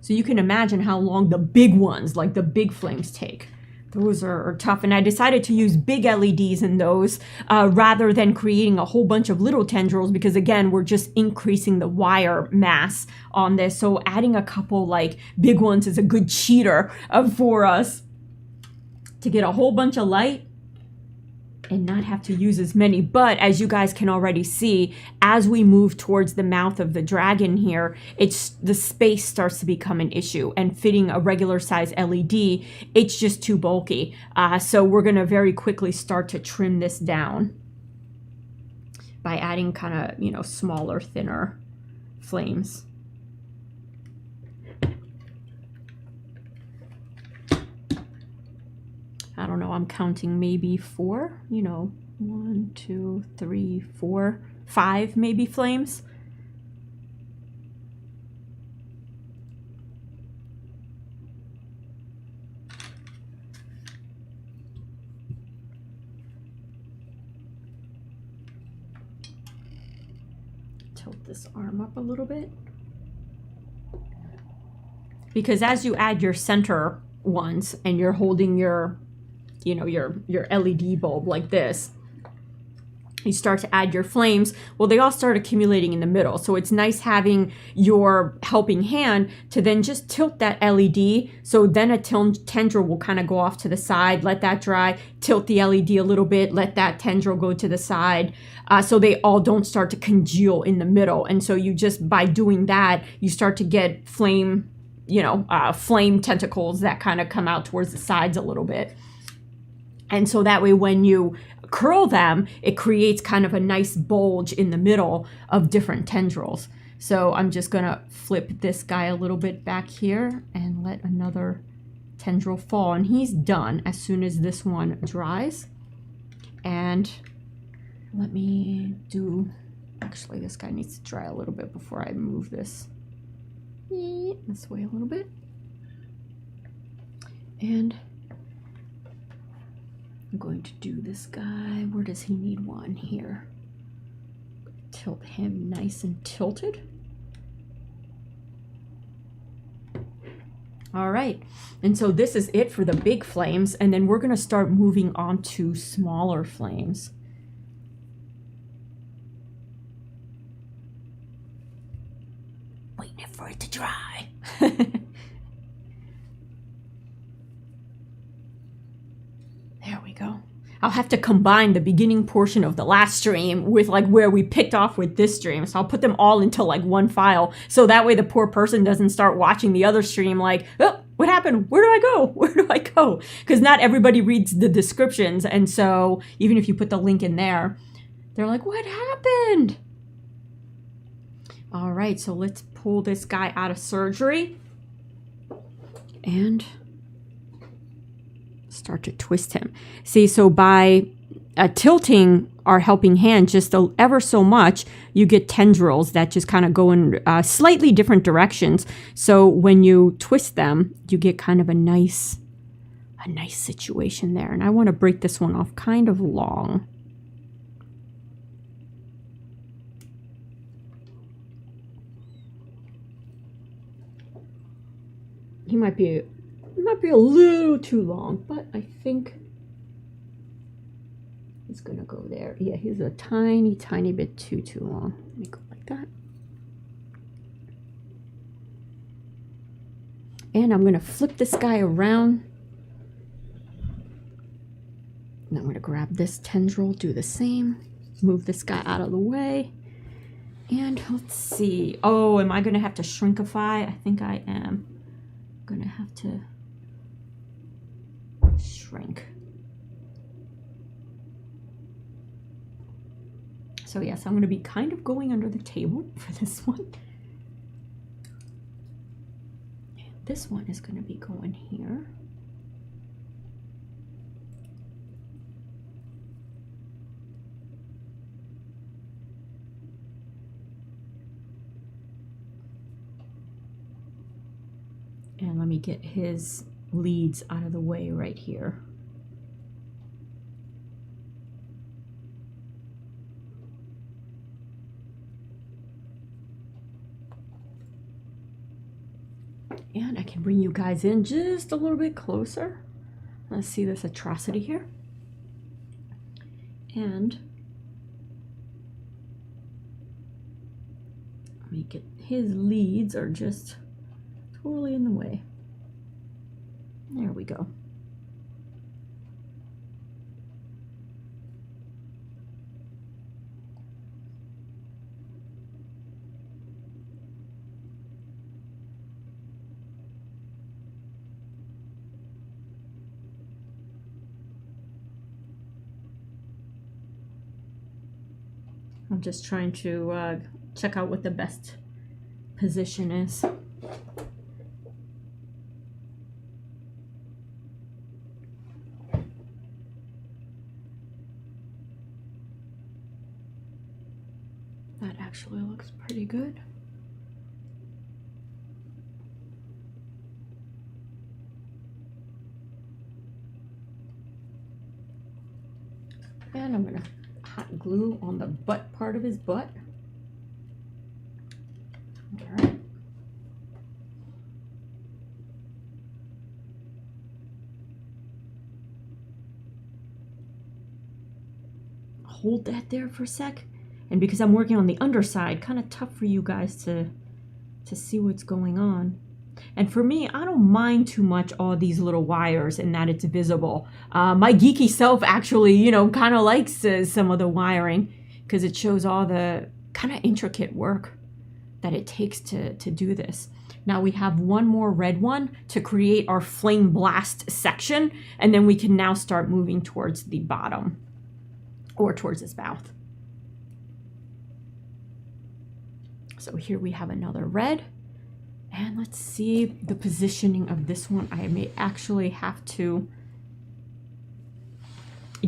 So you can imagine how long the big ones, like the big flames, take. Those are tough, and I decided to use big LEDs in those rather than creating a whole bunch of little tendrils, because again, we're just increasing the wire mass on this. So adding a couple like big ones is a good cheater for us to get a whole bunch of light and not have to use as many. But as you guys can already see, as we move towards the mouth of the dragon here, the space starts to become an issue, and fitting a regular size LED, it's just too bulky. So we're gonna very quickly start to trim this down by adding kind of, you know, smaller, thinner flames. I don't know, I'm counting maybe 4, you know, 1, 2, 3, 4, 5 maybe flames. Tilt this arm up a little bit. Because as you add your center ones and you're holding your, you know, your LED bulb like this, you start to add your flames. Well, they all start accumulating in the middle. So it's nice having your helping hand to then just tilt that LED. So then a tendril will kind of go off to the side, let that dry, tilt the LED a little bit, let that tendril go to the side. So they all don't start to congeal in the middle. And so you just, by doing that, you start to get flame, you know, flame tentacles that kind of come out towards the sides a little bit. And so that way when you curl them, it creates kind of a nice bulge in the middle of different tendrils. So I'm just gonna flip this guy a little bit back here and let another tendril fall. And he's done as soon as this one dries. And let me do, actually this guy needs to dry a little bit before I move this way a little bit. And I'm going to do this guy. Where does he need one? Here. Tilt him nice and tilted. All right. And so this is it for the big flames. And then we're going to start moving on to smaller flames. Waiting for it to dry. There we go. I'll have to combine the beginning portion of the last stream with like where we picked off with this stream. So I'll put them all into like one file. So that way the poor person doesn't start watching the other stream like, oh, what happened? Where do I go? Where do I go? Because not everybody reads the descriptions. And so even if you put the link in there, they're like, what happened? All right, so let's pull this guy out of surgery and start to twist him. See, so by tilting our helping hand just ever so much, you get tendrils that just kind of go in slightly different directions. So when you twist them, you get kind of a nice situation there. And I want to break this one off kind of long. He might be a little too long, but I think he's gonna go there. Yeah, he's a tiny bit too long. Let me go like that. And I'm gonna flip this guy around. And I'm gonna grab this tendril, do the same. Move this guy out of the way. And let's see. Oh, am I gonna have to shrinkify? I think I am. I'm gonna have to shrink. So yes, I'm going to be kind of going under the table for this one. And this one is going to be going here. And let me get his leads out of the way right here. And I can bring you guys in just a little bit closer. Let's see this atrocity here. And make it, his leads are just totally in the way. There we go. I'm just trying to check out what the best position is. That actually looks pretty good. And I'm gonna hot glue on the butt part of his butt. All right. Hold that there for a sec. And because I'm working on the underside, kind of tough for you guys to see what's going on. And for me, I don't mind too much all these little wires and that it's visible. My geeky self actually, you know, kind of likes some of the wiring because it shows all the kind of intricate work that it takes to do this. Now we have one more red one to create our flame blast section, and then we can now start moving towards the bottom or towards his mouth. So here we have another red. And let's see the positioning of this one. I may actually have to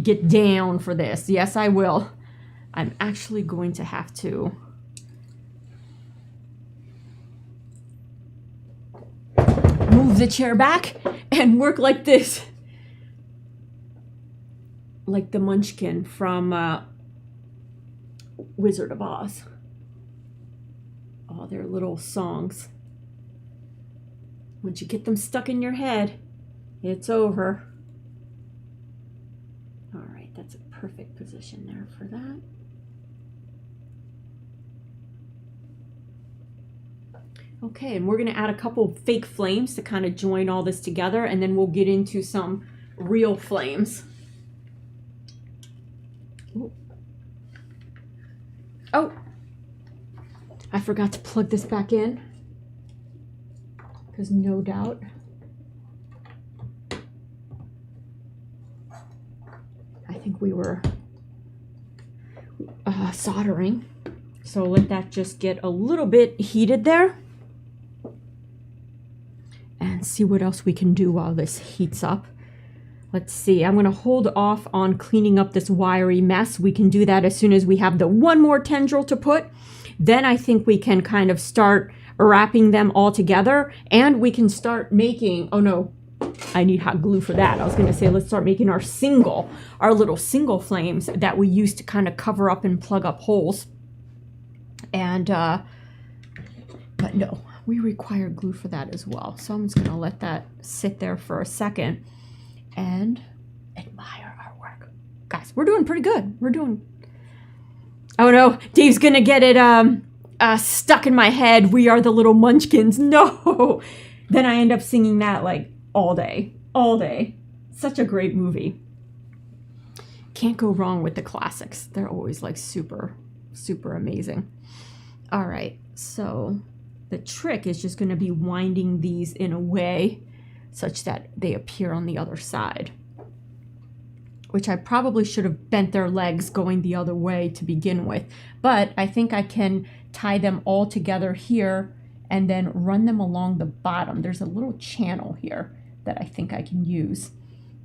get down for this. Yes, I will. I'm actually going to have to move the chair back and work like this. Like the Munchkin from Wizard of Oz. All their little songs. Once you get them stuck in your head, it's over. All right, that's a perfect position there for that. Okay, and we're gonna add a couple fake flames to kind of join all this together, and then we'll get into some real flames. Ooh. Oh, I forgot to plug this back in. Because no doubt I think we were soldering, so let that just get a little bit heated there and see what else we can do while this heats up. Let's see, I'm going to hold off on cleaning up this wiry mess. We can do that as soon as we have the one more tendril to put. Then I think we can kind of start wrapping them all together, and we can start making, oh no, I need hot glue for that. I was going to say, let's start making our little single flames that we use to kind of cover up and plug up holes. And, but no, we require glue for that as well. So I'm just going to let that sit there for a second and admire our work. Guys, we're doing pretty good. We're doing, oh no, Dave's going to get it, stuck in my head. We are the little munchkins. No. Then I end up singing that like all day. Such a great movie. Can't go wrong with the classics. They're always like super amazing. All right. So the trick is just going to be winding these in a way such that they appear on the other side, which I probably should have bent their legs going the other way to begin with. But I think I can tie them all together here and then run them along the bottom. There's a little channel here that I think I can use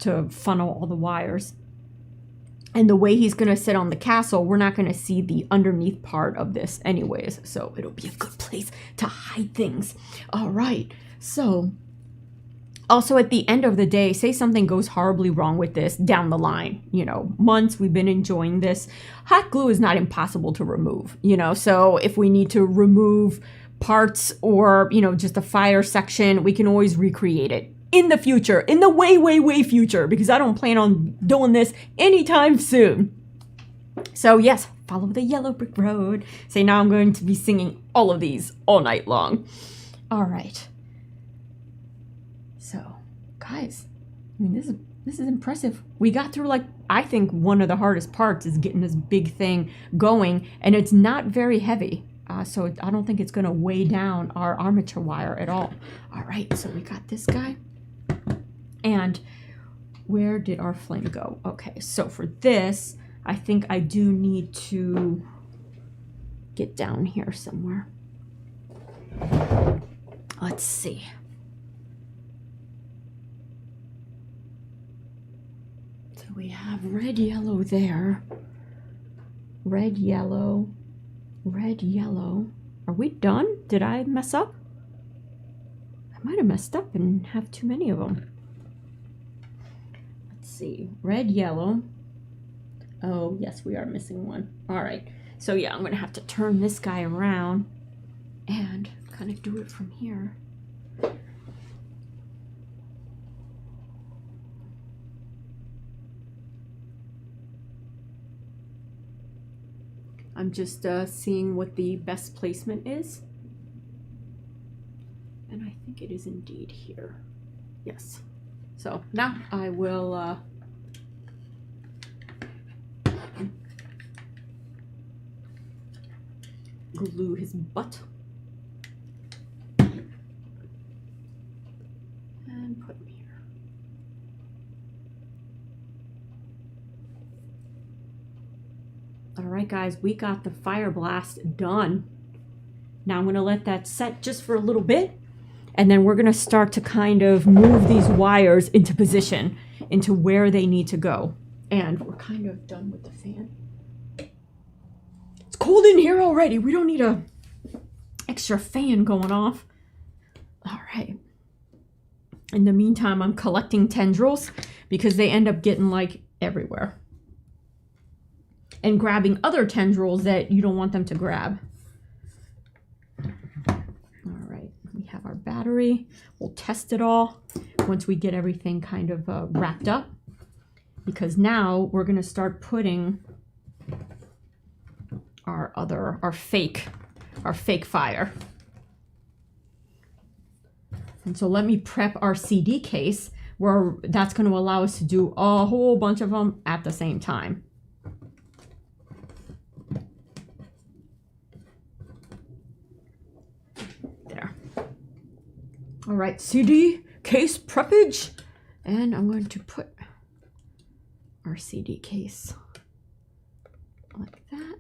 to funnel all the wires. And the way he's going to sit on the castle, we're not going to see the underneath part of this anyways. So it'll be a good place to hide things. All right. So also at the end of the day, say something goes horribly wrong with this down the line, you know, months we've been enjoying this. Hot glue is not impossible to remove, you know, so if we need to remove parts or, you know, just a fire section, we can always recreate it in the future, in the way, way, way future, because I don't plan on doing this anytime soon. So yes, follow the yellow brick road. Say now I'm going to be singing all of these all night long. All right. So, guys, I mean, this is impressive. We got through, like, I think one of the hardest parts is getting this big thing going, and it's not very heavy. So I don't think it's going to weigh down our armature wire at all. All right, so we got this guy. And where did our flame go? Okay, so for this, I think I do need to get down here somewhere. Let's see. So we have red, yellow there. Red, yellow. Red, yellow. Are we done? Did I mess up? I might have messed up and have too many of them. Let's see. Red, yellow. Oh, yes, we are missing one. All right. So, yeah, I'm going to have to turn this guy around and kind of do it from here. I'm just seeing what the best placement is. And I think it is indeed here. Yes. So now I will glue his butt. And put him here. All right, guys, we got the fire blast done. Now I'm going to let that set just for a little bit, and then we're going to start to kind of move these wires into position, into where they need to go. And we're kind of done with the fan. It's cold in here already. We don't need a extra fan going off. All right. In the meantime, I'm collecting tendrils because they end up getting like everywhere. And grabbing other tendrils that you don't want them to grab. All right, we have our battery. We'll test it all once we get everything kind of wrapped up. Because now we're gonna start putting our fake fire. And so let me prep our CD case where that's gonna allow us to do a whole bunch of them at the same time. All right, CD case preppage. And I'm going to put our CD case like that.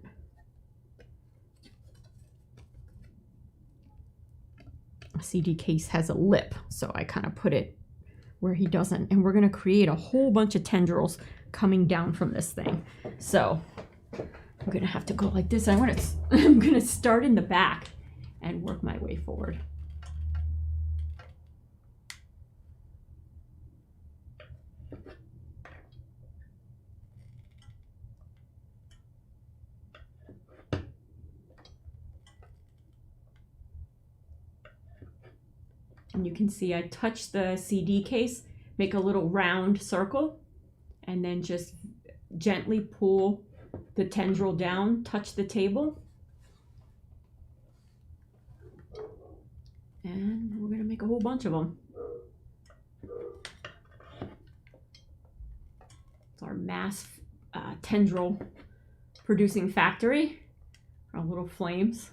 A CD case has a lip, so I kind of put it where he doesn't. And we're going to create a whole bunch of tendrils coming down from this thing. So I'm going to have to go like this. I'm going to start in the back and work my way forward. And you can see I touch the CD case, make a little round circle, and then just gently pull the tendril down, touch the table. And we're gonna make a whole bunch of them. It's our mass tendril producing factory, our little flames.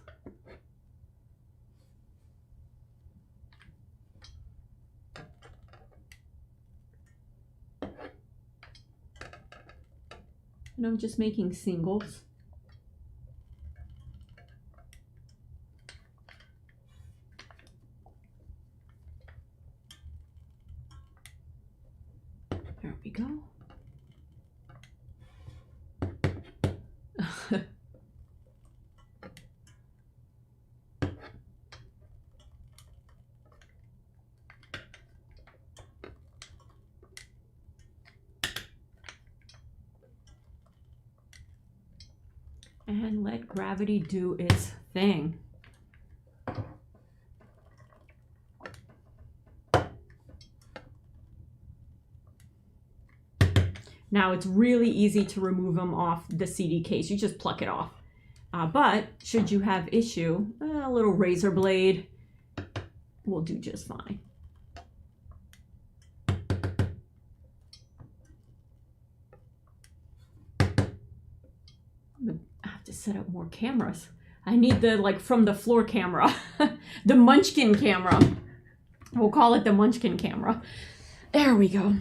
And I'm just making singles. There we go. And let gravity do its thing. Now it's really easy to remove them off the CD case. You just pluck it off. But should you have issue, a little razor blade will do just fine. I have to set up more cameras. I need the, like, from the floor camera, the Munchkin camera. We'll call it the Munchkin camera. There we go.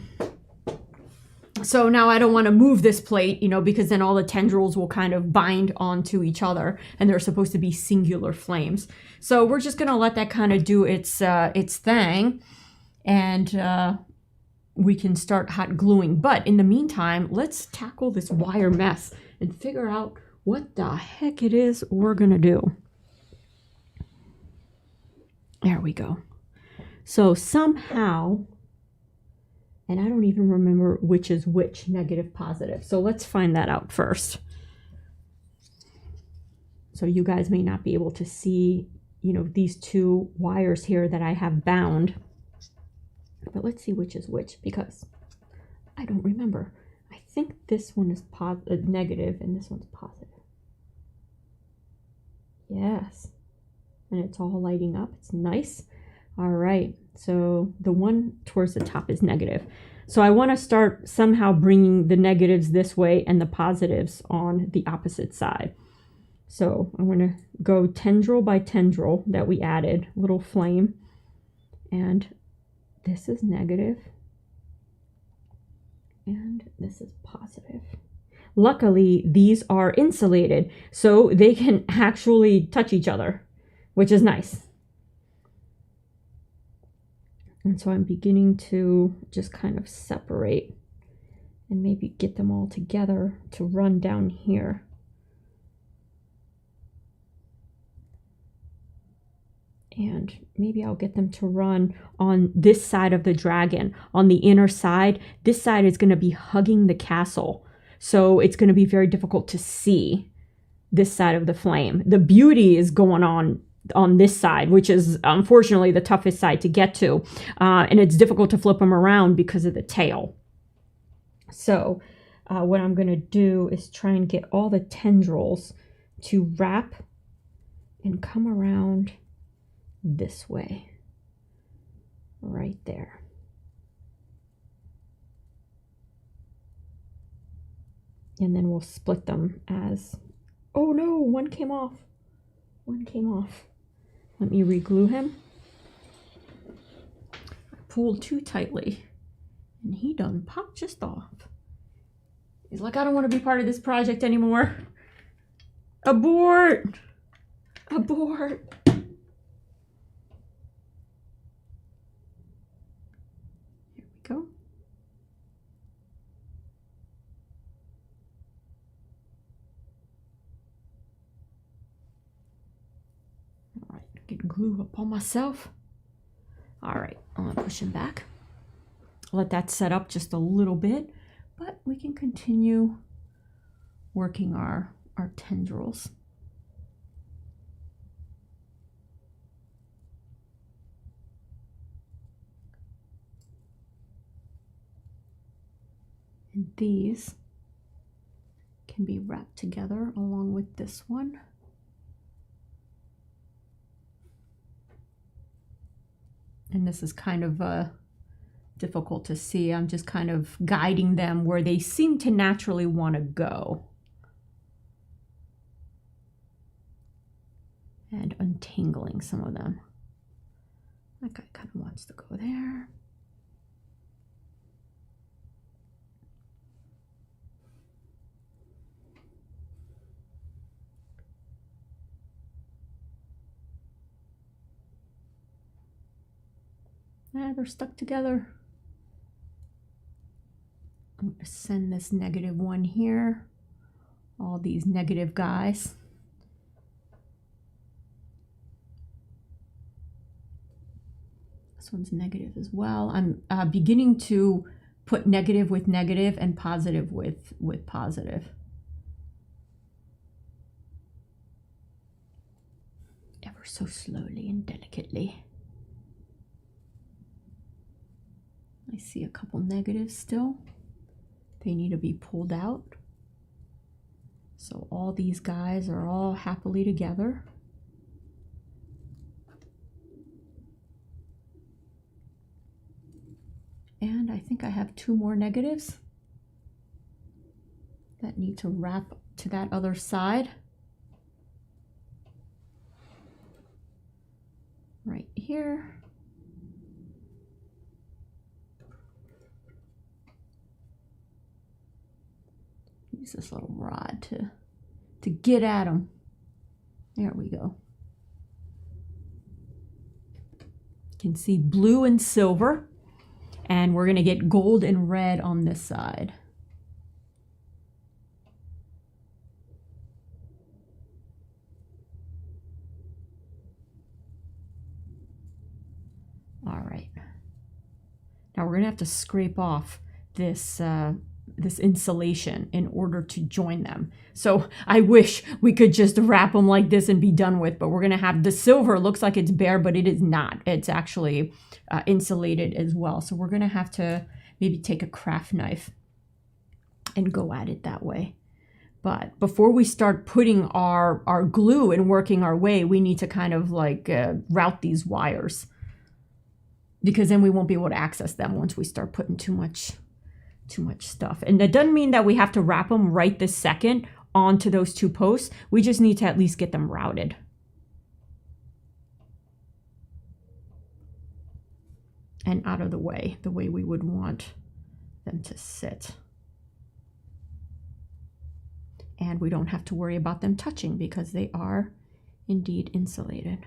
So now I don't want to move this plate, you know, because then all the tendrils will kind of bind onto each other, and they're supposed to be singular flames. So we're just going to let that kind of do its thing, and we can start hot gluing. But in the meantime, let's tackle this wire mess and figure out what the heck it is we're going to do. There we go. So somehow, and I don't even remember which is which, negative, positive. So let's find that out first. So you guys may not be able to see, you know, these two wires here that I have bound. But let's see which is which, because I don't remember. I think this one is negative and this one's positive. Yes. And it's all lighting up. It's nice. All right. So the one towards the top is negative. So I want to start somehow bringing the negatives this way and the positives on the opposite side. So I'm going to go tendril by tendril that we added, little flame. And this is negative. And this is positive. Luckily, these are insulated, so they can actually touch each other, which is nice. And so I'm beginning to just kind of separate and maybe get them all together to run down here. And maybe I'll get them to run on this side of the dragon, on the inner side. This side is going to be hugging the castle. So it's going to be very difficult to see this side of the flame. The beauty is going on this side, which is unfortunately the toughest side to get to. And it's difficult to flip them around because of the tail. So what I'm going to do is try and get all the tendrils to wrap and come around this way, right there. And then we'll split them as, oh no, one came off. One came off. Let me re-glue him. I pulled too tightly and he done popped just off. He's like, I don't want to be part of this project anymore. Abort! Abort! Here we go. Get glue up on myself. All right, I'm gonna push him back. Let that set up just a little bit, but we can continue working our tendrils. And these can be wrapped together along with this one. And this is kind of difficult to see. I'm just kind of guiding them where they seem to naturally want to go. And untangling some of them. That guy kind of wants to go there. They're stuck together. I'm going to send this negative one here. All these negative guys. This one's negative as well. I'm beginning to put negative with negative and positive with positive. Ever so slowly and delicately. I see a couple negatives still. They need to be pulled out. So all these guys are all happily together. And I think I have 2 more negatives that need to wrap to that other side. Right here. Use this little rod to get at them. There we go. You can see blue and silver, and we're gonna get gold and red on this side. All right. Now we're gonna have to scrape off this this insulation in order to join them. So I wish we could just wrap them like this and be done with, but we're gonna have the silver. Looks like it's bare, but it is not. It's actually insulated as well. So we're gonna have to maybe take a craft knife and go at it that way. But before we start putting our glue and working our way, we need to kind of like route these wires, because then we won't be able to access them once we start putting too much stuff. And that doesn't mean that we have to wrap them right this second onto those 2 posts. We just need to at least get them routed. And out of the way we would want them to sit. And we don't have to worry about them touching because they are indeed insulated.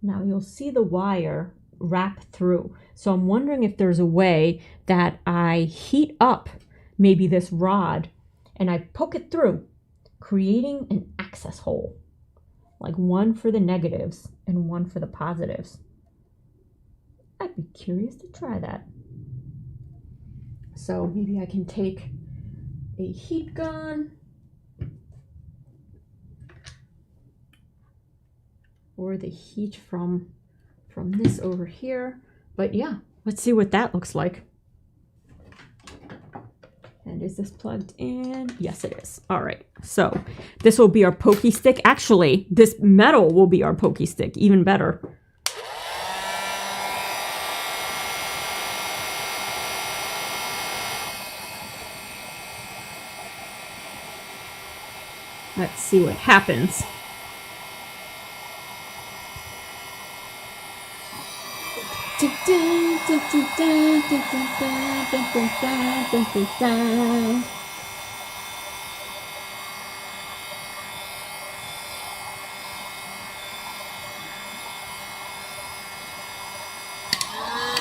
Now you'll see the wire wrap through. So I'm wondering if there's a way that I heat up maybe this rod and I poke it through, creating an access hole, like one for the negatives and one for the positives. I'd be curious to try that. So maybe I can take a heat gun or the heat from this over here. But yeah, let's see what that looks like. And is this plugged in? Yes, it is. All right, so this will be our pokey stick. Actually, this metal will be our pokey stick, even better. Let's see what happens.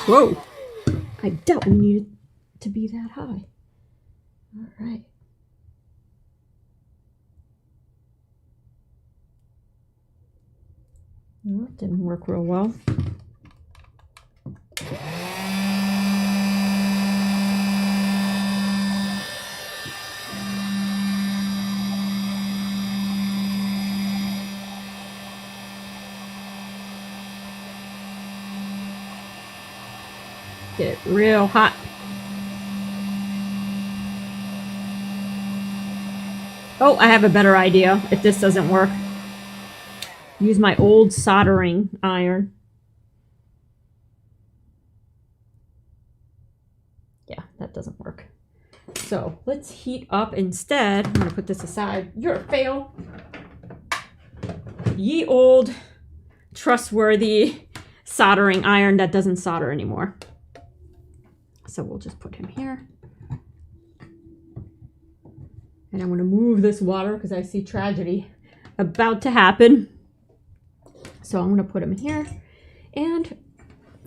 Whoa! I doubt we need it to be that high. All right. Well, it didn't work real well. Get it real hot. Oh, I have a better idea if this doesn't work. Use my old soldering iron. Yeah, that doesn't work. So let's heat up instead. I'm gonna put this aside. You're a fail. Ye old, trustworthy soldering iron that doesn't solder anymore. So we'll just put him here. And I'm gonna move this water because I see tragedy about to happen. So I'm gonna put him here. And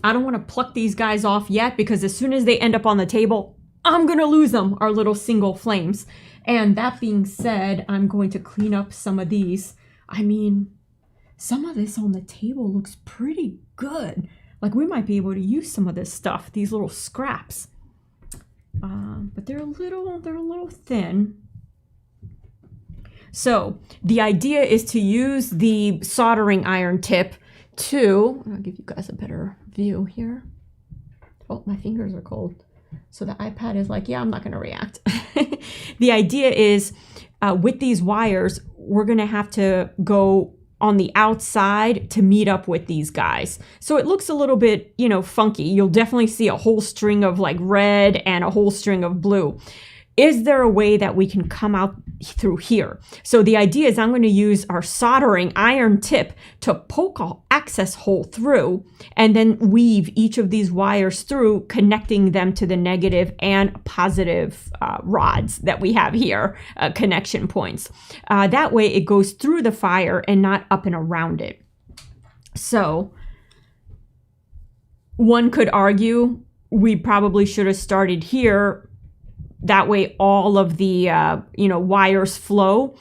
I don't wanna pluck these guys off yet because as soon as they end up on the table, I'm gonna lose them, our little single flames. And that being said, I'm going to clean up some of these. I mean, some of this on the table looks pretty good. Like we might be able to use some of this stuff, these little scraps. But they're a little thin. So the idea is to use the soldering iron tip to, I'll give you guys a better view here. Oh, my fingers are cold. So the iPad is like, yeah, I'm not going to react. The idea is with these wires, we're going to have to go on the outside to meet up with these guys. So it looks a little bit, you know, funky. You'll definitely see a whole string of like red and a whole string of blue. Is there a way that we can come out through here? So the idea is I'm going to use our soldering iron tip to poke an access hole through and then weave each of these wires through, connecting them to the negative and positive rods that we have here, connection points. That way it goes through the fire and not up and around it. So one could argue we probably should have started here. That way all of the, wires flow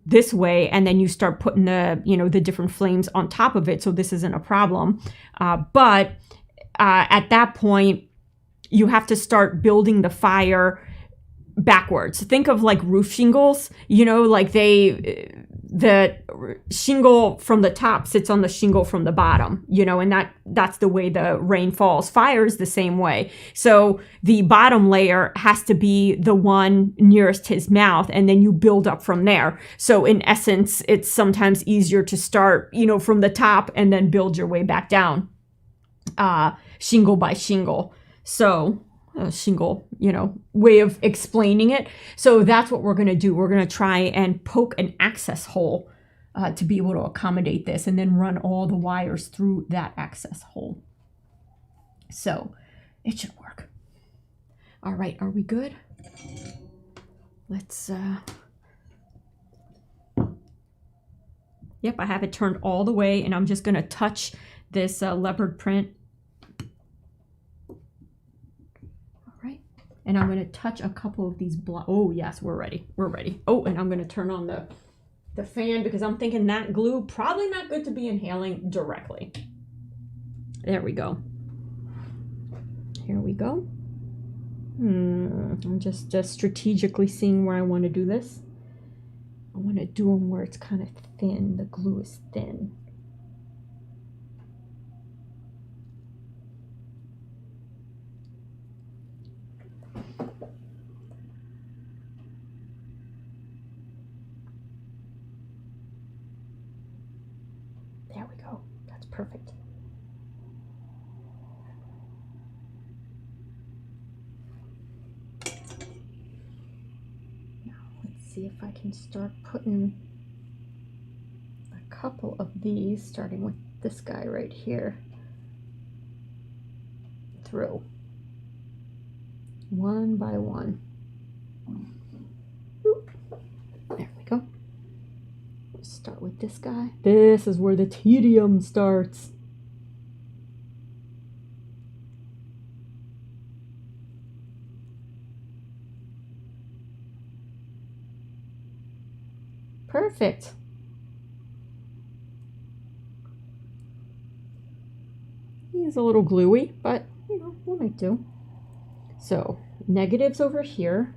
this way, and then you start putting the, the different flames on top of it. So this isn't a problem. But at that point, you have to start building the fire backwards. Think of like roof shingles, like the shingle from the top sits on the shingle from the bottom, and that's the way the rain falls. Fire is the same way. So the bottom layer has to be the one nearest his mouth, and then you build up from there. So in essence, it's sometimes easier to start, from the top and then build your way back down, shingle by shingle. So shingle, way of explaining it. So that's what we're going to do. We're going to try and poke an access hole to be able to accommodate this, and then run all the wires through that access hole. So it should work. All right, are we good? Let's, yep, I have it turned all the way, and I'm just going to touch this leopard print. And I'm going to touch a couple of these blocks. Oh, yes, we're ready. We're ready. Oh, and I'm going to turn on the fan because I'm thinking that glue probably not good to be inhaling directly. There we go. Here we go. I'm just strategically seeing where I want to do this. I want to do them where it's kind of thin. The glue is thin. There we go. That's perfect. Now let's see if I can start putting a couple of these, starting with this guy right here, through. One by one. Oop. There we go. Start with this guy. This is where the tedium starts. Perfect. He's a little gluey, but we'll make do. So negatives over here.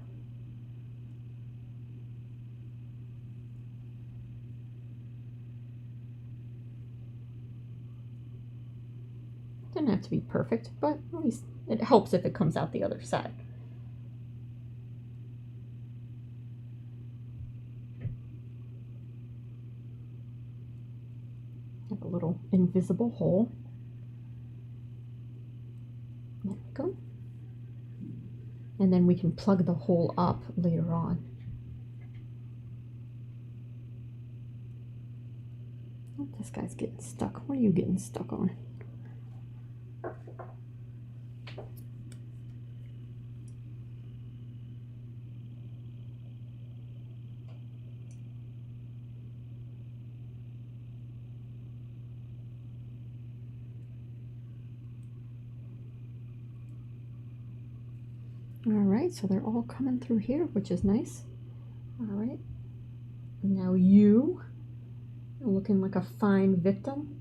Doesn't have to be perfect, but at least it helps if it comes out the other side. Have a little invisible hole. There we go. And then we can plug the hole up later on. Oh, this guy's getting stuck. What are you getting stuck on? All right, so they're all coming through here, which is nice. All right, now you, a looking like a fine victim.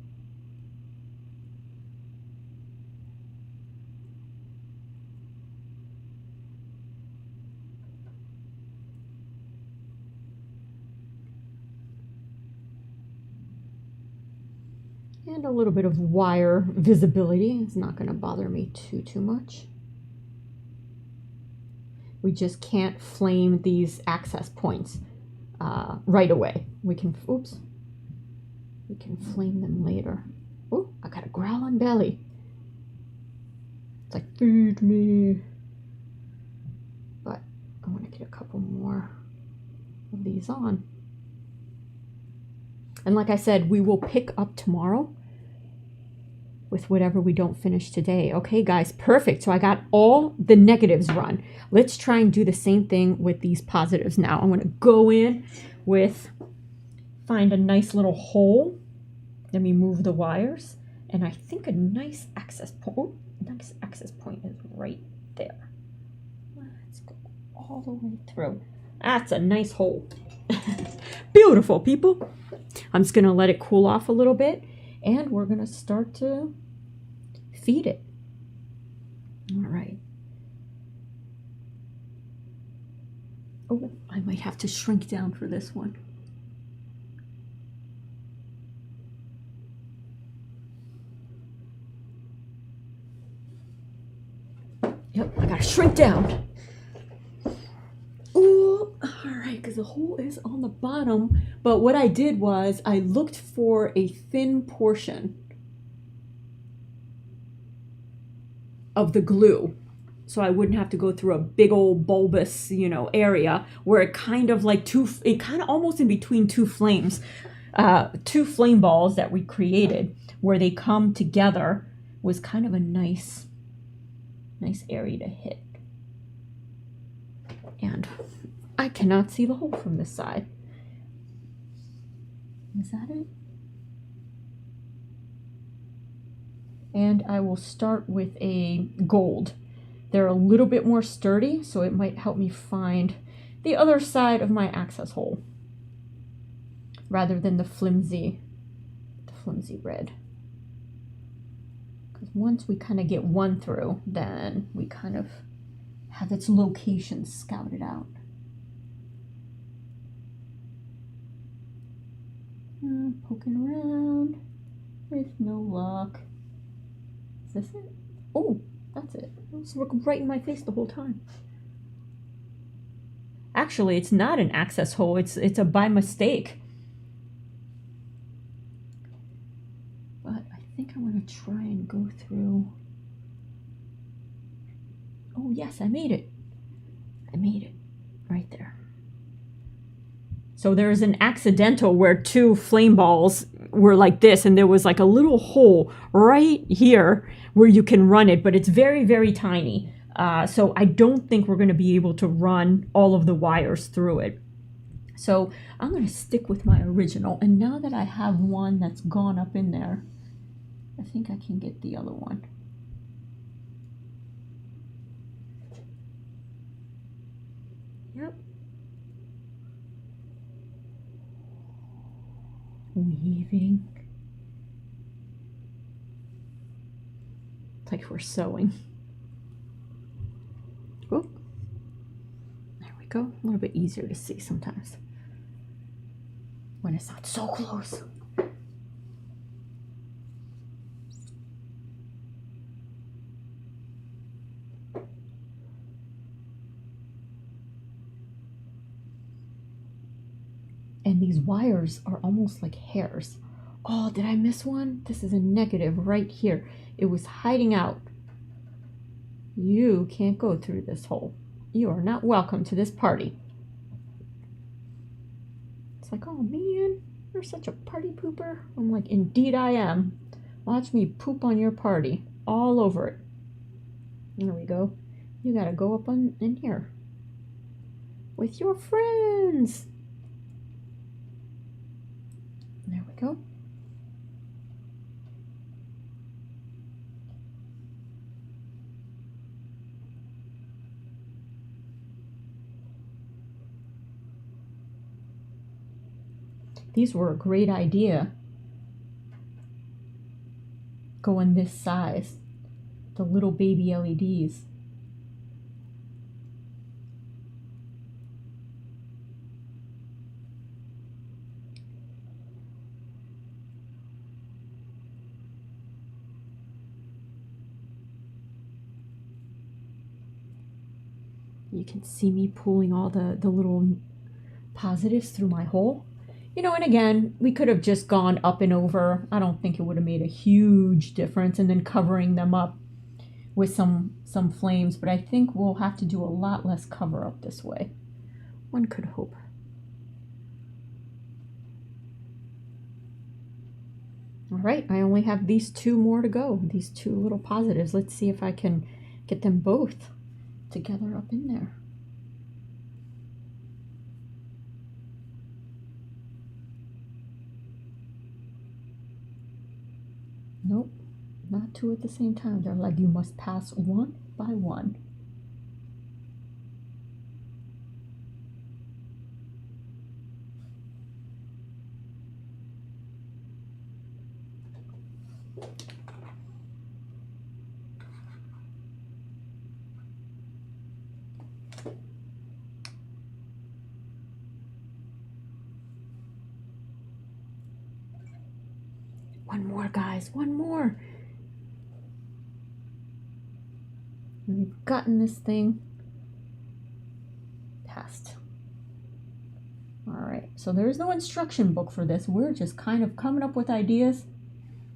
And a little bit of wire visibility is not going to bother me too much. We just can't flame these access points right away. We can, oops, we can flame them later. Oh, I got a growling belly. It's like, feed me. But I want to get a couple more of these on. And like I said, we will pick up tomorrow with whatever we don't finish today. Okay, guys, perfect. So I got all the negatives run. Let's try and do the same thing with these positives now. I'm going to go in with, find a nice little hole. Let me move the wires. And I think a nice access point, is right there. Let's go all the way through. That's a nice hole. Beautiful, people. I'm just going to let it cool off a little bit. And we're going to start to feed it. All right. Oh, I might have to shrink down for this one. Yep, I got to shrink down. Oh, all right, because the hole is on the bottom. But what I did was I looked for a thin portion of the glue, so I wouldn't have to go through a big old bulbous, area where it kind of like almost in between two flames, two flame balls that we created, where they come together, was kind of a nice area to hit. And I cannot see the hole from this side. Is that it? And I will start with a gold. They're a little bit more sturdy, so it might help me find the other side of my access hole rather than the flimsy red. Because once we kind of get one through, then we kind of have its location scouted out. Poking around with no luck. Is this it? Oh, that's it. It was right in my face the whole time. Actually, it's not an access hole. It's a by mistake. But I think I'm going to try and go through. Oh, yes, I made it. I made it right there. So there's an accidental where two flame balls were like this, and there was like a little hole right here where you can run it, but it's very, very tiny. So I don't think we're going to be able to run all of the wires through it. So I'm going to stick with my original. And now that I have one that's gone up in there, I think I can get the other one. Yep. Weaving. It's like we're sewing. Oh, there we go. A little bit easier to see sometimes when it's not so close. And these wires are almost like hairs. Oh, did I miss one? This is a negative right here. It was hiding out. You can't go through this hole. You are not welcome to this party. It's like, oh man, you're such a party pooper. I'm like, indeed I am. Watch me poop on your party. All over it. There we go. You gotta go up in here. With your friends. There we go. These were a great idea. Going this size. The little baby LEDs. You can see me pulling all the little positives through my hole. You know, and again, we could have just gone up and over. I don't think it would have made a huge difference, and then covering them up with some flames, but I think we'll have to do a lot less cover up this way. One could hope. All right, I only have these two more to go, these two little positives. Let's see if I can get them both together up in there. Nope, not two at the same time. They're like, you must pass one by one. One more, guys, one more. We've gotten this thing past. All right, so there's no instruction book for this. We're just kind of coming up with ideas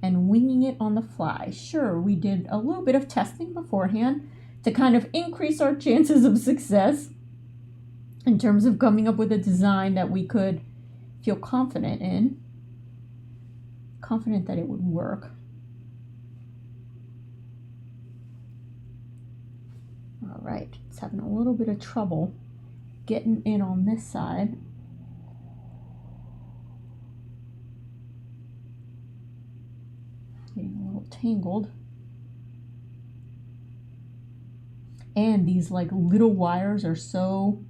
and winging it on the fly. Sure, we did a little bit of testing beforehand to kind of increase our chances of success in terms of coming up with a design that we could feel confident in. Confident that it would work. All right, it's having a little bit of trouble getting in on this side. Getting a little tangled. And these like little wires are so,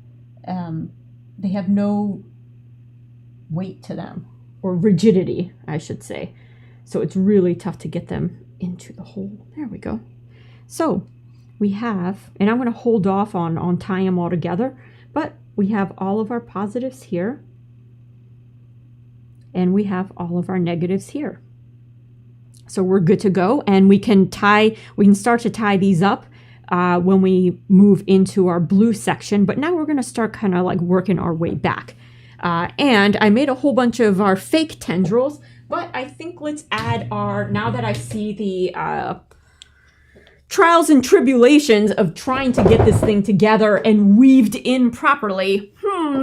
they have no weight to them. Or rigidity, I should say. So it's really tough to get them into the hole. There we go. So we have, and I'm going to hold off on tying them all together, but we have all of our positives here. And we have all of our negatives here. So we're good to go. And we can start to tie these up when we move into our blue section. But now we're going to start kind of like working our way back. And I made a whole bunch of our fake tendrils, but I think let's add now that I see the trials and tribulations of trying to get this thing together and weaved in properly,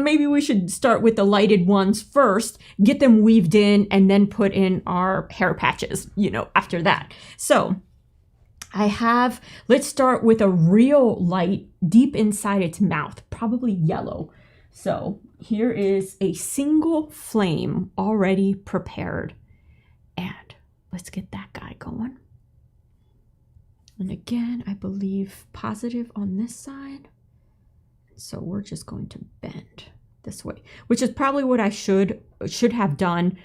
maybe we should start with the lighted ones first, get them weaved in, and then put in our hair patches, after that. So let's start with a real light deep inside its mouth, probably yellow. So here is a single flame already prepared. And let's get that guy going. And again, I believe positive on this side. So we're just going to bend this way, which is probably what I should have done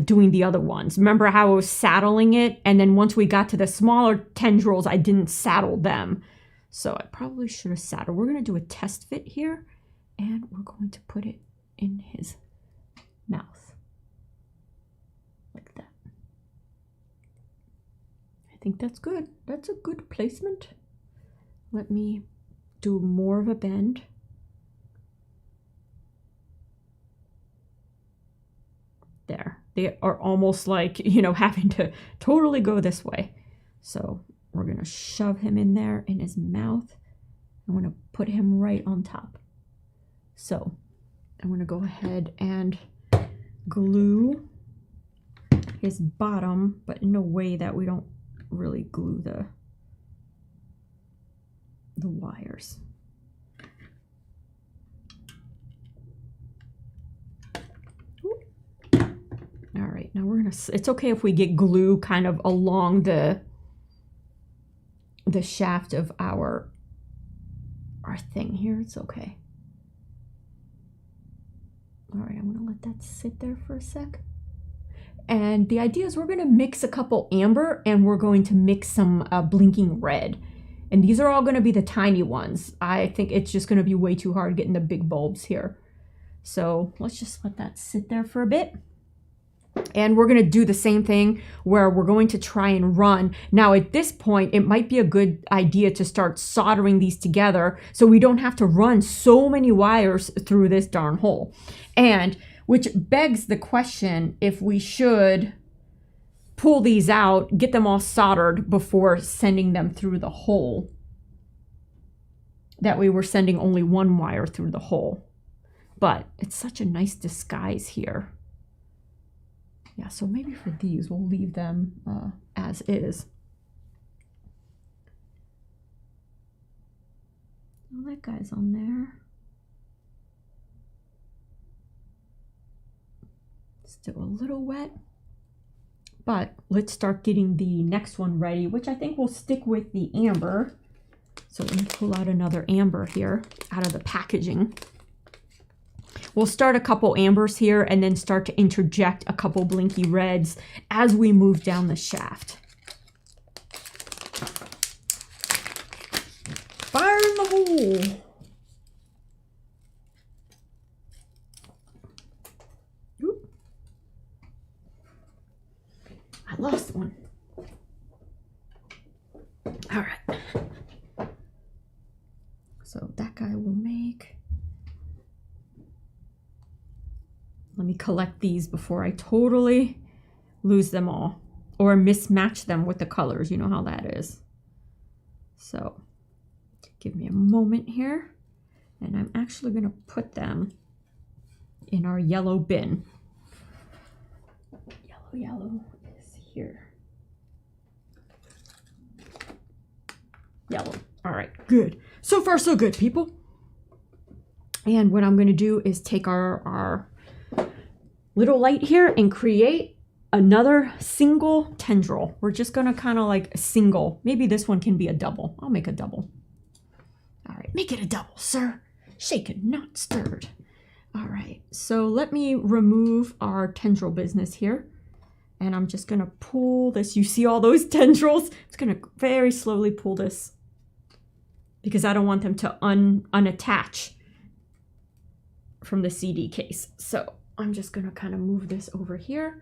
doing the other ones. Remember how I was saddling it? And then once we got to the smaller tendrils, I didn't saddle them. So I probably should have saddled. We're going to do a test fit here. And we're going to put it in his mouth. Like that. I think that's good. That's a good placement. Let me do more of a bend. There. They are almost like, having to totally go this way. So we're going to shove him in there in his mouth. I'm going to put him right on top. So I'm going to go ahead and glue his bottom, but in a way that we don't really glue the wires. All right, now we're going to, it's okay if we get glue kind of along the shaft of our thing here. It's okay. All right, I'm gonna let that sit there for a sec. And the idea is we're gonna mix a couple amber and we're going to mix some blinking red. And these are all gonna be the tiny ones. I think it's just gonna be way too hard getting the big bulbs here. So let's just let that sit there for a bit. And we're gonna do the same thing where we're going to try and run. Now at this point, it might be a good idea to start soldering these together so we don't have to run so many wires through this darn hole. And which begs the question if we should pull these out, get them all soldered before sending them through the hole. That way we're sending only one wire through the hole. But it's such a nice disguise here. Yeah, so maybe for these, we'll leave them as is. Oh, that guy's on there. Still a little wet. But let's start getting the next one ready, which I think we'll stick with the amber. So let me pull out another amber here out of the packaging. We'll start a couple ambers here and then start to interject a couple blinky reds as we move down the shaft. Fire in the hole. Oop. I lost one. All right. So that guy will make... Let me collect these before I totally lose them all or mismatch them with the colors. You know how that is. So give me a moment here. And I'm actually going to put them in our yellow bin. Yellow is here. Yellow. All right, good. So far, so good, people. And what I'm going to do is take our little light here and create another single tendril. We're just gonna kind of like a single. Maybe this one can be a double. I'll make a double. All right, make it a double, sir. Shaken, not stirred. All right, so let me remove our tendril business here. And I'm just gonna pull this. You see all those tendrils? I'm just gonna very slowly pull this because I don't want them to unattach from the CD case. So I'm just going to kind of move this over here.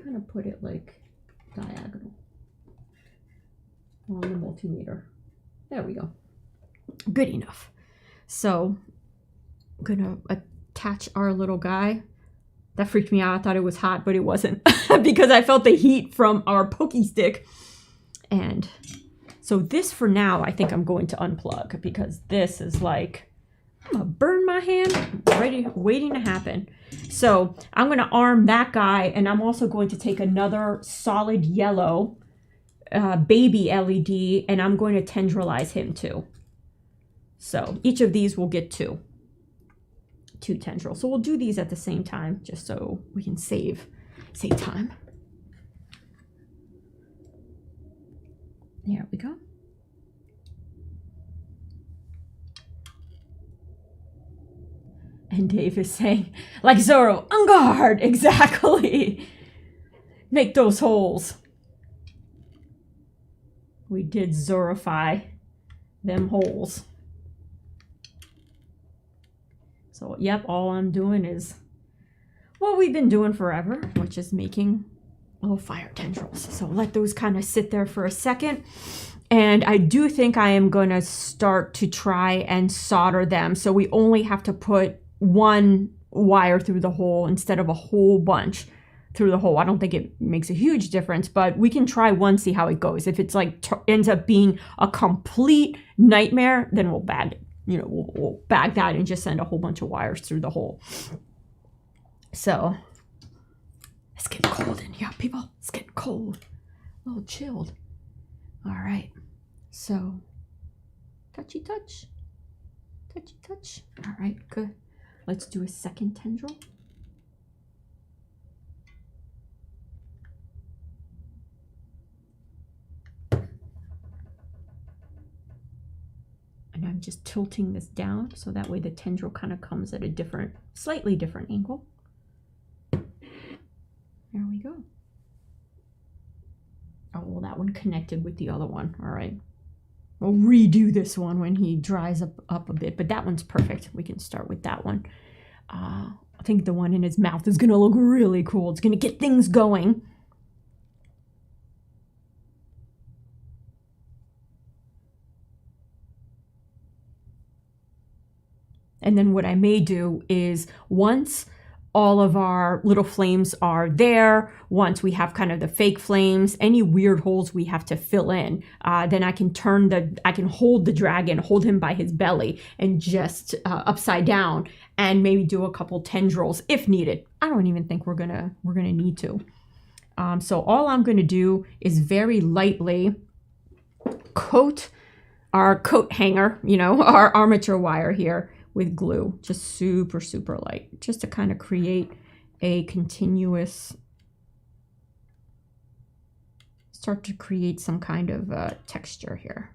Kind of put it like diagonal on the multimeter. There we go. Good enough. So I'm going to attach our little guy. That freaked me out. I thought it was hot, but it wasn't because I felt the heat from our pokey stick. And so this for now, I think I'm going to unplug because this is like, I'm gonna burn my hand, ready, waiting to happen. So I'm gonna arm that guy, and I'm also going to take another solid yellow baby LED, and I'm going to tendrilize him too. So each of these will get two tendrils. So we'll do these at the same time, just so we can save time. There we go. And Dave is saying, like Zorro, on guard, exactly. Make those holes. We did Zorify them holes. So, yep, all I'm doing is what we've been doing forever, which is making little fire tendrils. So let those kind of sit there for a second. And I do think I am going to start to try and solder them. So we only have to put one wire through the hole instead of a whole bunch through the hole. I don't think it makes a huge difference, but we can try one, see how it goes. If it's like ends up being a complete nightmare, then we'll bag it. You know, we'll bag that and just send a whole bunch of wires through the hole. So it's getting cold in here, people. It's getting cold. A little chilled. All right. So touchy touch. Touchy touch. All right, good. Let's do a second tendril. And I'm just tilting this down so that way the tendril kind of comes at a slightly different angle. There we go. Oh, well, that one connected with the other one. All right. We'll redo this one when he dries up a bit, but that one's perfect. We can start with that one. I think the one in his mouth is going to look really cool. It's going to get things going. And then what I may do is once all of our little flames are there, once we have kind of the fake flames, any weird holes we have to fill in, then I can hold the dragon, hold him by his belly and just upside down and maybe do a couple tendrils if needed. I don't even think we're gonna need to. So all I'm gonna do is very lightly coat our coat hanger, you know, our armature wire here with glue, just super, super light, just to kind of create a continuous, start to create some kind of texture here.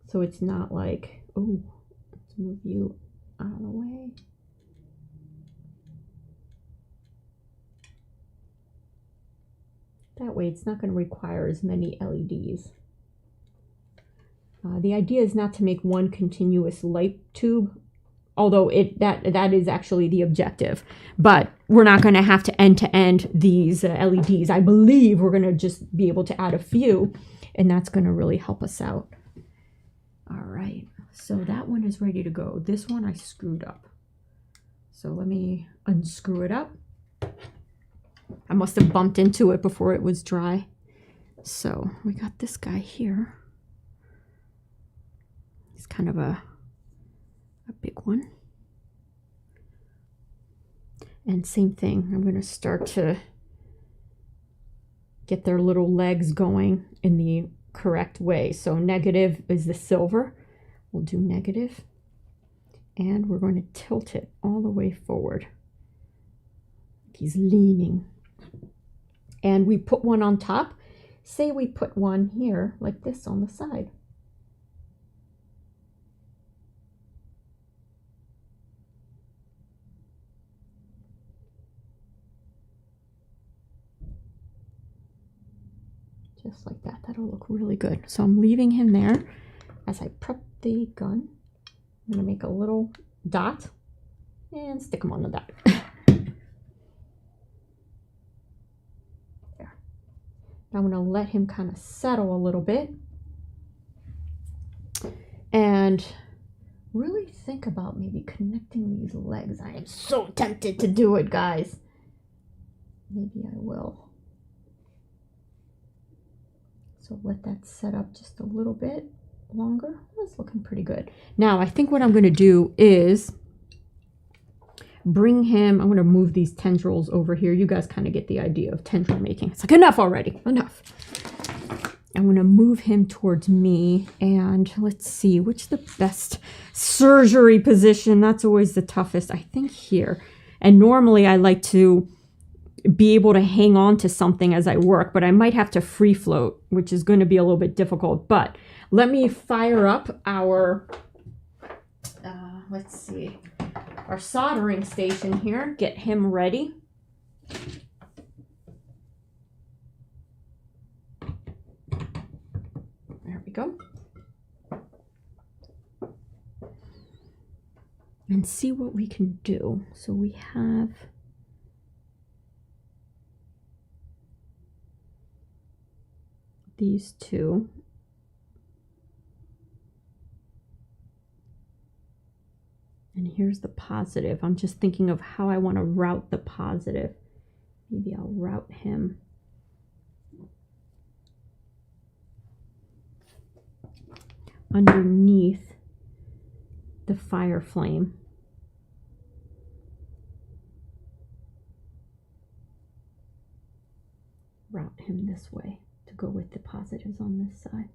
So it's not like, oh, let's move you out of the way. That way it's not going to require as many LEDs. The idea is not to make one continuous light tube, although that is actually the objective. But we're not going to have to end these LEDs. I believe we're going to just be able to add a few, and that's going to really help us out. All right, so that one is ready to go. This one I screwed up. So let me unscrew it up. I must have bumped into it before it was dry. So we got this guy here. He's kind of a big one. And same thing, I'm going to start to get their little legs going in the correct way. So negative is the silver. We'll do negative. And we're going to tilt it all the way forward. He's leaning. And we put one on top. Say we put one here like this on the side. Just like that. That'll look really good. So I'm leaving him there as I prep the gun. I'm going to make a little dot and stick him on the dot. There. Now I'm going to let him kind of settle a little bit and really think about maybe connecting these legs. I am so tempted to do it, guys. Maybe I will. So let that set up just a little bit longer. That's looking pretty good. Now I think what I'm going to do is bring him, I'm going to move these tendrils over here. You guys kind of get the idea of tendril making. It's like, enough already, enough. I'm going to move him towards me and let's see, which the best surgery position? That's always the toughest. I think here. And normally I like to be able to hang on to something as I work, but I might have to free float, which is going to be a little bit difficult. But let me fire up our, let's see, our soldering station here, get him ready. There we go. And see what we can do. So we have these two. And here's the positive. I'm just thinking of how I want to route the positive. Maybe I'll route him underneath the fire flame. Route him this way to go with the positives on this side.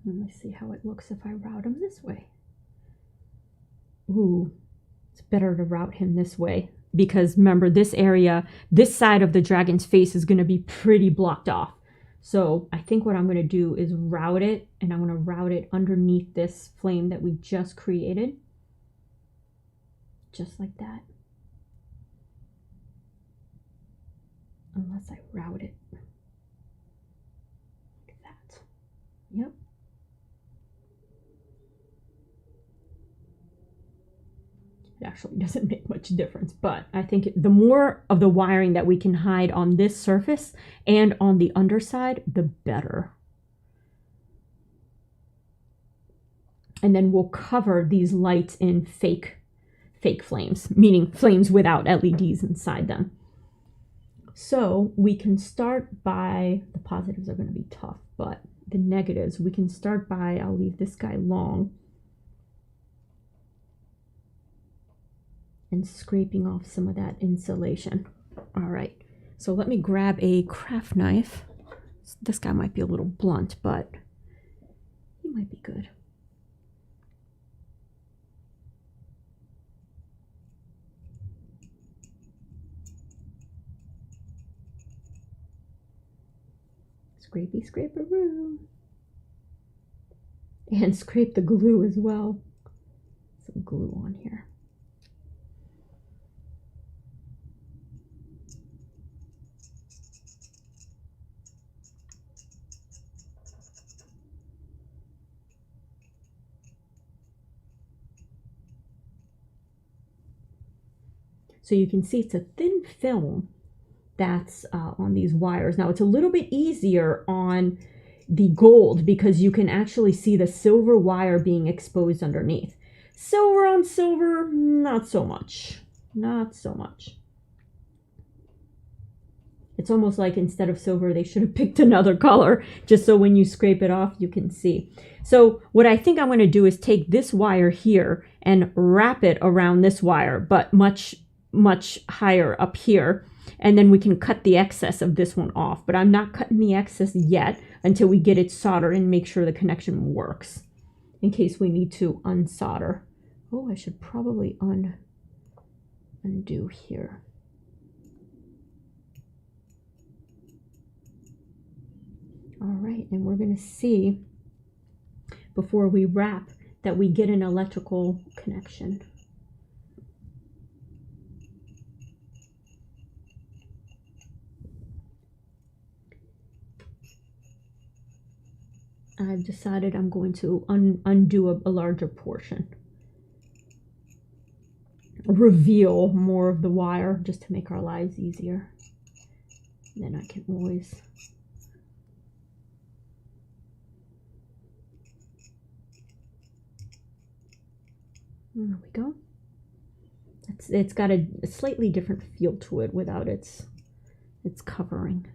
Let me see how it looks if I route him this way. ooh, it's better to route him this way. Because remember, this area, this side of the dragon's face is going to be pretty blocked off. So I think what I'm going to do is route it, and I'm going to route it underneath this flame that we just created. Just like that. Unless I route it like that. Yep. It actually doesn't make much difference, but I think the more of the wiring that we can hide on this surface and on the underside, the better. And then we'll cover these lights in fake flames, meaning flames without LEDs inside them. So we can start by, the positives are going to be tough, but the negatives, we can start by, I'll leave this guy long, and scraping off some of that insulation. All right, so let me grab a craft knife. This guy might be a little blunt, but he might be good. Scrapey scraperoo. And scrape the glue as well. Some glue on here. So you can see it's a thin film that's on these wires. Now it's a little bit easier on the gold because you can actually see the silver wire being exposed underneath. Silver on silver, not so much. Not so much. It's almost like instead of silver, they should have picked another color, just so when you scrape it off, you can see. So what I think I'm going to do is take this wire here and wrap it around this wire, but much higher up here. And then we can cut the excess of this one off. But I'm not cutting the excess yet until we get it soldered and make sure the connection works. In case we need to unsolder. Oh, I should probably undo here. All right, and we're going to see before we wrap that we get an electrical connection. I've decided I'm going to undo a larger portion. Reveal more of the wire just to make our lives easier. And then I can always... There we go. It's got a slightly different feel to it without its covering.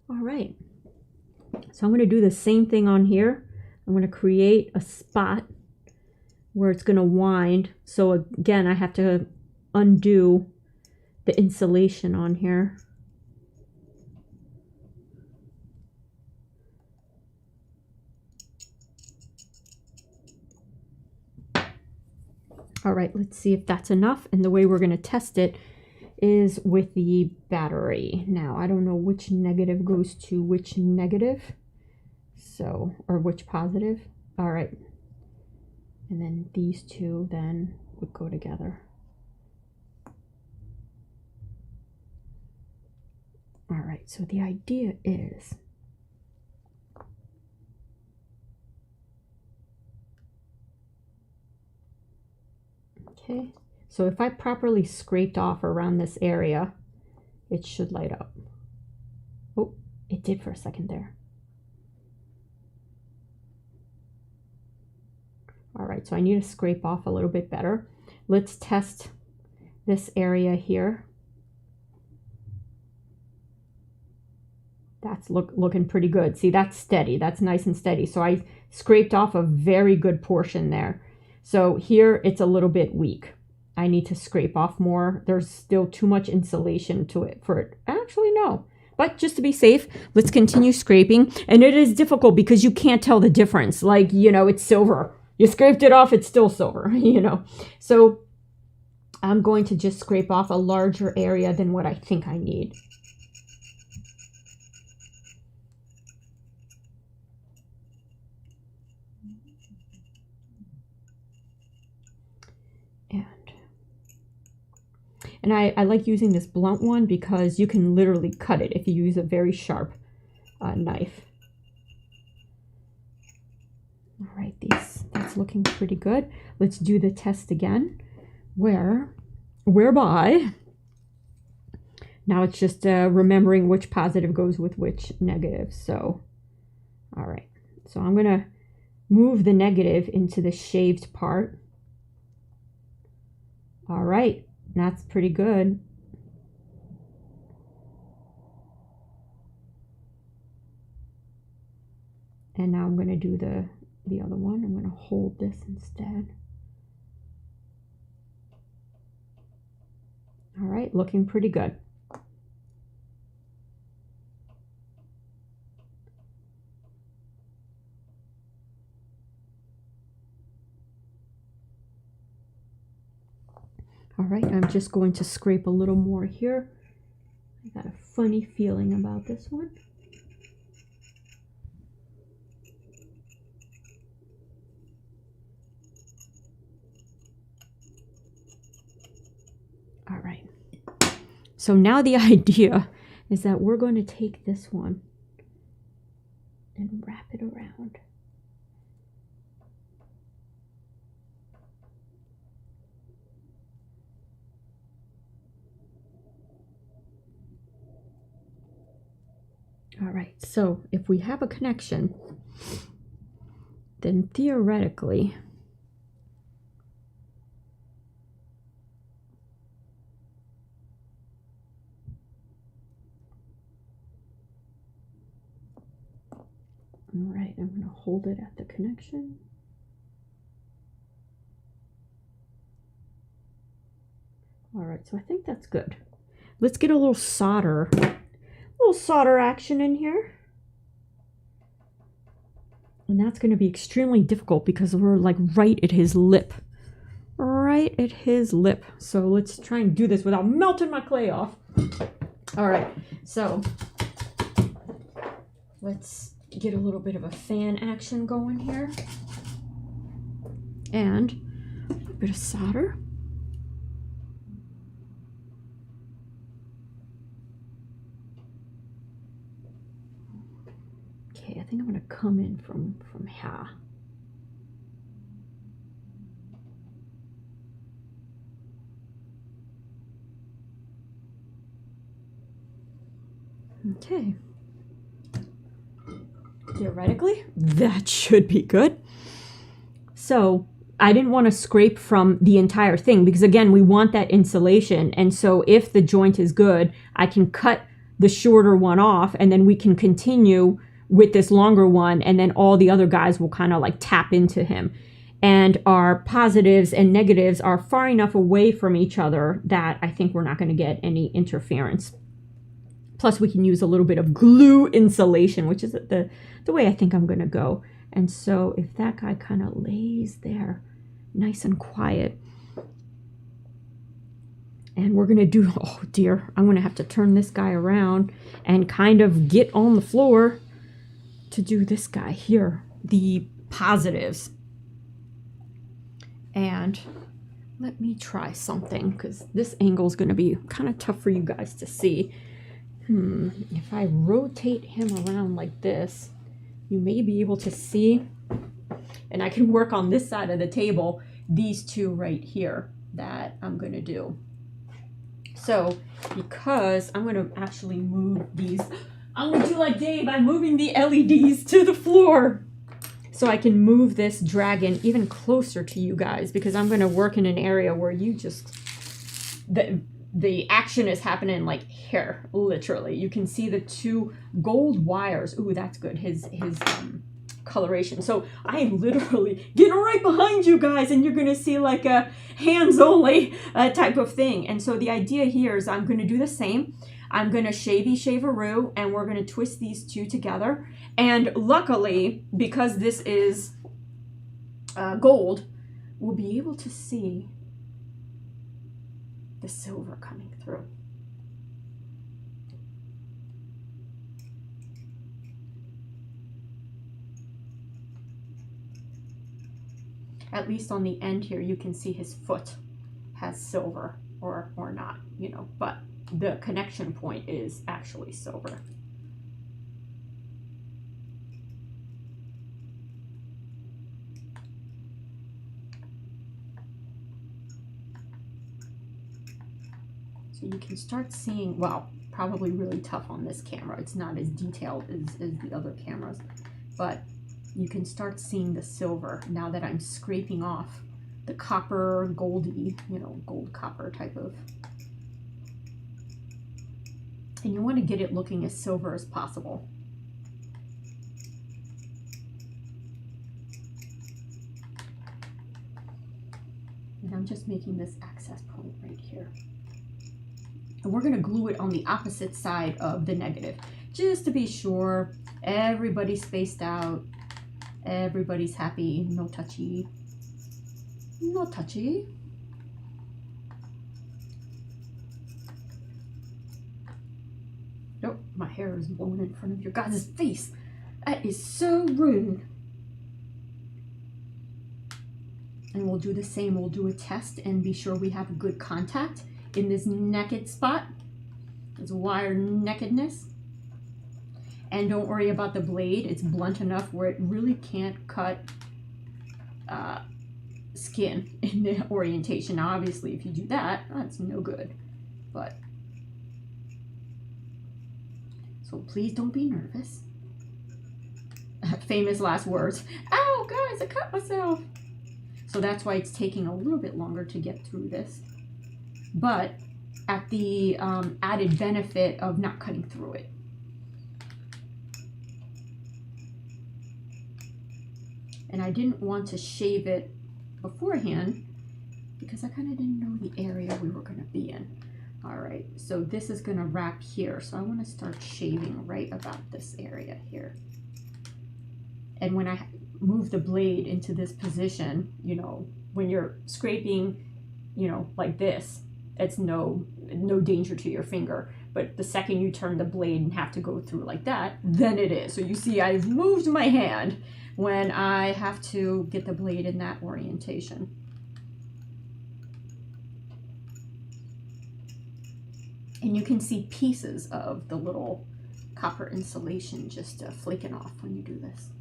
All right, so I'm going to do the same thing on here. I'm going to create a spot where it's going to wind. So again, I have to undo the insulation on here. All right, let's see if that's enough. And the way we're going to test it is with the battery. Now, I don't know which negative goes to which negative, so, or which positive. All right. And then these two then would go together. All right, so the idea is okay. So if I properly scraped off around this area, it should light up. Oh, it did for a second there. All right, so I need to scrape off a little bit better. Let's test this area here. That's looking pretty good. See, that's steady. That's nice and steady. So I scraped off a very good portion there. So here it's a little bit weak. I need to scrape off more. There's still too much insulation to it for it. Actually, no. But just to be safe, let's continue scraping. And it is difficult because you can't tell the difference. Like, you know, it's silver. You scraped it off, it's still silver, you know. So I'm going to just scrape off a larger area than what I think I need. And I like using this blunt one because you can literally cut it if you use a very sharp knife. All right, that's looking pretty good. Let's do the test again, whereby now it's just remembering which positive goes with which negative. So, all right, so I'm gonna move the negative into the shaved part. All right. That's pretty good. And now I'm going to do the other one. I'm going to hold this instead. All right, looking pretty good. All right, I'm just going to scrape a little more here. I got a funny feeling about this one. All right. So now the idea is that we're going to take this one and wrap it around. All right, so if we have a connection, then theoretically, all right, I'm going to hold it at the connection. All right, so I think that's good. Let's get a little solder action in here. And that's going to be extremely difficult because we're like right at his lip. Right at his lip. So let's try and do this without melting my clay off. All right, so let's get a little bit of a fan action going here. And a bit of solder. Okay, I think I'm going to come in from here. Okay. Theoretically, that should be good. So I didn't want to scrape from the entire thing because, again, we want that insulation. And so if the joint is good, I can cut the shorter one off and then we can continue with this longer one, and then all the other guys will kind of like tap into him. And our positives and negatives are far enough away from each other that I think we're not going to get any interference. Plus, we can use a little bit of glue insulation, which is the way I think I'm going to go. And so if that guy kind of lays there nice and quiet, and we're going to do, oh dear, I'm going to have to turn this guy around and kind of get on the floor to do this guy here, the positives. And let me try something because this angle is going to be kind of tough for you guys to see. If I rotate him around like this, you may be able to see, and I can work on this side of the table, these two right here that I'm going to do. So because I'm going to actually move these, I'm going to do like Dave, I'm moving the LEDs to the floor so I can move this dragon even closer to you guys, because I'm going to work in an area where you just, the action is happening like here, literally. You can see the two gold wires. Ooh, that's good. His coloration. So I am literally getting right right behind you guys, and you're going to see like a hands only type of thing. And so the idea here is I'm going to do the same. I'm going to shaveroo, and we're going to twist these two together. And luckily, because this is gold, we'll be able to see the silver coming through. At least on the end here, you can see his foot has silver, or not, you know, but the connection point is actually silver. So you can start seeing, well, probably really tough on this camera. It's not as detailed as the other cameras, but you can start seeing the silver now that I'm scraping off the copper, goldy, you know, gold copper type of. And you want to get it looking as silver as possible. And I'm just making this access point right here. And we're going to glue it on the opposite side of the negative, just to be sure everybody's spaced out, everybody's happy, no touchy, no touchy. Nope, my hair is blowing in front of your guys' face. That is so rude. And we'll do the same. We'll do a test and be sure we have a good contact in this naked spot, this wire nakedness. And don't worry about the blade. It's blunt enough where it really can't cut skin in the orientation. Now, obviously, if you do that, that's no good. But so please don't be nervous. Famous last words. Ow, guys, I cut myself. So that's why it's taking a little bit longer to get through this. But at the added benefit of not cutting through it. And I didn't want to shave it beforehand because I kind of didn't know the area we were going to be in. All right, so this is going to wrap here. So I want to start shaving right about this area here. And when I move the blade into this position, you know, when you're scraping, you know, like this, it's no danger to your finger. But the second you turn the blade and have to go through like that, then it is. So you see I've moved my hand when I have to get the blade in that orientation. And you can see pieces of the little copper insulation just flaking off when you do this.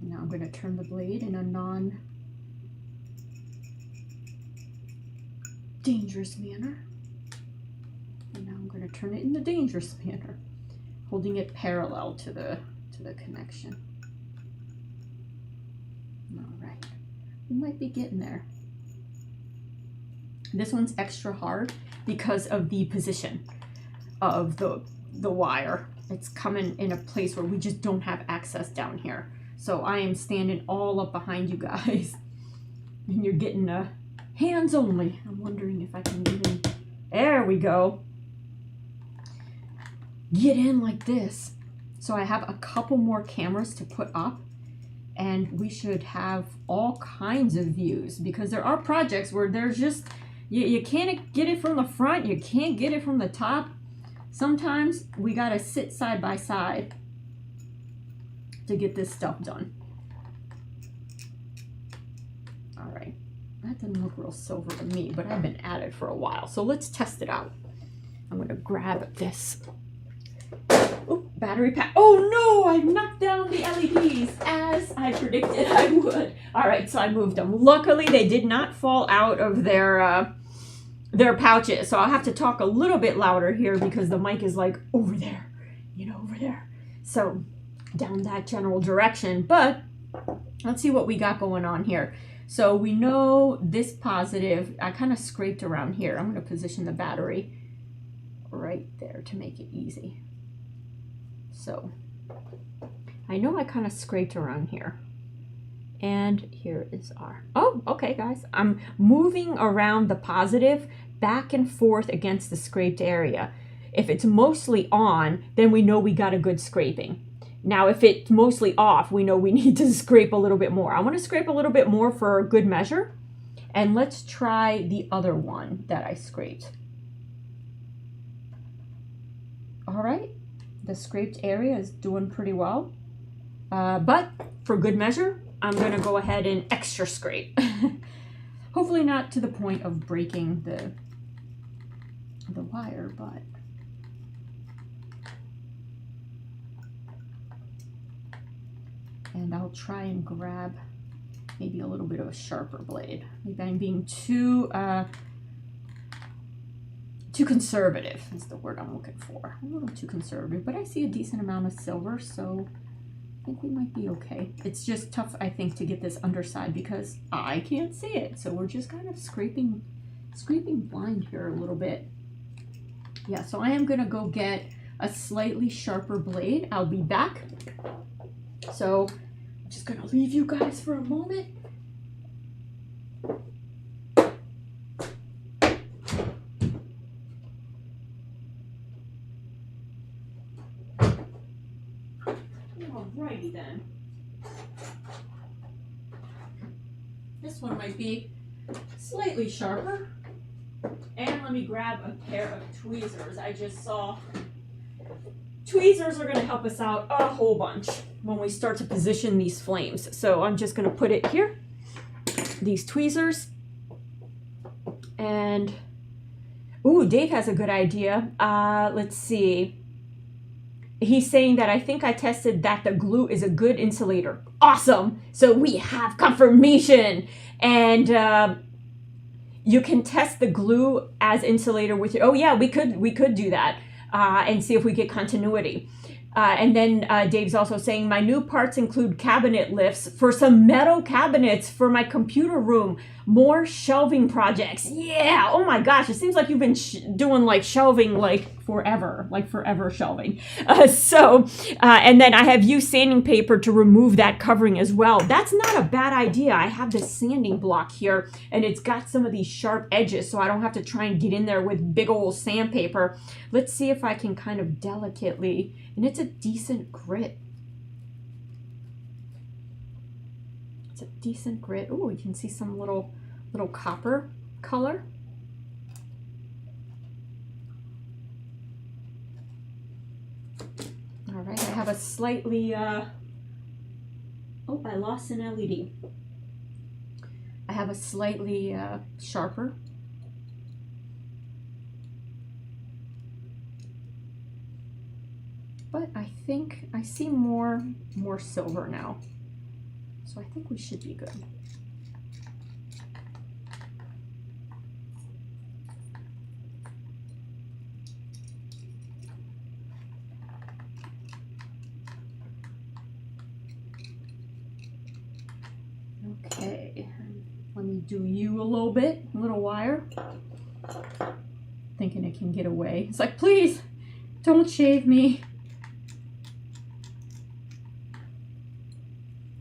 Now I'm going to turn the blade in a non-dangerous manner. And now I'm going to turn it in the dangerous manner, holding it parallel to the connection. All right, we might be getting there. This one's extra hard because of the position of the wire. It's coming in a place where we just don't have access down here. So I am standing all up behind you guys, and you're getting hands only. I'm wondering if I can even, there we go, get in like this. So I have a couple more cameras to put up, and we should have all kinds of views, because there are projects where there's just, you can't get it from the front, you can't get it from the top. Sometimes we gotta sit side by side to get this stuff done. All right, that doesn't look real silver to me, but I've been at it for a while. So let's test it out. I'm gonna grab this. Oh, battery pack. Oh no, I knocked down the LEDs as I predicted I would. All right, so I moved them. Luckily, they did not fall out of their pouches. So I'll have to talk a little bit louder here because the mic is like over there, you know, over there. So down that general direction, but let's see what we got going on here. So we know this positive, I kind of scraped around here. I'm going to position the battery right there to make it easy. So I know I kind of scraped around here, And here is our, oh, okay guys, I'm moving around the positive back and forth against the scraped area. If it's mostly on, then we know we got a good scraping. Now, if it's mostly off, we know we need to scrape a little bit more. I want to scrape a little bit more for a good measure. And let's try the other one that I scraped. All right, the scraped area is doing pretty well. But for good measure, I'm gonna go ahead and extra scrape. Hopefully not to the point of breaking the wire, but and I'll try and grab maybe a little bit of a sharper blade. Maybe I'm being too conservative is the word I'm looking for. A little too conservative, but I see a decent amount of silver, so I think we might be okay. It's just tough, I think, to get this underside because I can't see it. So we're just kind of scraping blind here a little bit. Yeah, so I am gonna go get a slightly sharper blade. I'll be back. So I'm just gonna leave you guys for a moment. Alrighty then. This one might be slightly sharper. And let me grab a pair of tweezers. I just saw tweezers are going to help us out a whole bunch when we start to position these flames. So I'm just going to put it here, these tweezers. And, ooh, Dave has a good idea. Let's see. He's saying that I think I tested that the glue is a good insulator. Awesome. So we have confirmation. And you can test the glue as insulator with your, oh yeah, we could do that and see if we get continuity. And then Dave's also saying my new parts include cabinet lifts for some metal cabinets for my computer room. More shelving projects. Yeah. Oh my gosh. It seems like you've been doing like shelving like forever shelving. And then I have used sanding paper to remove that covering as well. That's not a bad idea. I have this sanding block here and it's got some of these sharp edges so I don't have to try and get in there with big old sandpaper. Let's see if I can kind of delicately, and it's a decent grit. It's a decent grit. Oh, you can see some little copper color. All right, I have a slightly, oh, I lost an LED. I have a slightly sharper. But I think I see more silver now. So I think we should be good. Okay, let me do you a little wire. Thinking it can get away. It's like, please, don't shave me.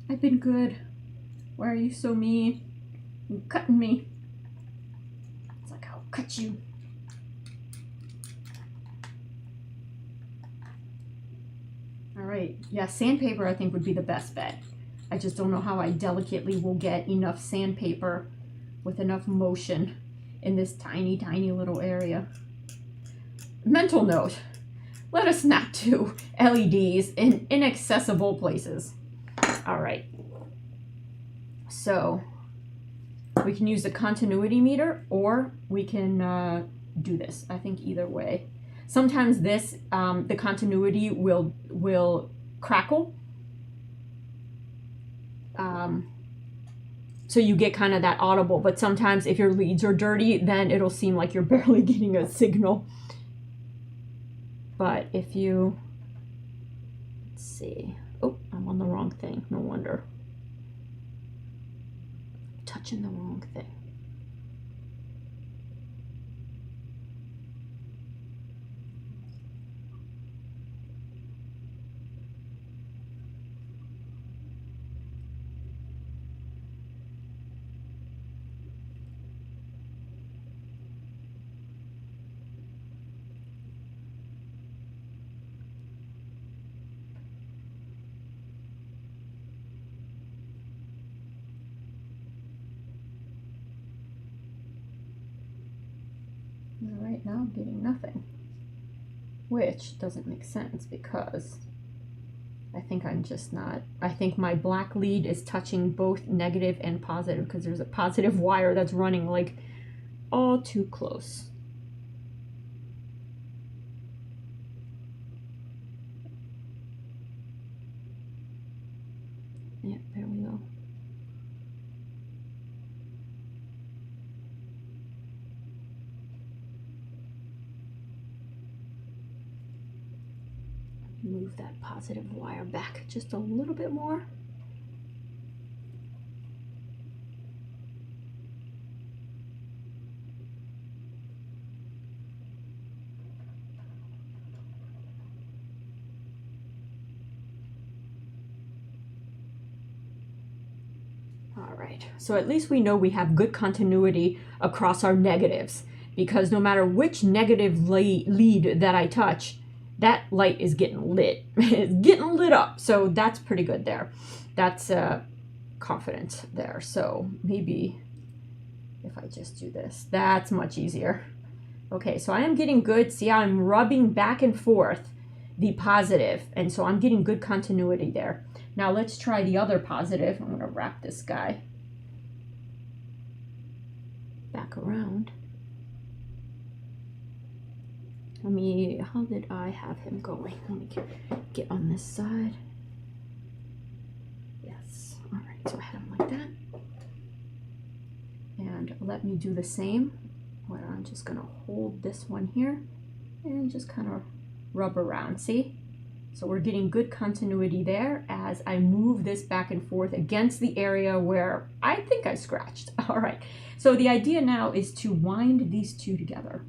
I've been good. Why are you so mean? You're cutting me. It's like, I'll cut you. All right, yeah, sandpaper I think would be the best bet. I just don't know how I delicately will get enough sandpaper with enough motion in this tiny, tiny little area. Mental note, let us not do LEDs in inaccessible places. All right, so we can use the continuity meter or we can do this. I think either way. Sometimes this, the continuity will crackle. So you get kind of that audible, but sometimes if your leads are dirty, then it'll seem like you're barely getting a signal. But if you, let's see, oh, I'm on the wrong thing, no wonder. I'm touching the wrong thing. Right now I'm getting nothing, which doesn't make sense because I think I'm just not, I think my black lead is touching both negative and positive because there's a positive wire that's running like all too close. Yeah, there we go. Move that positive wire back just a little bit more. All right, so at least we know we have good continuity across our negatives, because no matter which negative lead that I touch, that light is getting lit. It's getting lit up. So that's pretty good there. That's confident there. So maybe if I just do this, that's much easier. Okay, so I am getting good. See how I'm rubbing back and forth the positive. And so I'm getting good continuity there. Now let's try the other positive. I'm going to wrap this guy back around. Let me, how did I have him going? Let me get on this side. Yes, all right, so I had him like that. And let me do the same, where I'm just gonna hold this one here and just kind of rub around, see? So we're getting good continuity there as I move this back and forth against the area where I think I scratched. All right, so the idea now is to wind these two together.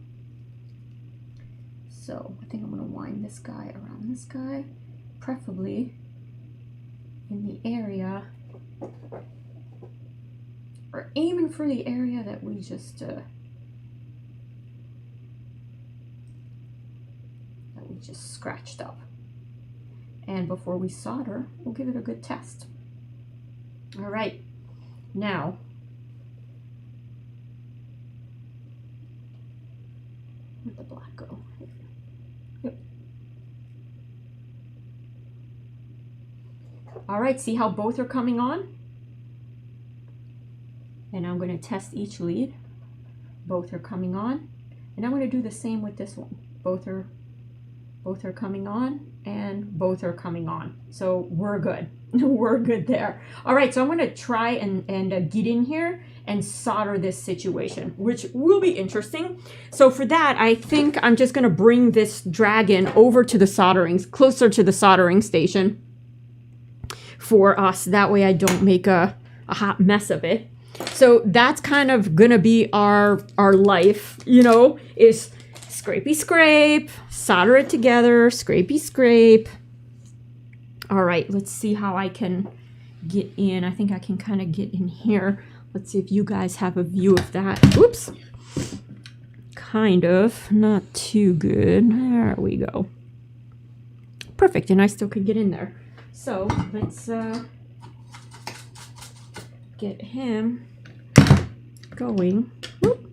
So I think I'm going to wind this guy around this guy, preferably in the area, or aiming for the area that we just scratched up. And before we solder, we'll give it a good test. All right, now where'd the black go? Yep. All right, see how both are coming on? And I'm going to test each lead. Both are coming on. And I'm going to do the same with this one. Both are coming on and both are coming on. So we're good. We're good there. All right, so I'm going to try and get in here and solder this situation, which will be interesting. So for that, I think I'm just going to bring this dragon over to the soldering, closer to the soldering station for us. That way I don't make a hot mess of it. So that's kind of going to be our life, you know, is scrapey scrape, solder it together, scrapey scrape. All right, let's see how I can get in. I think I can kind of get in here. Let's see if you guys have a view of that. Oops. Kind of, not too good. There we go. Perfect, and I still could get in there. So let's get him going. Whoop.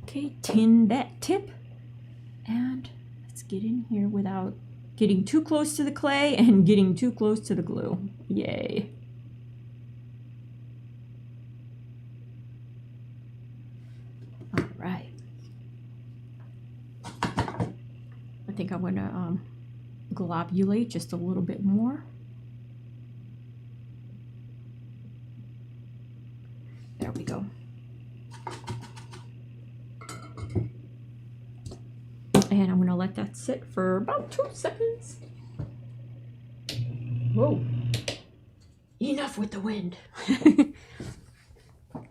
Okay, tin that tip, and let's get in here without getting too close to the clay and getting too close to the glue. Yay. All right. I think I'm gonna globulate just a little bit more. There we go. And I'm going to let that sit for about 2 seconds. Whoa. Enough with the wind. All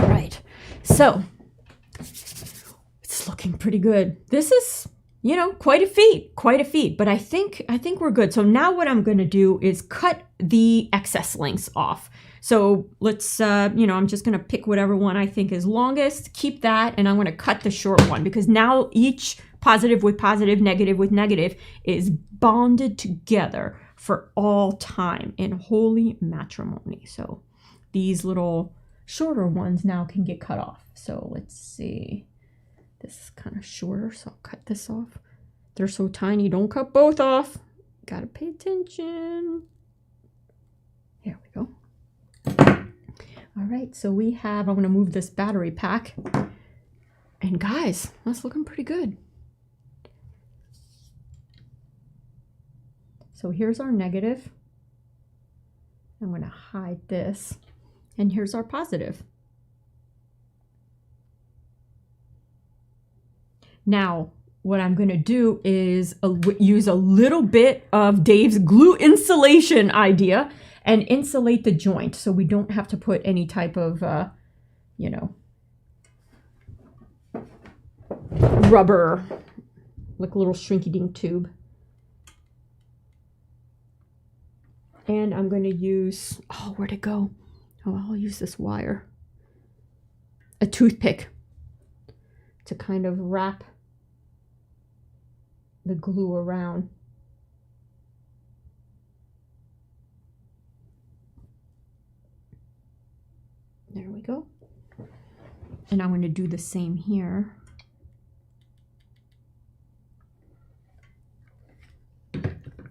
right. So, it's looking pretty good. This is, you know, quite a feat, but I think we're good. So now what I'm going to do is cut the excess lengths off. So let's, you know, I'm just going to pick whatever one I think is longest, keep that, and I'm going to cut the short one because now each positive with positive, negative with negative is bonded together for all time in holy matrimony. So these little shorter ones now can get cut off. So let's see. This is kind of shorter, so I'll cut this off. They're so tiny, don't cut both off. Gotta pay attention. There we go. All right, so we have, I'm gonna move this battery pack. And guys, that's looking pretty good. So here's our negative. I'm gonna hide this. And here's our positive. Now, what I'm gonna do is use a little bit of Dave's glue insulation idea and insulate the joint so we don't have to put any type of, you know, rubber, like a little shrinky-dink tube. And I'm going to use, oh, where'd it go? Oh, I'll use this wire. A toothpick to kind of wrap the glue around. There we go. And I'm going to do the same here.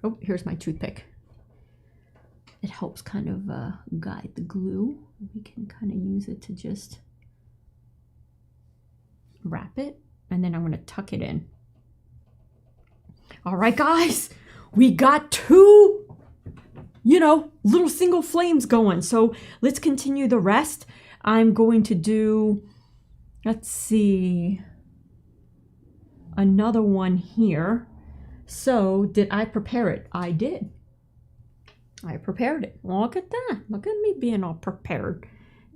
Oh, here's my toothpick. It helps kind of guide the glue. We can kind of use it to just wrap it, and then I'm going to tuck it in. All right, guys, we got two, you know, little single flames going. So let's continue the rest. I'm going to do, let's see, another one here. So did I prepare it? I did. I prepared it. Look at that. Look at me being all prepared.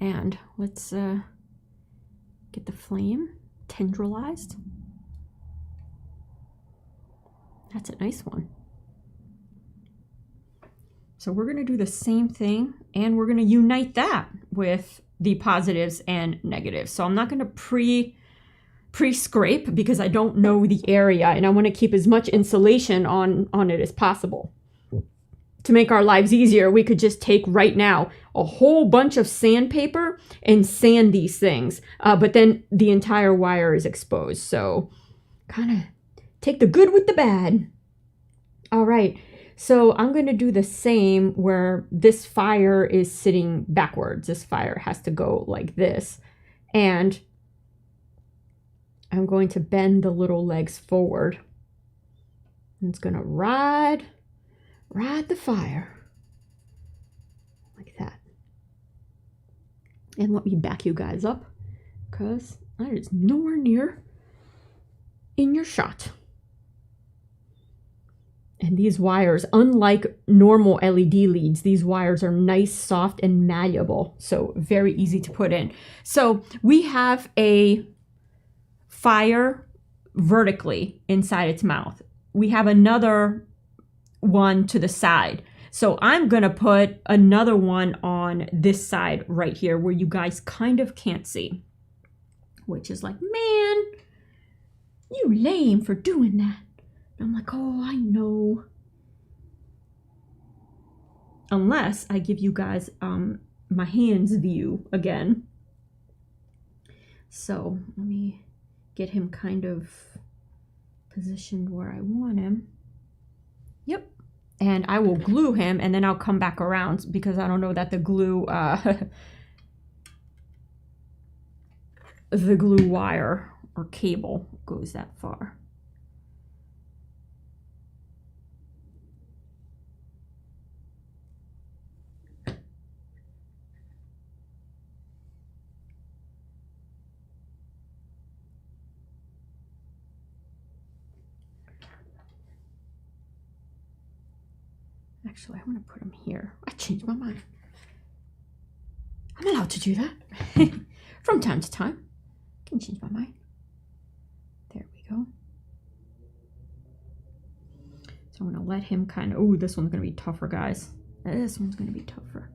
And let's get the flame tendrilized. That's a nice one. So we're going to do the same thing, and we're going to unite that with the positives and negatives. So I'm not going to pre-scrape because I don't know the area, and I want to keep as much insulation on it as possible. To make our lives easier, we could just take right now a whole bunch of sandpaper and sand these things. But then the entire wire is exposed. So kind of take the good with the bad. All right. So I'm going to do the same where this fire is sitting backwards. This fire has to go like this. And I'm going to bend the little legs forward. And it's going to ride the fire like that. And let me back you guys up because that is nowhere near in your shot. And these wires, unlike normal LED leads, these wires are nice, soft, and malleable. So very easy to put in. So we have a fire vertically inside its mouth. We have another one to the side. So I'm going to put another one on this side right here where you guys kind of can't see. Which is like, man, you lame for doing that. And I'm like, oh, I know. Unless I give you guys my hands view again. So let me get him kind of positioned where I want him. Yep. And I will glue him, and then I'll come back around because I don't know that the glue the glue wire or cable goes that far. Actually, I'm going to put him here. I changed my mind. I'm allowed to do that. From time to time. I can change my mind. There we go. So I'm going to let him kind of... Oh, this one's going to be tougher, guys. This one's going to be tougher.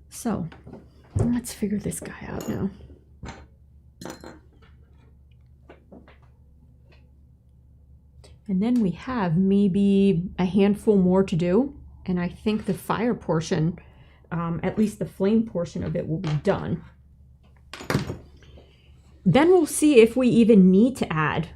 So, let's figure this guy out now. And then we have maybe a handful more to do. And I think the fire portion at least the flame portion of it will be done. Then we'll see if we even need to add,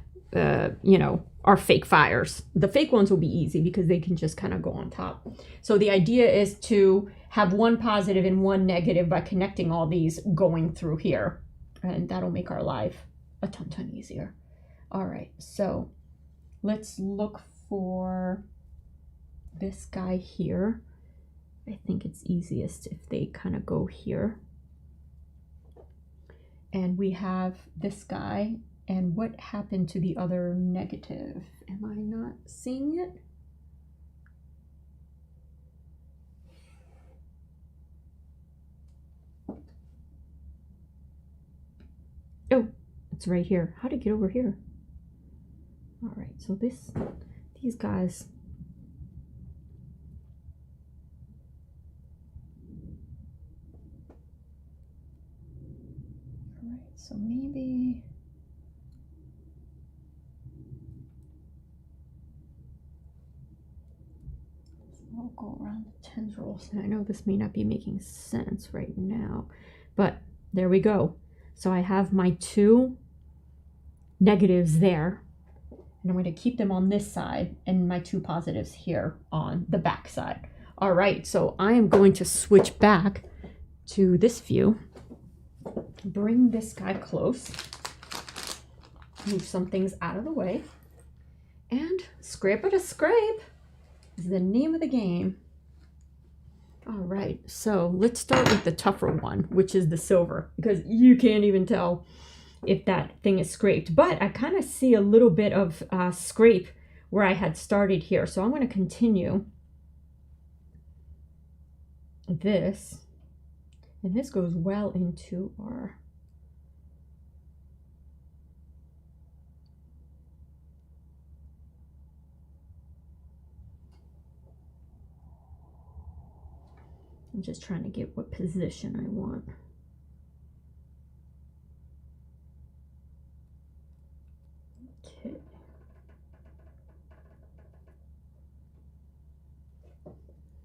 you know, our fake fires. The fake ones will be easy because they can just kind of go on top. So the idea is to have one positive and one negative by connecting all these going through here. And that'll make our life a ton easier. All right, so let's look for this guy here. I think it's easiest if they kind of go here. And we have this guy. And what happened to the other negative? Am I not seeing it? Oh, it's right here. How to get over here? All right, so these guys. All right, so maybe. I'll go around the tendrils. And I know this may not be making sense right now, but there we go. So I have my two negatives there, and I'm going to keep them on this side and my two positives here on the back side. All right, so I am going to switch back to this view, bring this guy close, move some things out of the way, and scrape it a scrape is the name of the game. All right, so let's start with the tougher one, which is the silver, because you can't even tell if that thing is scraped. But I kind of see a little bit of scrape where I had started here. So I'm going to continue this. And this goes well into our... I'm just trying to get what position I want. Okay.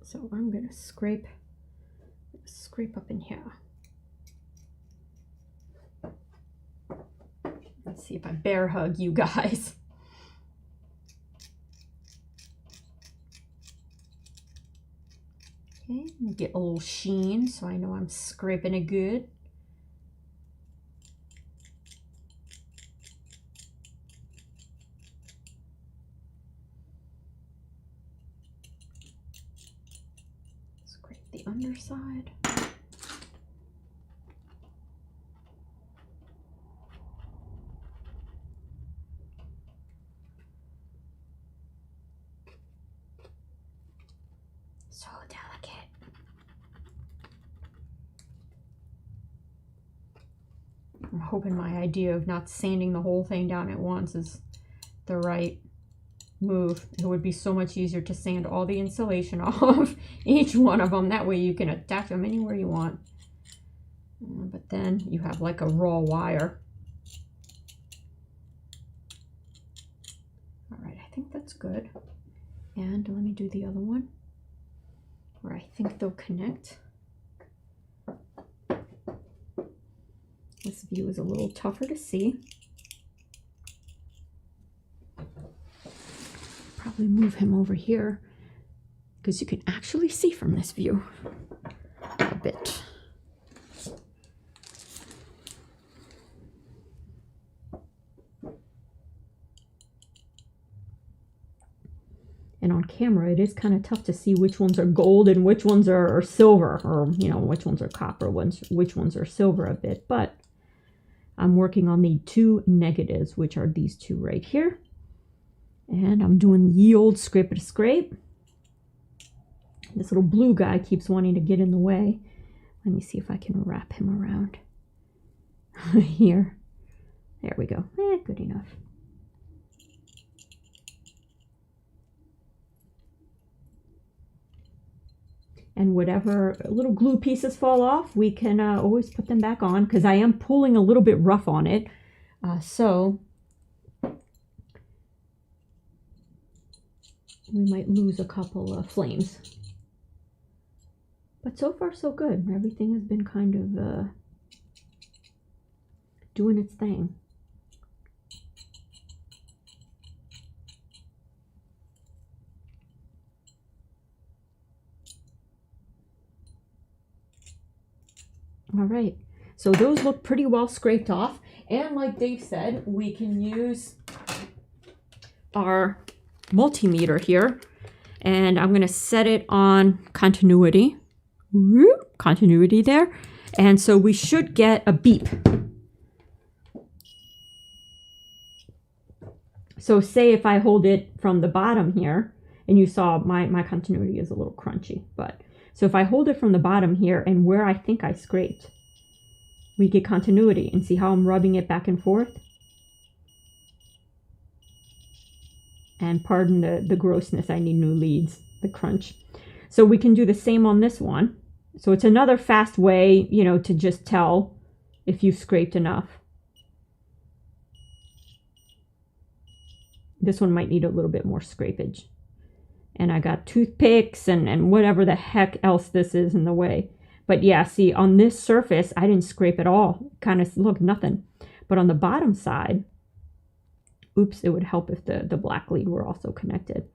So I'm gonna scrape up in here. Let's see if I bear hug you guys. Okay, get a little sheen so I know I'm scraping it good. Scrape the underside. So delicate. I'm hoping my idea of not sanding the whole thing down at once is the right move. It would be so much easier to sand all the insulation off each one of them. That way you can attach them anywhere you want. But then you have like a raw wire. All right, I think that's good. And let me do the other one where I think they'll connect. This view is a little tougher to see. Probably move him over here because you can actually see from this view a bit. And on camera, it is kind of tough to see which ones are gold and which ones are silver, or, you know, which ones are copper, which ones are silver a bit. But I'm working on the two negatives, which are these two right here. And I'm doing ye old scrape to scrape. This little blue guy keeps wanting to get in the way. Let me see if I can wrap him around here. There we go. Good enough. And whatever little glue pieces fall off, we can always put them back on, because I am pulling a little bit rough on it. So we might lose a couple of flames. But so far so good. Everything has been kind of doing its thing. All right, so those look pretty well scraped off. And like Dave said, we can use our multimeter here. And I'm going to set it on continuity. Whoop, continuity there. And so we should get a beep. So say if I hold it from the bottom here, and you saw my continuity is a little crunchy, but so if I hold it from the bottom here and where I think I scraped, we get continuity. And see how I'm rubbing it back and forth? And pardon the grossness, I need new leads, the crunch. So we can do the same on this one. So it's another fast way, you know, to just tell if you've scraped enough. This one might need a little bit more scrapage. And I got toothpicks and whatever the heck else this is in the way. But yeah, see, on this surface, I didn't scrape at all. Kind of, look, nothing. But on the bottom side, oops, it would help if the black lead were also connected.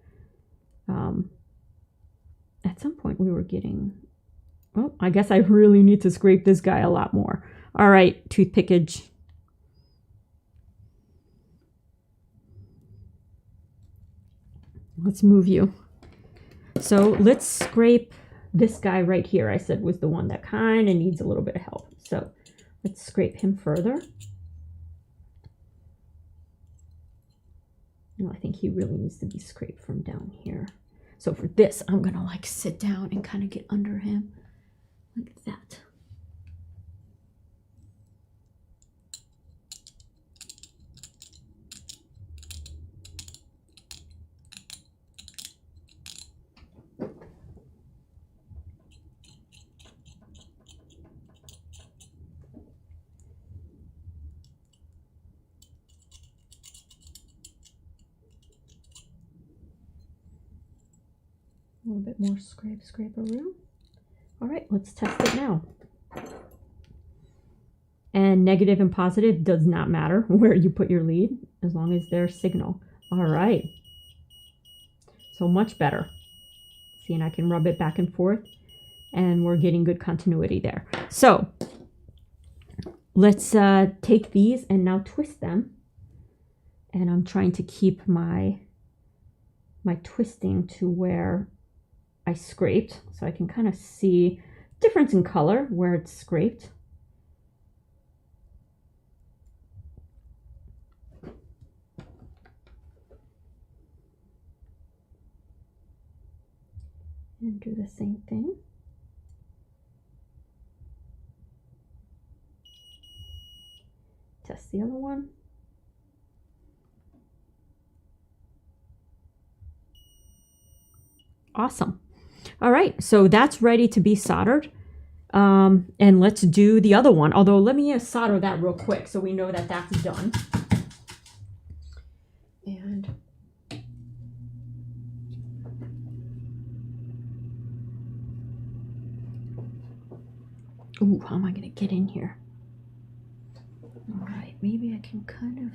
At some point we were getting, oh, I guess I really need to scrape this guy a lot more. All right, toothpickage. Let's move you. So let's scrape this guy right here. I said was the one that kind of needs a little bit of help. So let's scrape him further. No, I think he really needs to be scraped from down here. So for this, I'm going to like sit down and kind of get under him like that. A little bit more scrape-a-roo. All right, let's test it now. And negative and positive does not matter where you put your lead, as long as there's signal. All right. So much better. See, and I can rub it back and forth, and we're getting good continuity there. So let's take these and now twist them. And I'm trying to keep my twisting to where I scraped, so I can kind of see difference in color where it's scraped. And do the same thing. Test the other one. Awesome. All right, so that's ready to be soldered. And let's do the other one. Although let me solder that real quick so we know that that's done. And ooh, how am I going to get in here? All right, maybe I can kind of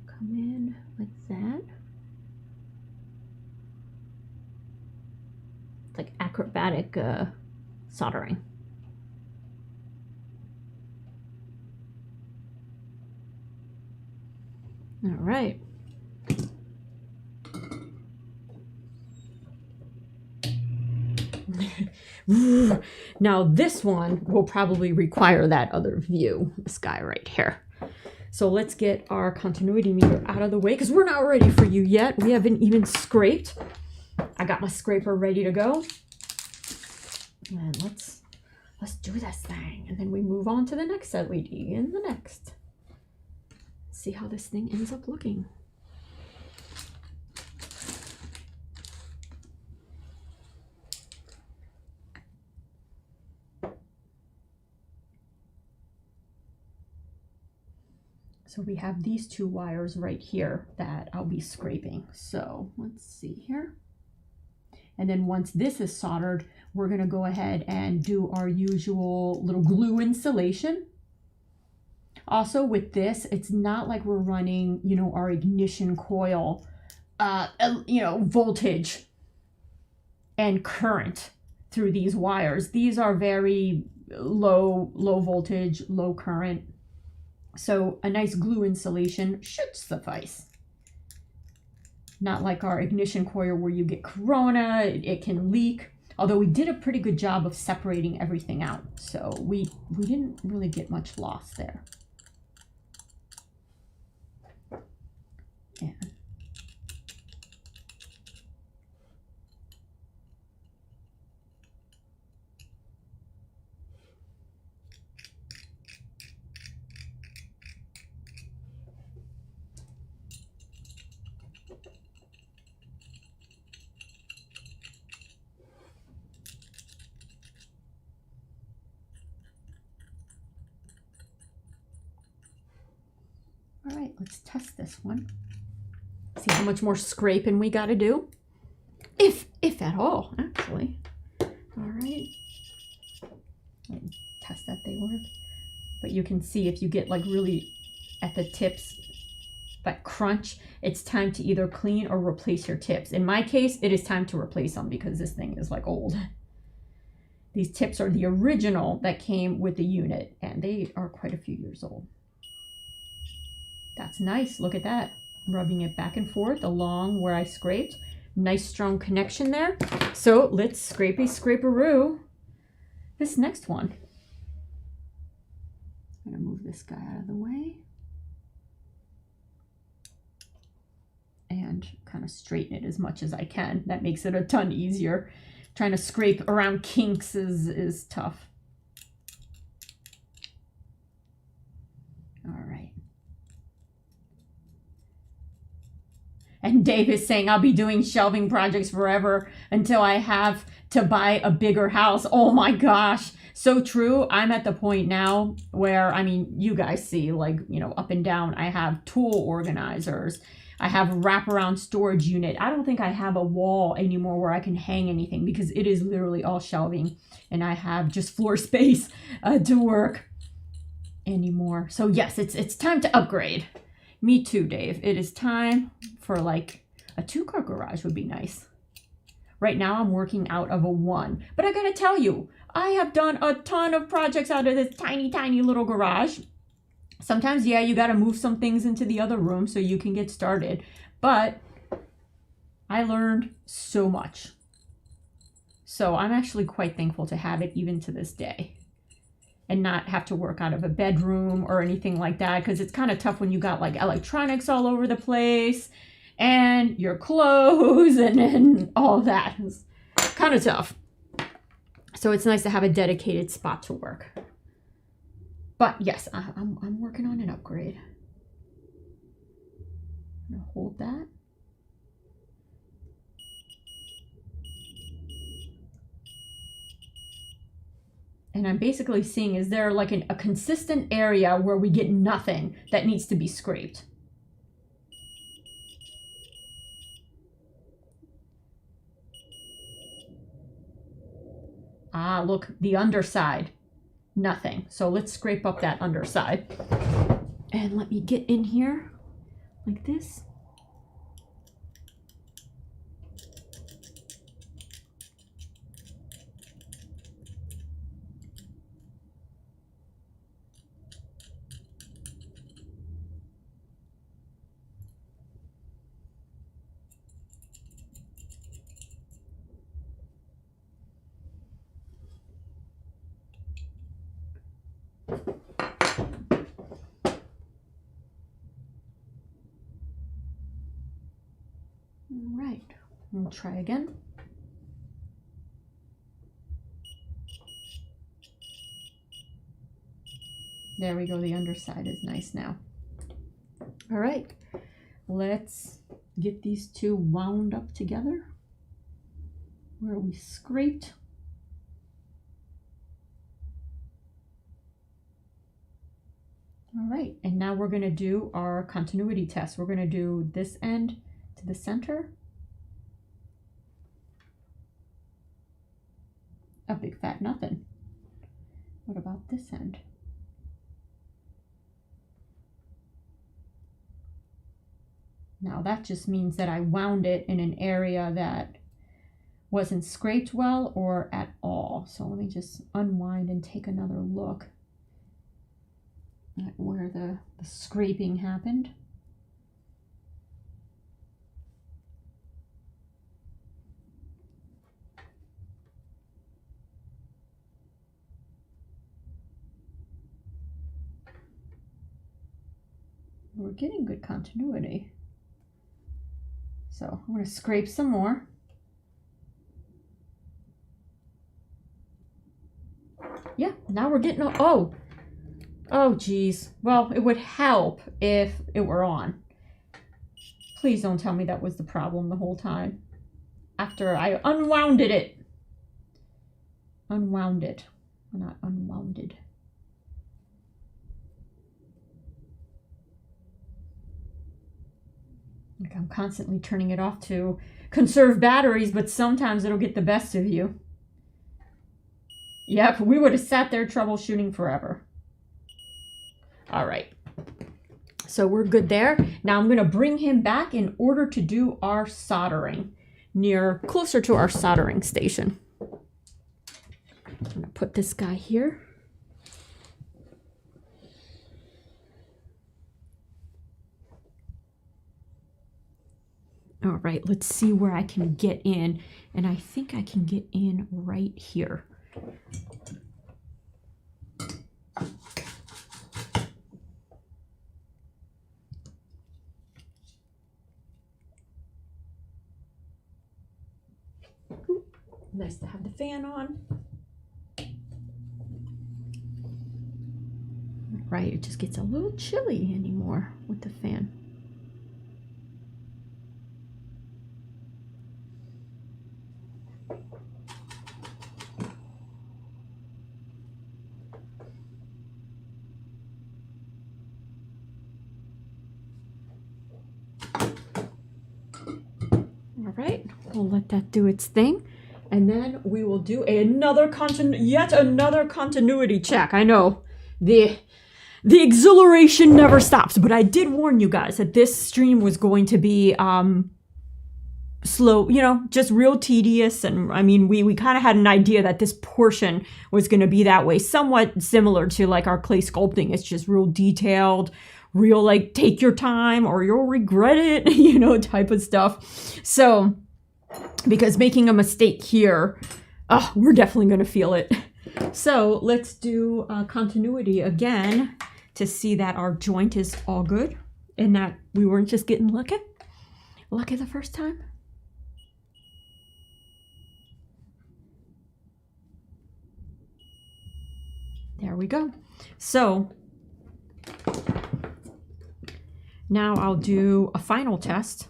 come in like that. It's like acrobatic soldering. All right. Now this one will probably require that other view, this guy right here. So let's get our continuity meter out of the way because we're not ready for you yet. We haven't even scraped. I got my scraper ready to go. And let's do this thing. And then we move on to the next LED and the next. See how this thing ends up looking. So we have these two wires right here that I'll be scraping. So let's see here. And then once this is soldered, we're going to go ahead and do our usual little glue installation. Also with this, it's not like we're running, you know, our ignition coil, you know, voltage and current through these wires. These are very low voltage, low current. So a nice glue installation should suffice. Not like our ignition coil where you get corona, it can leak. Although we did a pretty good job of separating everything out. So we didn't really get much loss there. Yeah. All right, let's test this one. See how much more scraping we got to do, if at all, actually. All right, test that they work. But you can see if you get like really at the tips, that crunch, it's time to either clean or replace your tips. In my case, it is time to replace them because this thing is like old. These tips are the original that came with the unit, and they are quite a few years old. That's nice. Look at that. Rubbing it back and forth along where I scraped. Nice strong connection there. So let's scraperoo this next one. I'm gonna move this guy out of the way and kind of straighten it as much as I can. That makes it a ton easier. Trying to scrape around kinks is tough. All right. And Dave is saying, I'll be doing shelving projects forever until I have to buy a bigger house. Oh my gosh. So true. I'm at the point now where, I mean, you guys see, like, you know, up and down, I have tool organizers. I have a wraparound storage unit. I don't think I have a wall anymore where I can hang anything because it is literally all shelving. And I have just floor space to work anymore. So yes, it's time to upgrade. Me too, Dave. It is time for like a 2-car garage would be nice. Right now I'm working out of a 1, but I gotta tell you, I have done a ton of projects out of this tiny, tiny little garage. Sometimes, yeah, you gotta move some things into the other room so you can get started, but I learned so much. So I'm actually quite thankful to have it even to this day. And not have to work out of a bedroom or anything like that, because it's kind of tough when you got like electronics all over the place and your clothes and all that. It's kind of tough. So it's nice to have a dedicated spot to work. But yes, I'm working on an upgrade. I'm gonna hold that. And I'm basically seeing, is there like a consistent area where we get nothing that needs to be scraped? Ah, look, the underside, nothing. So let's scrape up that underside. And let me get in here like this. All right, we'll try again. There we go, the underside is nice now. All right, let's get these two wound up together where we scraped. All right, and now we're gonna do our continuity test. We're gonna do this end to the center. a big fat nothing. What about this end? Now that just means that I wound it in an area that wasn't scraped well or at all. So let me just unwind and take another look at where the scraping happened. We're getting good continuity. So I'm going to scrape some more. Yeah, now we're getting, oh geez. Well, it would help if it were on. Please don't tell me that was the problem the whole time. After I unwound it. Unwound it. Not unwounded. Like I'm constantly turning it off to conserve batteries, but sometimes it'll get the best of you. Yep, we would have sat there troubleshooting forever. All right. So we're good there. Now I'm going to bring him back in order to do our soldering closer to our soldering station. I'm going to put this guy here. All right, let's see where I can get in. And I think I can get in right here. Ooh, nice to have the fan on. Right, it just gets a little chilly anymore with the fan. All right, we'll let that do its thing. And then we will do yet another continuity check. I know, the exhilaration never stops, but I did warn you guys that this stream was going to be slow, you know, just real tedious. And I mean, we kind of had an idea that this portion was going to be that way, somewhat similar to like our clay sculpting. It's just real detailed, real like take your time or you'll regret it, you know, type of stuff. So because making a mistake here, we're definitely going to feel it. So let's do continuity again to see that our joint is all good and that we weren't just getting lucky the first time. There we go. So now I'll do a final test,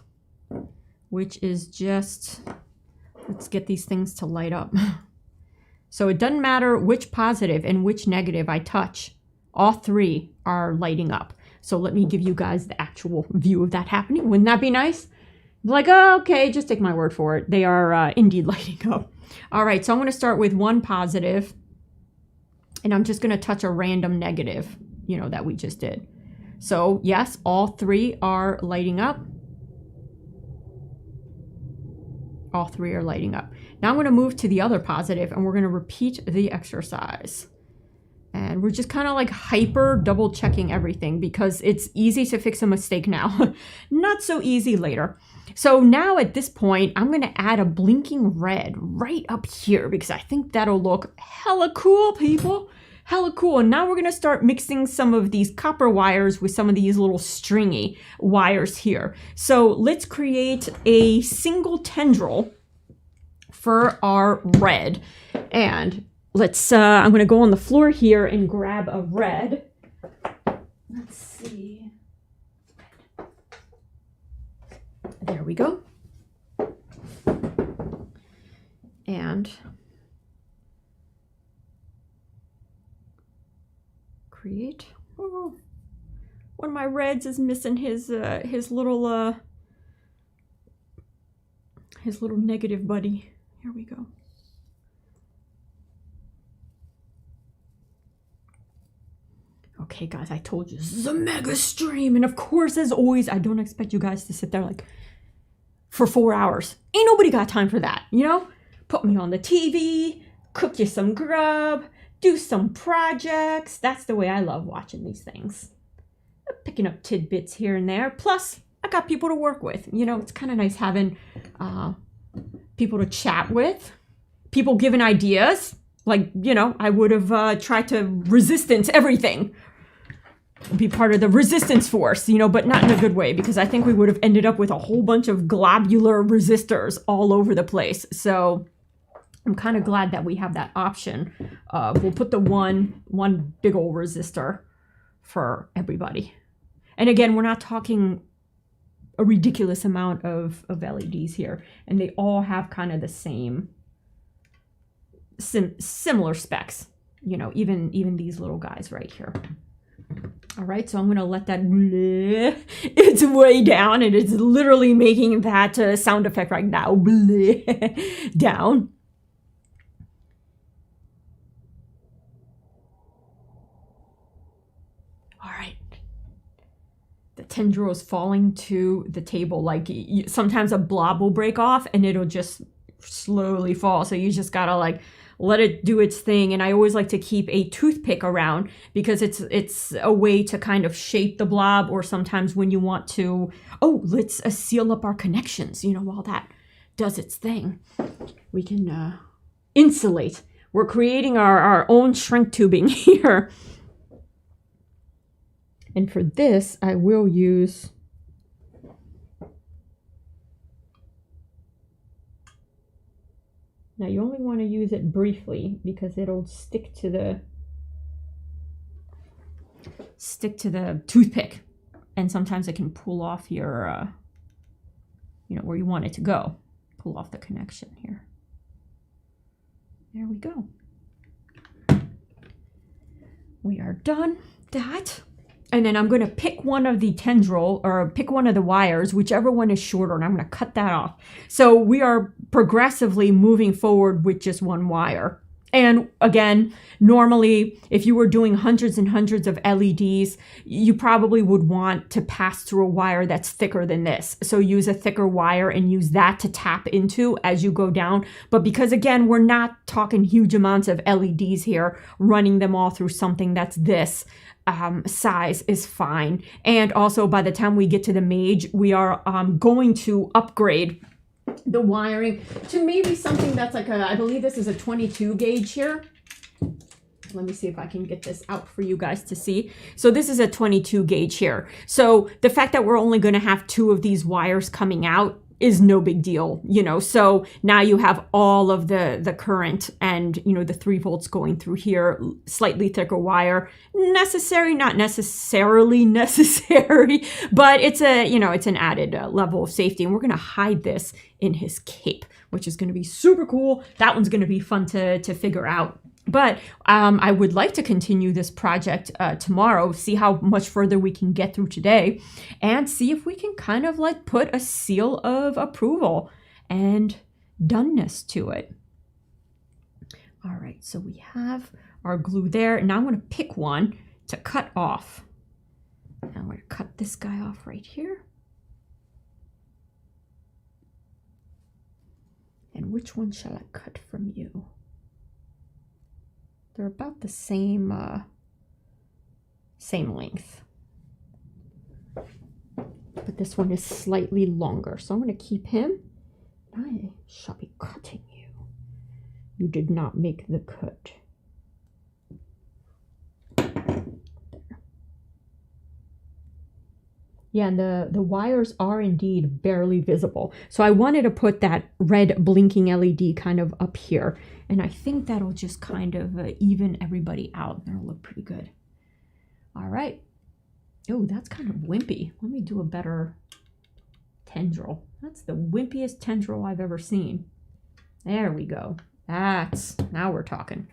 which is just, let's get these things to light up. So it doesn't matter which positive and which negative I touch, all three are lighting up. So let me give you guys the actual view of that happening. Wouldn't that be nice? Like, oh, okay, just take my word for it. They are indeed lighting up. All right, so I'm going to start with one positive, and I'm just going to touch a random negative, you know, that we just did. So yes, all three are lighting up. All three are lighting up. Now I'm going to move to the other positive and we're going to repeat the exercise. And we're just kind of like hyper double checking everything because it's easy to fix a mistake now. Not so easy later. So now at this point, I'm going to add a blinking red right up here because I think that'll look hella cool, people. Hella cool. And now we're going to start mixing some of these copper wires with some of these little stringy wires here. So let's create a single tendril for our red. And let's, I'm going to go on the floor here and grab a red. Let's see. There we go. And create. Oh, one of my reds is missing his little negative buddy. Here we go. Okay, guys, I told you this is a mega stream. And of course, as always, I don't expect you guys to sit there like for 4 hours. Ain't nobody got time for that, you know? Put me on the TV, cook you some grub, do some projects. That's the way I love watching these things. Picking up tidbits here and there. Plus, I got people to work with. You know, it's kind of nice having people to chat with. People giving ideas. Like, you know, I would have tried to resistance everything. Be part of the resistance force, you know, but not in a good way, because I think we would have ended up with a whole bunch of globular resistors all over the place. So I'm kind of glad that we have that option. We'll put the one big old resistor for everybody. And again, we're not talking a ridiculous amount of LEDs here, and they all have kind of the same similar specs, you know, even these little guys right here. All right, so I'm gonna let that it's way down, and it's literally making that sound effect right now. Down. All right. The tendrils falling to the table. Like sometimes a blob will break off and it'll just slowly fall. So you just gotta like let it do its thing. And I always like to keep a toothpick around because it's a way to kind of shape the blob, or sometimes when you want to, oh, let's seal up our connections, you know, while that does its thing. We can insulate. We're creating our own shrink tubing here. And for this, I will use now you only want to use it briefly because it'll stick to the toothpick, and sometimes it can pull off your you know, where you want it to go. Pull off the connection here. There we go. We are done that. And then I'm going to pick one of the tendril, or pick one of the wires, whichever one is shorter, and I'm going to cut that off. So we are progressively moving forward with just one wire. And again, normally, if you were doing hundreds and hundreds of LEDs, you probably would want to pass through a wire that's thicker than this. So use a thicker wire and use that to tap into as you go down. But because again, we're not talking huge amounts of LEDs here, running them all through something that's this size is fine. And also by the time we get to the mage, we are going to upgrade the wiring to maybe something that's like I believe this is a 22 gauge here. Let me see if I can get this out for you guys to see. So this is a 22 gauge here. So the fact that we're only going to have 2 of these wires coming out is no big deal, you know. So now you have all of the current and, you know, the 3 volts going through here, slightly thicker wire, necessary, not necessarily necessary, but it's a, you know, it's an added level of safety. And we're going to hide this in his cape, which is going to be super cool. That one's going to be fun to figure out. But I would like to continue this project tomorrow, see how much further we can get through today, and see if we can kind of like put a seal of approval and doneness to it. All right, so we have our glue there, and now I'm going to pick one to cut off. And I'm going to cut this guy off right here. And which one shall I cut from you? They're about the same length, but this one is slightly longer. So I'm going to keep him. I shall be cutting you. You did not make the cut. There. Yeah, and the wires are indeed barely visible. So I wanted to put that red blinking LED kind of up here. And I think that'll just kind of even everybody out. That'll look pretty good. All right. Oh, that's kind of wimpy. Let me do a better tendril. That's the wimpiest tendril I've ever seen. There we go. Now we're talking.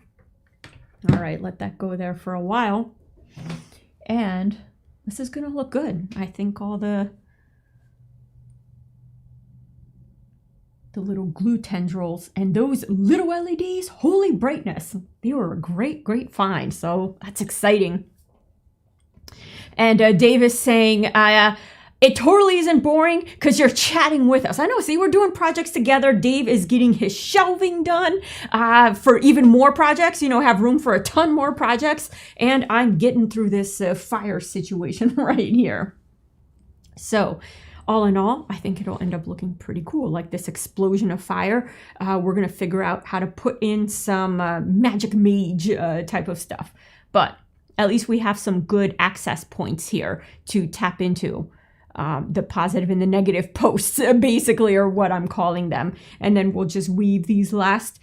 All right, let that go there for a while. And this is going to look good. I think all the little glue tendrils and those little LEDs, holy brightness. They were a great find. So that's exciting. And Dave is saying, it totally isn't boring because you're chatting with us. I know, see, we're doing projects together. Dave is getting his shelving done for even more projects, you know, have room for a ton more projects. And I'm getting through this fire situation right here. So all in all, I think it'll end up looking pretty cool, like this explosion of fire. We're going to figure out how to put in some magic mage type of stuff. But at least we have some good access points here to tap into. The positive and the negative posts, basically, are what I'm calling them. And then we'll just weave these last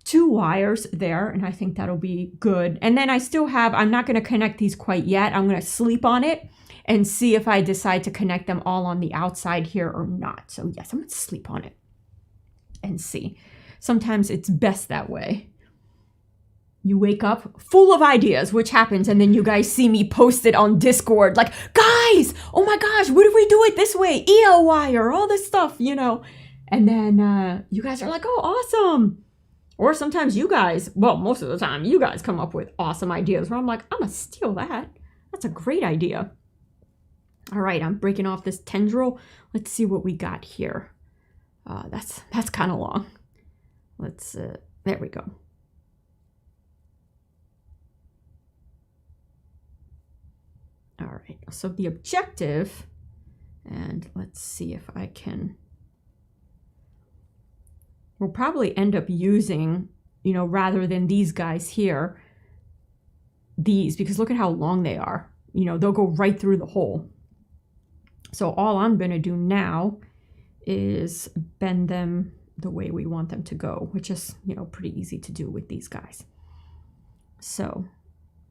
2 wires there, and I think that'll be good. And then I still have, I'm not going to connect these quite yet. I'm going to sleep on it and see if I decide to connect them all on the outside here or not. So yes, I'm going to sleep on it and see. Sometimes it's best that way. You wake up full of ideas, which happens, and then you guys see me post it on Discord, like, guys, oh my gosh, what if we do it this way? EO wire, all this stuff, you know. And then you guys are like, oh, awesome. Or sometimes you guys, well, most of the time, you guys come up with awesome ideas where I'm like, I'm gonna steal that. That's a great idea. All right, I'm breaking off this tendril. Let's see what we got here. That's kind of long. Let's, there we go. All right, so the objective, and let's see if I can, we'll probably end up using, you know, rather than these guys here, these, because look at how long they are. You know, they'll go right through the hole. So all I'm going to do now is bend them the way we want them to go, which is, you know, pretty easy to do with these guys. So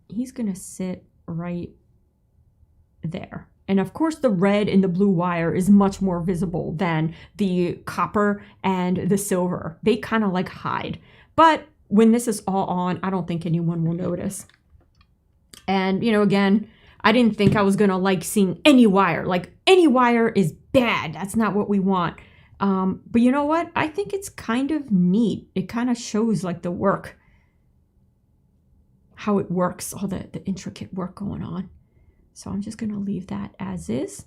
he's going to sit right there. And of course the red and the blue wire is much more visible than the copper and the silver. They kind of like hide. But when this is all on, I don't think anyone will notice. And, you know, again, I didn't think I was going to like seeing any wire. Like, any wire is bad. That's not what we want. But you know what? I think it's kind of neat. It kind of shows like the work, how it works, all the intricate work going on. So I'm just going to leave that as is.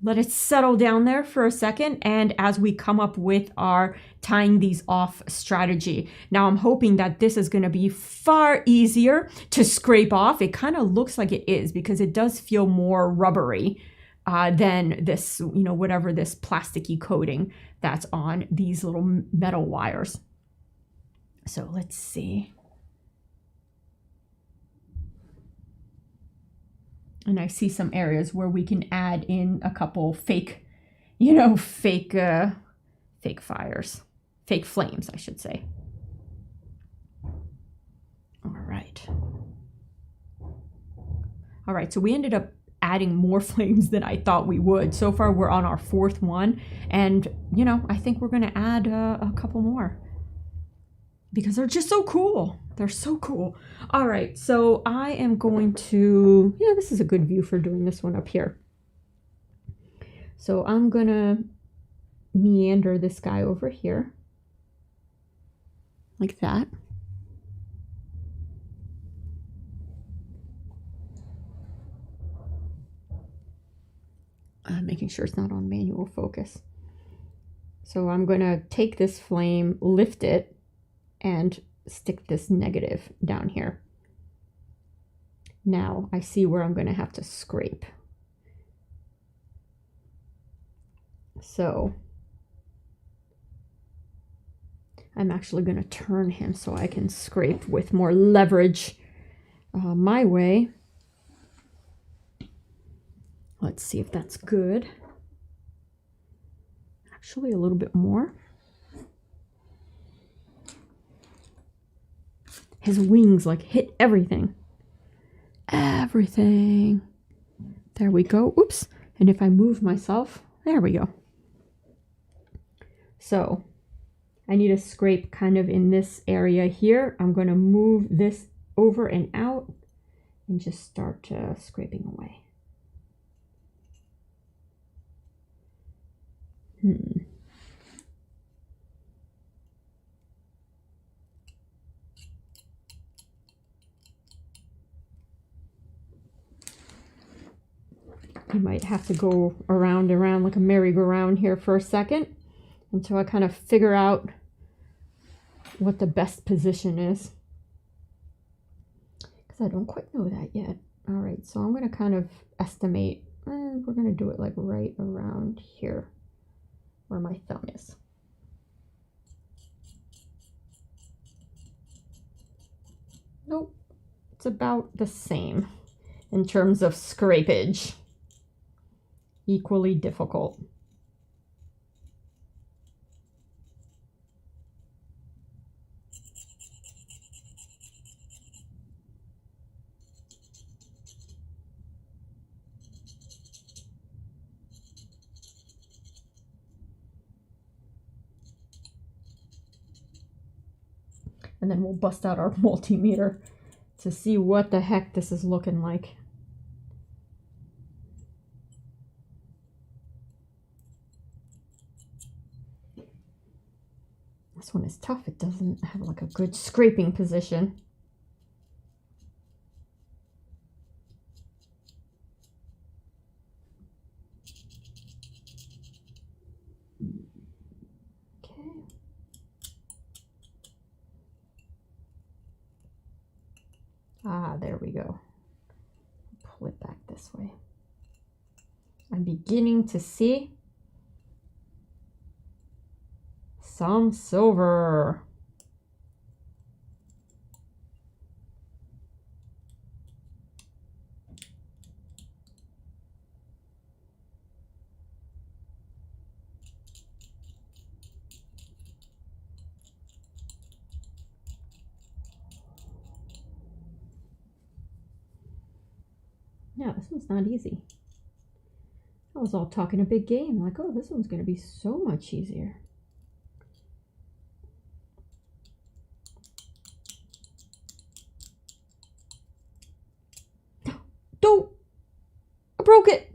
Let it settle down there for a second. And as we come up with our tying these off strategy. Now I'm hoping that this is going to be far easier to scrape off. It kind of looks like it is because it does feel more rubbery than this, you know, whatever this plasticky coating that's on these little metal wires. So let's see. And I see some areas where we can add in a couple fake, you know, fake fires, fake flames, I should say. All right. All right, so we ended up adding more flames than I thought we would. So far, we're on our 4th one. And, you know, I think we're going to add a couple more because they're just so cool. They're so cool. All right, so I am going to, yeah, this is a good view for doing this one up here. So I'm going to meander this guy over here like that. Making sure it's not on manual focus. So I'm going to take this flame, lift it, and stick this negative down here. Now I see where I'm going to have to scrape. So I'm actually going to turn him so I can scrape with more leverage my way. Let's see if that's good. Actually, a little bit more. His wings like hit everything. Everything. There we go. Oops. And if I move myself, there we go. So I need to scrape kind of in this area here. I'm going to move this over and out and just start scraping away. You might have to go around and around like a merry-go-round here for a second until I kind of figure out what the best position is. Because I don't quite know that yet. All right, so I'm going to kind of estimate. We're going to do it like right around here where my thumb is. Nope, it's about the same in terms of scrapage. Equally difficult. And then we'll bust out our multimeter to see what the heck this is looking like. This one is tough. It doesn't have like a good scraping position. Ah, there we go. Pull it back this way. I'm beginning to see some silver. Yeah, this one's not easy. I was all talking a big game, like, oh, this one's going to be so much easier. Don't! I broke it!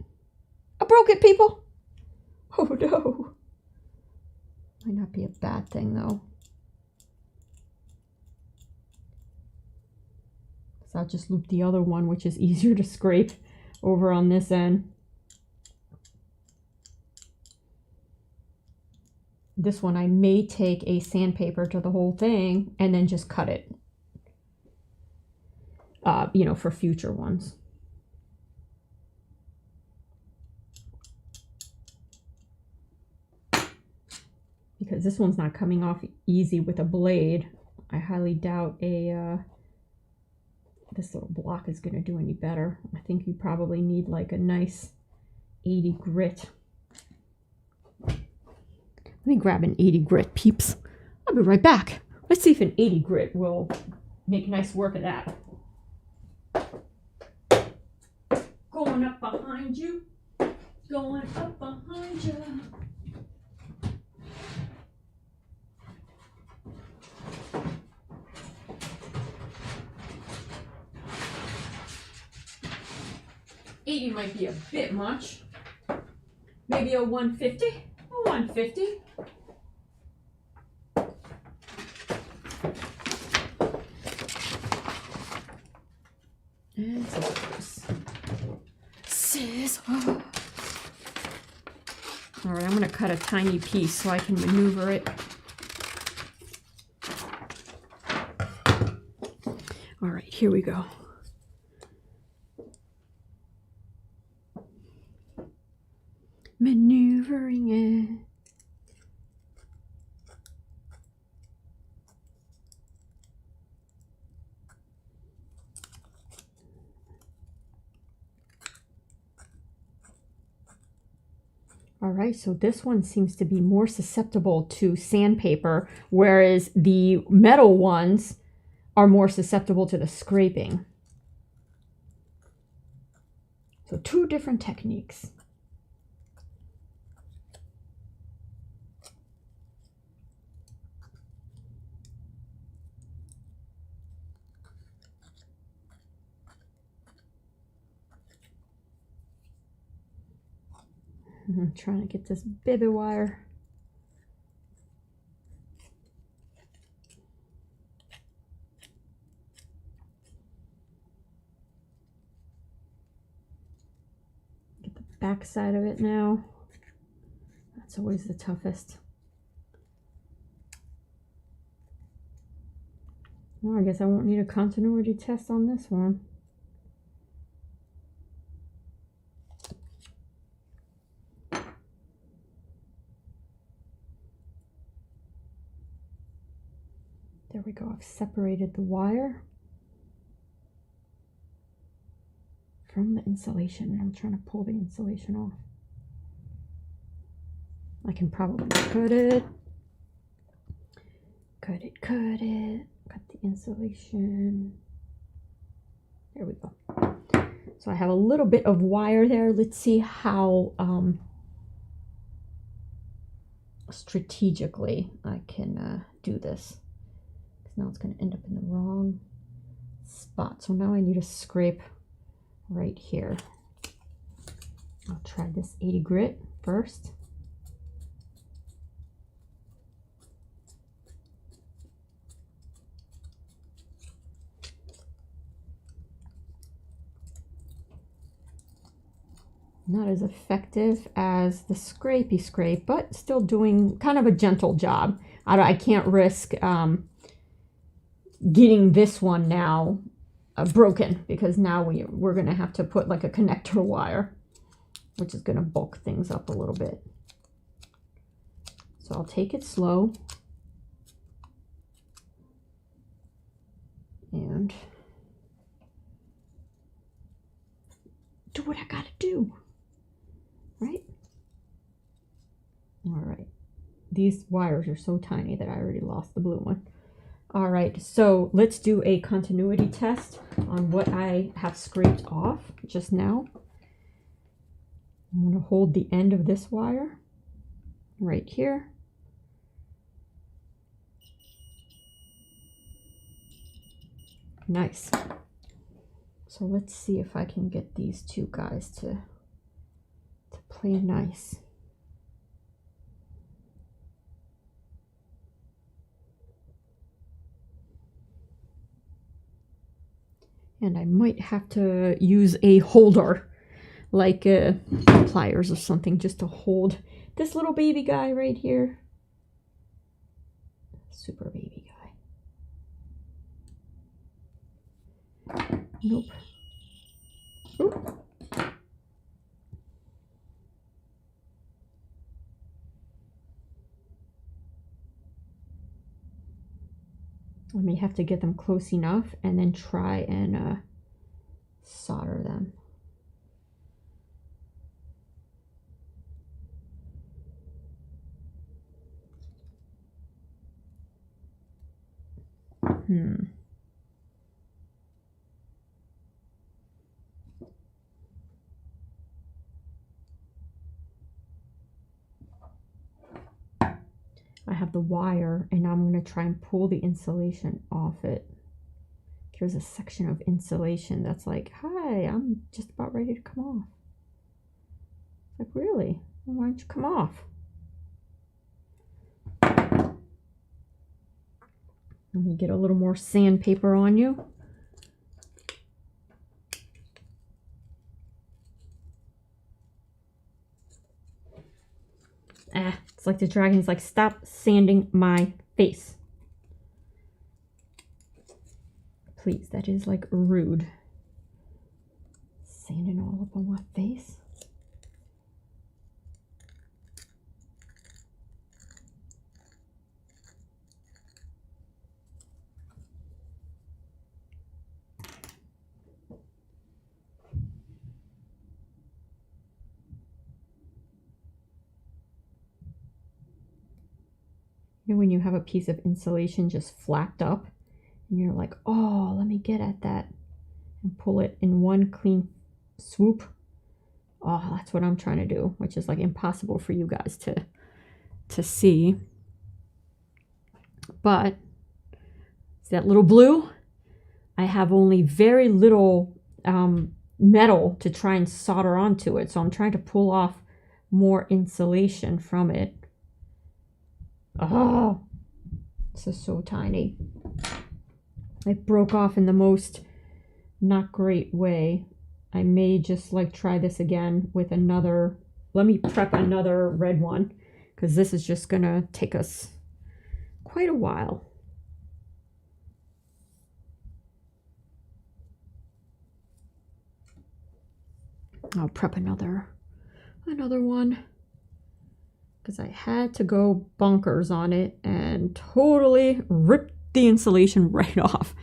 I broke it, people! Oh, no. Might not be a bad thing, though. So I'll just loop the other one, which is easier to scrape over on this end. This one I may take a sandpaper to the whole thing and then just cut it, you know, for future ones. Because this one's not coming off easy with a blade. I highly doubt this little block is going to do any better. I think you probably need like a nice 80 grit. Let me grab an 80 grit, peeps. I'll be right back. Let's see if an 80 grit will make nice work of that. Going up behind you. Going up behind you. $80 might be a bit much. Maybe a 150. A 150. And scissors. Scissors. All right, I'm going to cut a tiny piece so I can maneuver it. All right, here we go. Maneuvering it. All right, so this one seems to be more susceptible to sandpaper, whereas the metal ones are more susceptible to the scraping. So two different techniques. I'm trying to get this baby wire. Get the back side of it now. That's always the toughest. Well, I guess I won't need a continuity test on this one. There we go. I've separated the wire from the insulation, and I'm trying to pull the insulation off. I can probably cut it, cut the insulation. There we go. So I have a little bit of wire there. Let's see how strategically I can do this. Now it's going to end up in the wrong spot. So now I need a scrape right here. I'll try this 80 grit first. Not as effective as the scrapey scrape, but still doing kind of a gentle job. I can't risk getting this one now broken, because now we're going to have to put like a connector wire, which is going to bulk things up a little bit. So I'll take it slow and do what I got to do, right? All right. These wires are so tiny that I already lost the blue one. All right, so let's do a continuity test on what I have scraped off just now. I'm going to hold the end of this wire right here. Nice. So let's see if I can get these two guys to play nice. And I might have to use a holder, like pliers or something, just to hold this little baby guy right here. Super baby guy. Nope. Oop. I may have to get them close enough and then try and solder them. I have the wire, and I'm going to try and pull the insulation off it. Here's a section of insulation that's like, hi, I'm just about ready to come off. Like, really? Why don't you come off? Let me get a little more sandpaper on you. It's like the dragon's like, stop sanding my face. Please, that is like rude. Sanding all up on my face. You know, when you have a piece of insulation just flapped up and you're like, oh, let me get at that and pull it in one clean swoop. Oh, that's what I'm trying to do, which is like impossible for you guys to see. But that little blue, I have only very little metal to try and solder onto it. So I'm trying to pull off more insulation from it. Oh, this is so tiny. It broke off in the most not great way. I may just like try this again with another, let me prep another red one, because this is just gonna take us quite a while. I'll prep another one, because I had to go bonkers on it and totally rip the insulation right off.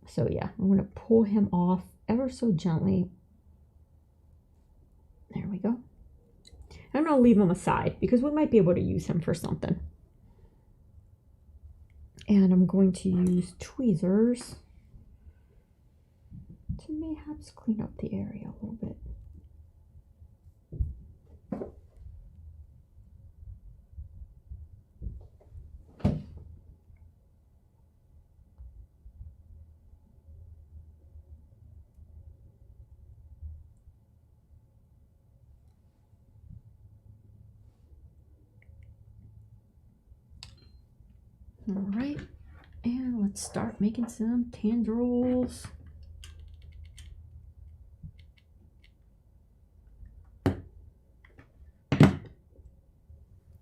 So yeah, I'm gonna pull him off ever so gently. There we go. I'm gonna leave him aside because we might be able to use him for something. And I'm going to use tweezers to mayhaps clean up the area a little bit. All right, and let's start making some tendrils.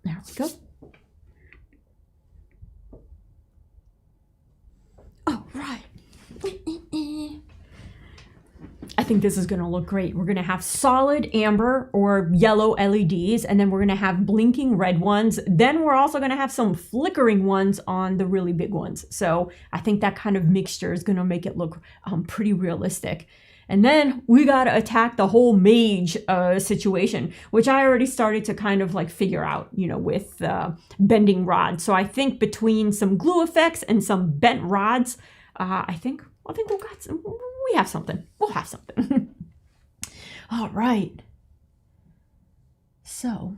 There we go. All right. I think this is going to look great. We're going to have solid amber or yellow LEDs, and then we're going to have blinking red ones. Then we're also going to have some flickering ones on the really big ones. So I think that kind of mixture is going to make it look pretty realistic. And then we got to attack the whole mage situation, which I already started to kind of like figure out, you know, with bending rods. So I think between some glue effects and some bent we have something. We'll have something. All right. So,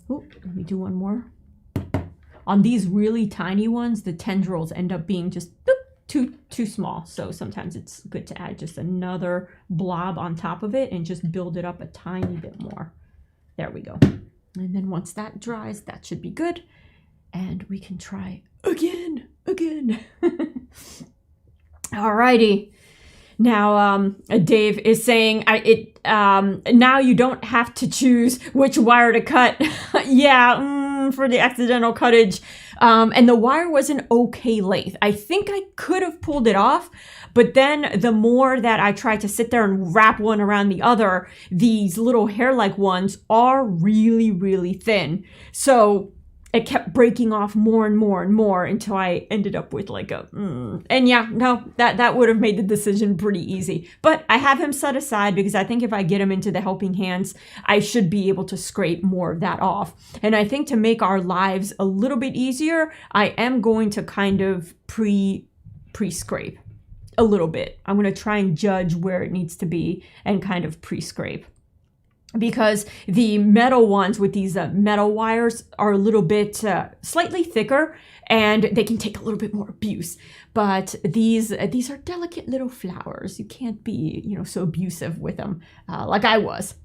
let me do one more. On these really tiny ones, the tendrils end up being just too small. So sometimes it's good to add just another blob on top of it and just build it up a tiny bit more. There we go. And then once that dries, that should be good. And we can try again. Alrighty. Now, Dave is saying now you don't have to choose which wire to cut. Yeah, for the accidental cuttage. And the wire was an okay length. I think I could have pulled it off, but then the more that I tried to sit there and wrap one around the other, these little hair-like ones are really, really thin. So it kept breaking off more and more and more until I ended up with like and yeah, no, that would have made the decision pretty easy. But I have him set aside because I think if I get him into the helping hands, I should be able to scrape more of that off. And I think to make our lives a little bit easier, I am going to kind of pre-scrape a little bit. I'm going to try and judge where it needs to be and kind of pre-scrape. Because the metal ones with these metal wires are a little bit slightly thicker and they can take a little bit more abuse. But these are delicate little flowers. You can't be, you know, so abusive with them like I was.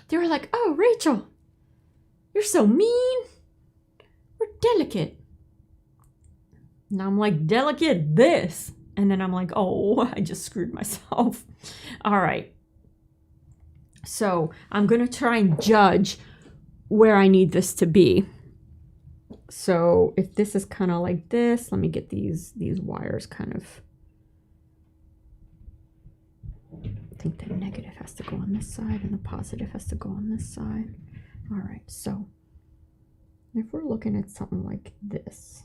They were like, "Oh, Rachel, you're so mean. We're delicate." And I'm like, "Delicate this." And then I'm like, "Oh, I just screwed myself." All right. So I'm going to try and judge where I need this to be. So if this is kind of like this, let me get these wires kind of, I think the negative has to go on this side and the positive has to go on this side. All right, so if we're looking at something like this,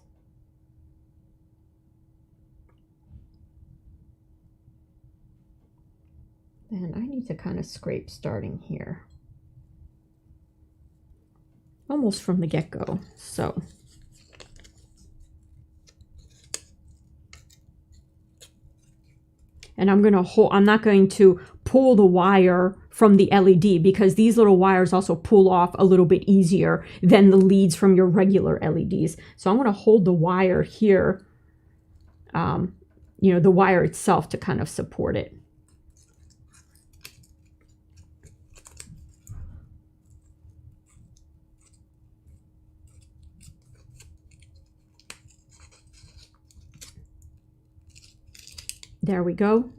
then I need to kind of scrape starting here. Almost from the get-go, so. And I'm not going to pull the wire from the LED because these little wires also pull off a little bit easier than the leads from your regular LEDs. So I'm going to hold the wire here, you know, the wire itself to kind of support it. There we go.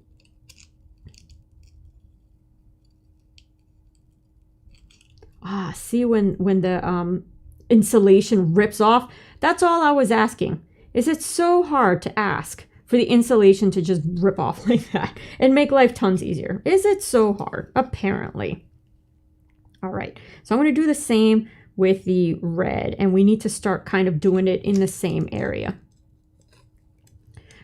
see when the insulation rips off? That's all I was asking. Is it so hard to ask for the insulation to just rip off like that and make life tons easier? Is it so hard? Apparently. All right, so I'm going to do the same with the red, and we need to start kind of doing it in the same area.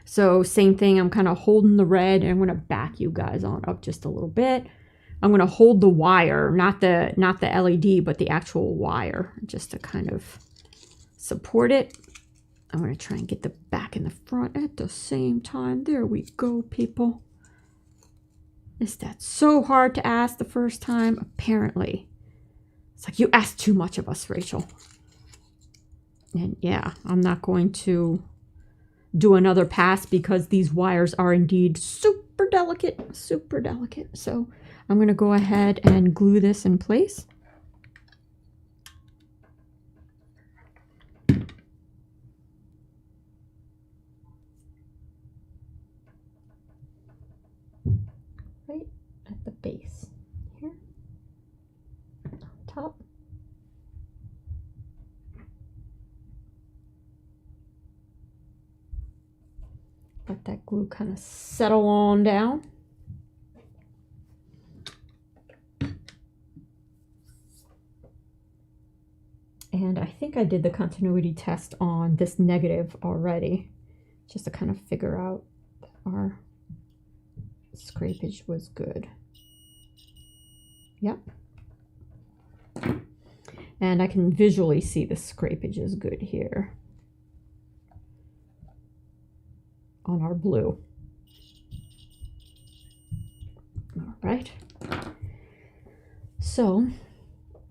So same thing, I'm kind of holding the red, and I'm going to back you guys on up just a little bit. I'm going to hold the wire, not the LED, but the actual wire, just to kind of support it. I'm going to try and get the back and the front at the same time. There we go, people. Is that so hard to ask the first time? Apparently. It's like, you asked too much of us, Rachel. And yeah, I'm not going to do another pass because these wires are indeed super delicate, super delicate. So I'm going to go ahead and glue this in place. Right at the base here, on top. Let that glue kind of settle on down. And I think I did the continuity test on this negative already, just to kind of figure out that our scrapage was good. Yep. And I can visually see the scrapage is good here on our blue. All right. So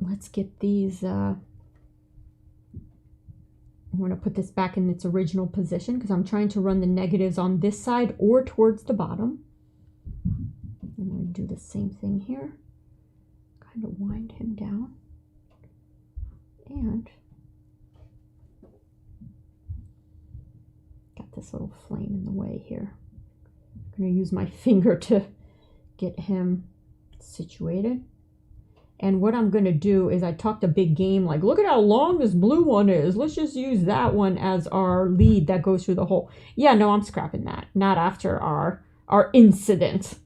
let's get these, I'm going to put this back in its original position because I'm trying to run the negatives on this side or towards the bottom. I'm going to do the same thing here. Kind of wind him down. And got this little flame in the way here. I'm going to use my finger to get him situated. And what I'm going to do is I talked a big game, like, look at how long this blue one is. Let's just use that one as our lead that goes through the hole. Yeah, no, I'm scrapping that. Not after our incident.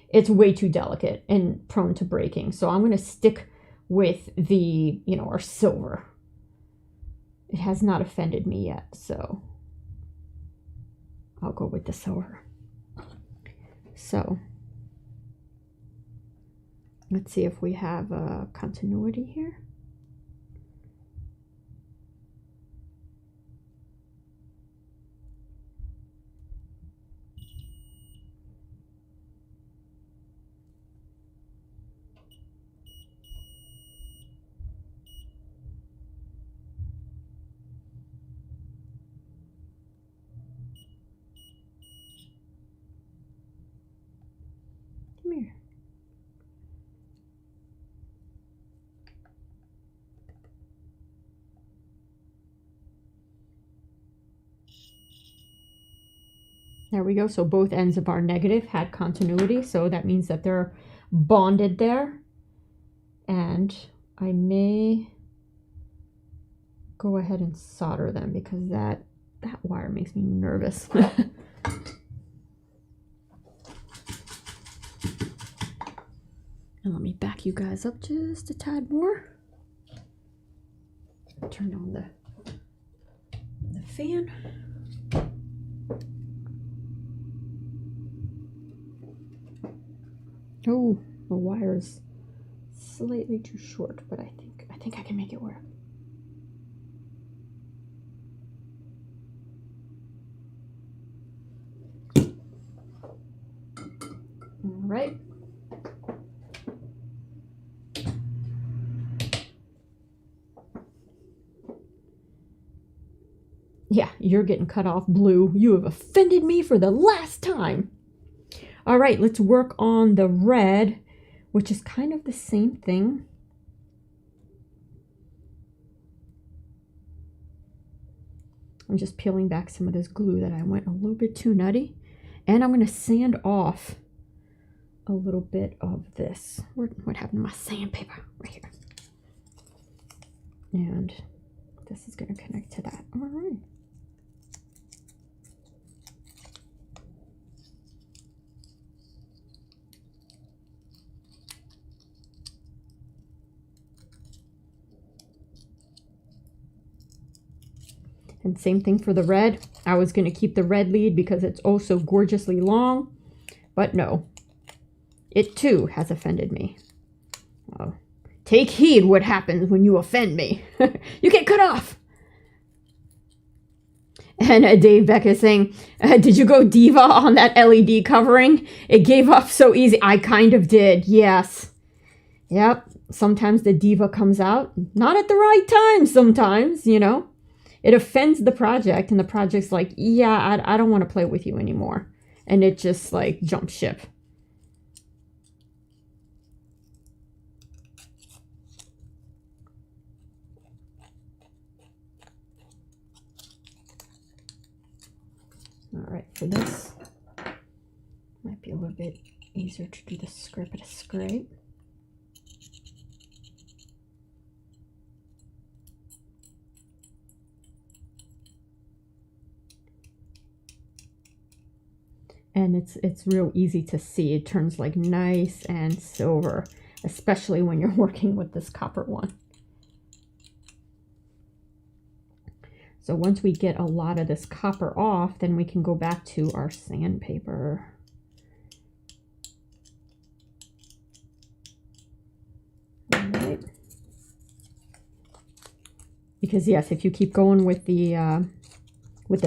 It's way too delicate and prone to breaking. So I'm going to stick with the, our silver. It has not offended me yet, so I'll go with the silver. So let's see if we have a continuity here. Come here. There we go. So both ends of our negative had continuity. So that means that they're bonded there. And I may go ahead and solder them because that wire makes me nervous. And let me back you guys up just a tad more. Turn on the fan. Oh, the wire's slightly too short, but I think I can make it work. All right. Yeah, you're getting cut off, blue. You have offended me for the last time. All right, let's work on the red, which is kind of the same thing. I'm just peeling back some of this glue that I went a little bit too nutty. And I'm going to sand off a little bit of this. What happened to my sandpaper? Right here. And this is going to connect to that. All right. And same thing for the red. I was going to keep the red lead because it's oh so gorgeously long, but no. It too has offended me. Oh. Take heed what happens when you offend me. You get cut off. And Dave Beck is saying, did you go diva on that LED covering? It gave up so easy. I kind of did, yes. Yep, sometimes the diva comes out. Not at the right time sometimes, you know. It offends the project, and the project's like, yeah, I don't want to play with you anymore. And it just, like, jumps ship. All right, for this, might be a little bit easier to do the scrape at a scrape. And it's real easy to see. It turns like nice and silver, especially when you're working with this copper one. So once we get a lot of this copper off, then we can go back to our sandpaper. All right. Because yes, if you keep going with the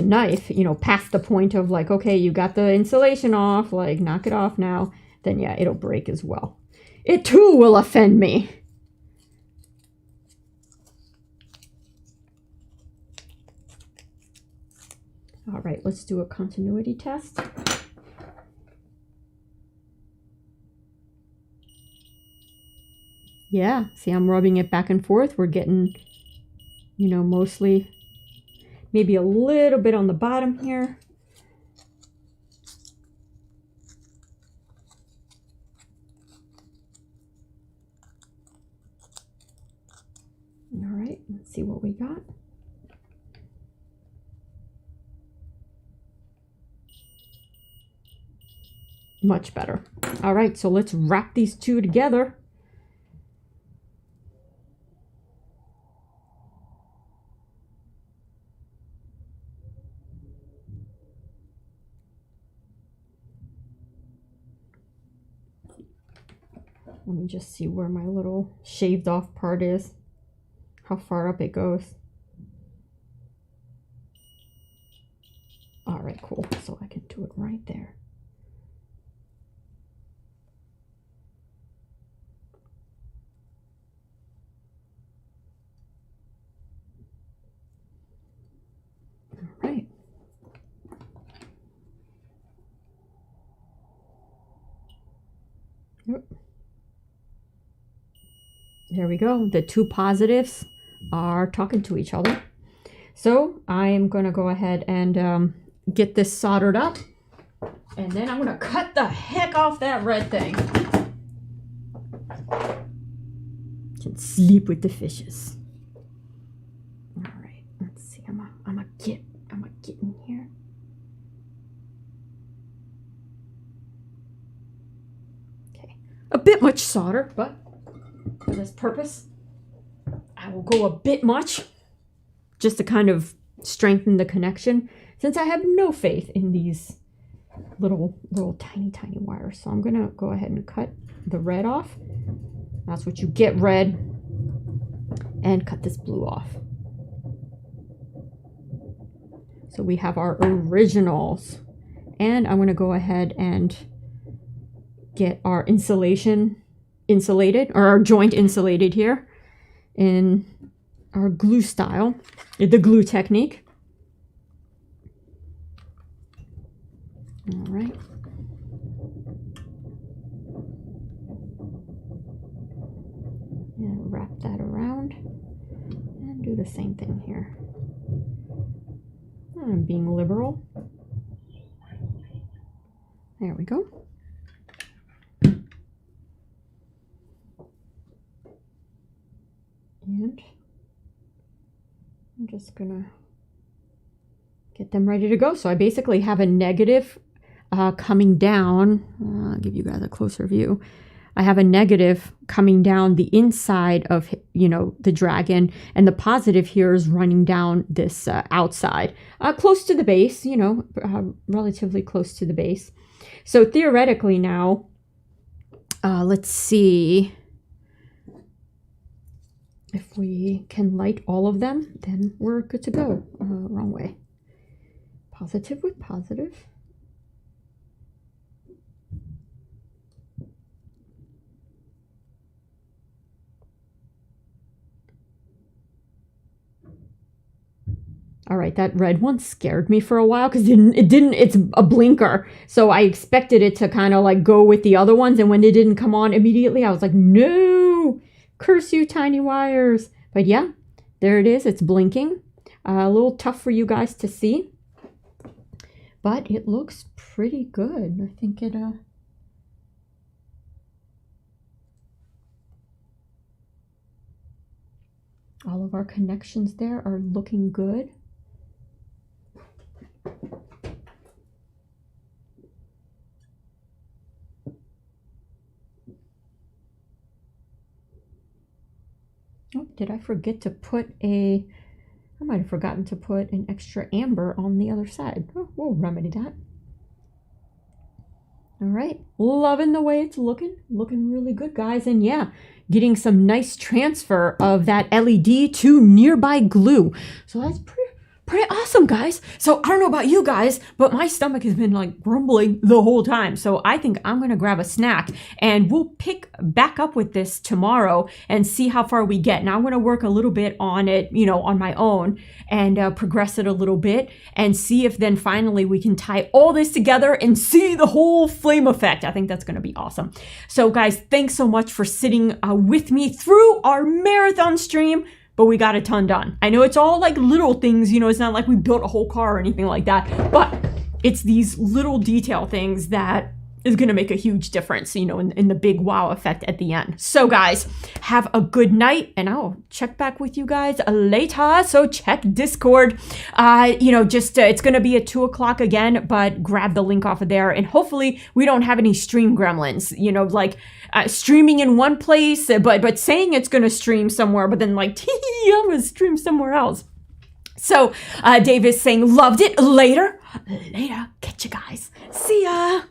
knife, you know, past the point of like, okay, you got the insulation off, like knock it off now, then yeah, it'll break as well. It too will offend me. All right, let's do a continuity test. Yeah, see, I'm rubbing it back and forth. We're getting, you know, mostly maybe a little bit on the bottom here. All right, let's see what we got. Much better. All right, so let's wrap these two together. Let me just see where my little shaved off part is, how far up it goes. All right, cool. So I can do it right there. All right. Yep. There we go. The two positives are talking to each other. So I am going to go ahead and get this soldered up. And then I'm going to cut the heck off that red thing. Can sleep with the fishes. All right. Let's see. I'm gonna get in here. Okay. A bit much solder, but for this purpose, I will go a bit much just to kind of strengthen the connection, since I have no faith in these little tiny wires. So I'm gonna go ahead and cut the red off. That's what you get, red, and cut this blue off. So we have our originals, and I'm gonna go ahead and get our insulated, or our joint insulated here in our glue style, the glue technique. All right. And wrap that around and do the same thing here. I'm being liberal. There we go. And I'm just gonna get them ready to go. So I basically have a negative coming down. I'll give you guys a closer view. I have a negative coming down the inside of, you know, the dragon, and the positive here is running down this outside, close to the base, you know, relatively close to the base. So theoretically now, let's see if we can light all of them, then we're good to go. Wrong way. Positive with positive. All right, that red one scared me for a while because it's a blinker. So I expected it to kind of like go with the other ones. And when they didn't come on immediately, I was like, no, curse you, tiny wires. But yeah, there it is. It's blinking. A little tough for you guys to see, but it looks pretty good. I think it, all of our connections there are looking good. Oh, did I forget to put I might have forgotten to put an extra amber on the other side. Oh, we'll remedy that. All right, loving the way it's looking really good, guys. And yeah, getting some nice transfer of that LED to nearby glue. So that's pretty awesome, guys. So I don't know about you guys, but my stomach has been like grumbling the whole time. So I think I'm gonna grab a snack and we'll pick back up with this tomorrow and see how far we get. Now I'm gonna work a little bit on it, you know, on my own and progress it a little bit and see if then finally we can tie all this together and see the whole flame effect. I think that's gonna be awesome. So guys, thanks so much for sitting with me through our marathon stream. But we got a ton done. I know it's all like little things, you know, it's not like we built a whole car or anything like that, but it's these little detail things that is gonna make a huge difference, you know, in the big wow effect at the end. So guys, have a good night and I'll check back with you guys later. So check Discord, you know, just, it's gonna be at 2 o'clock again, but grab the link off of there and hopefully we don't have any stream gremlins, you know, like streaming in one place, but saying it's gonna stream somewhere, but then like, I'm gonna stream somewhere else. So Dave is saying, loved it, later, catch you guys, see ya.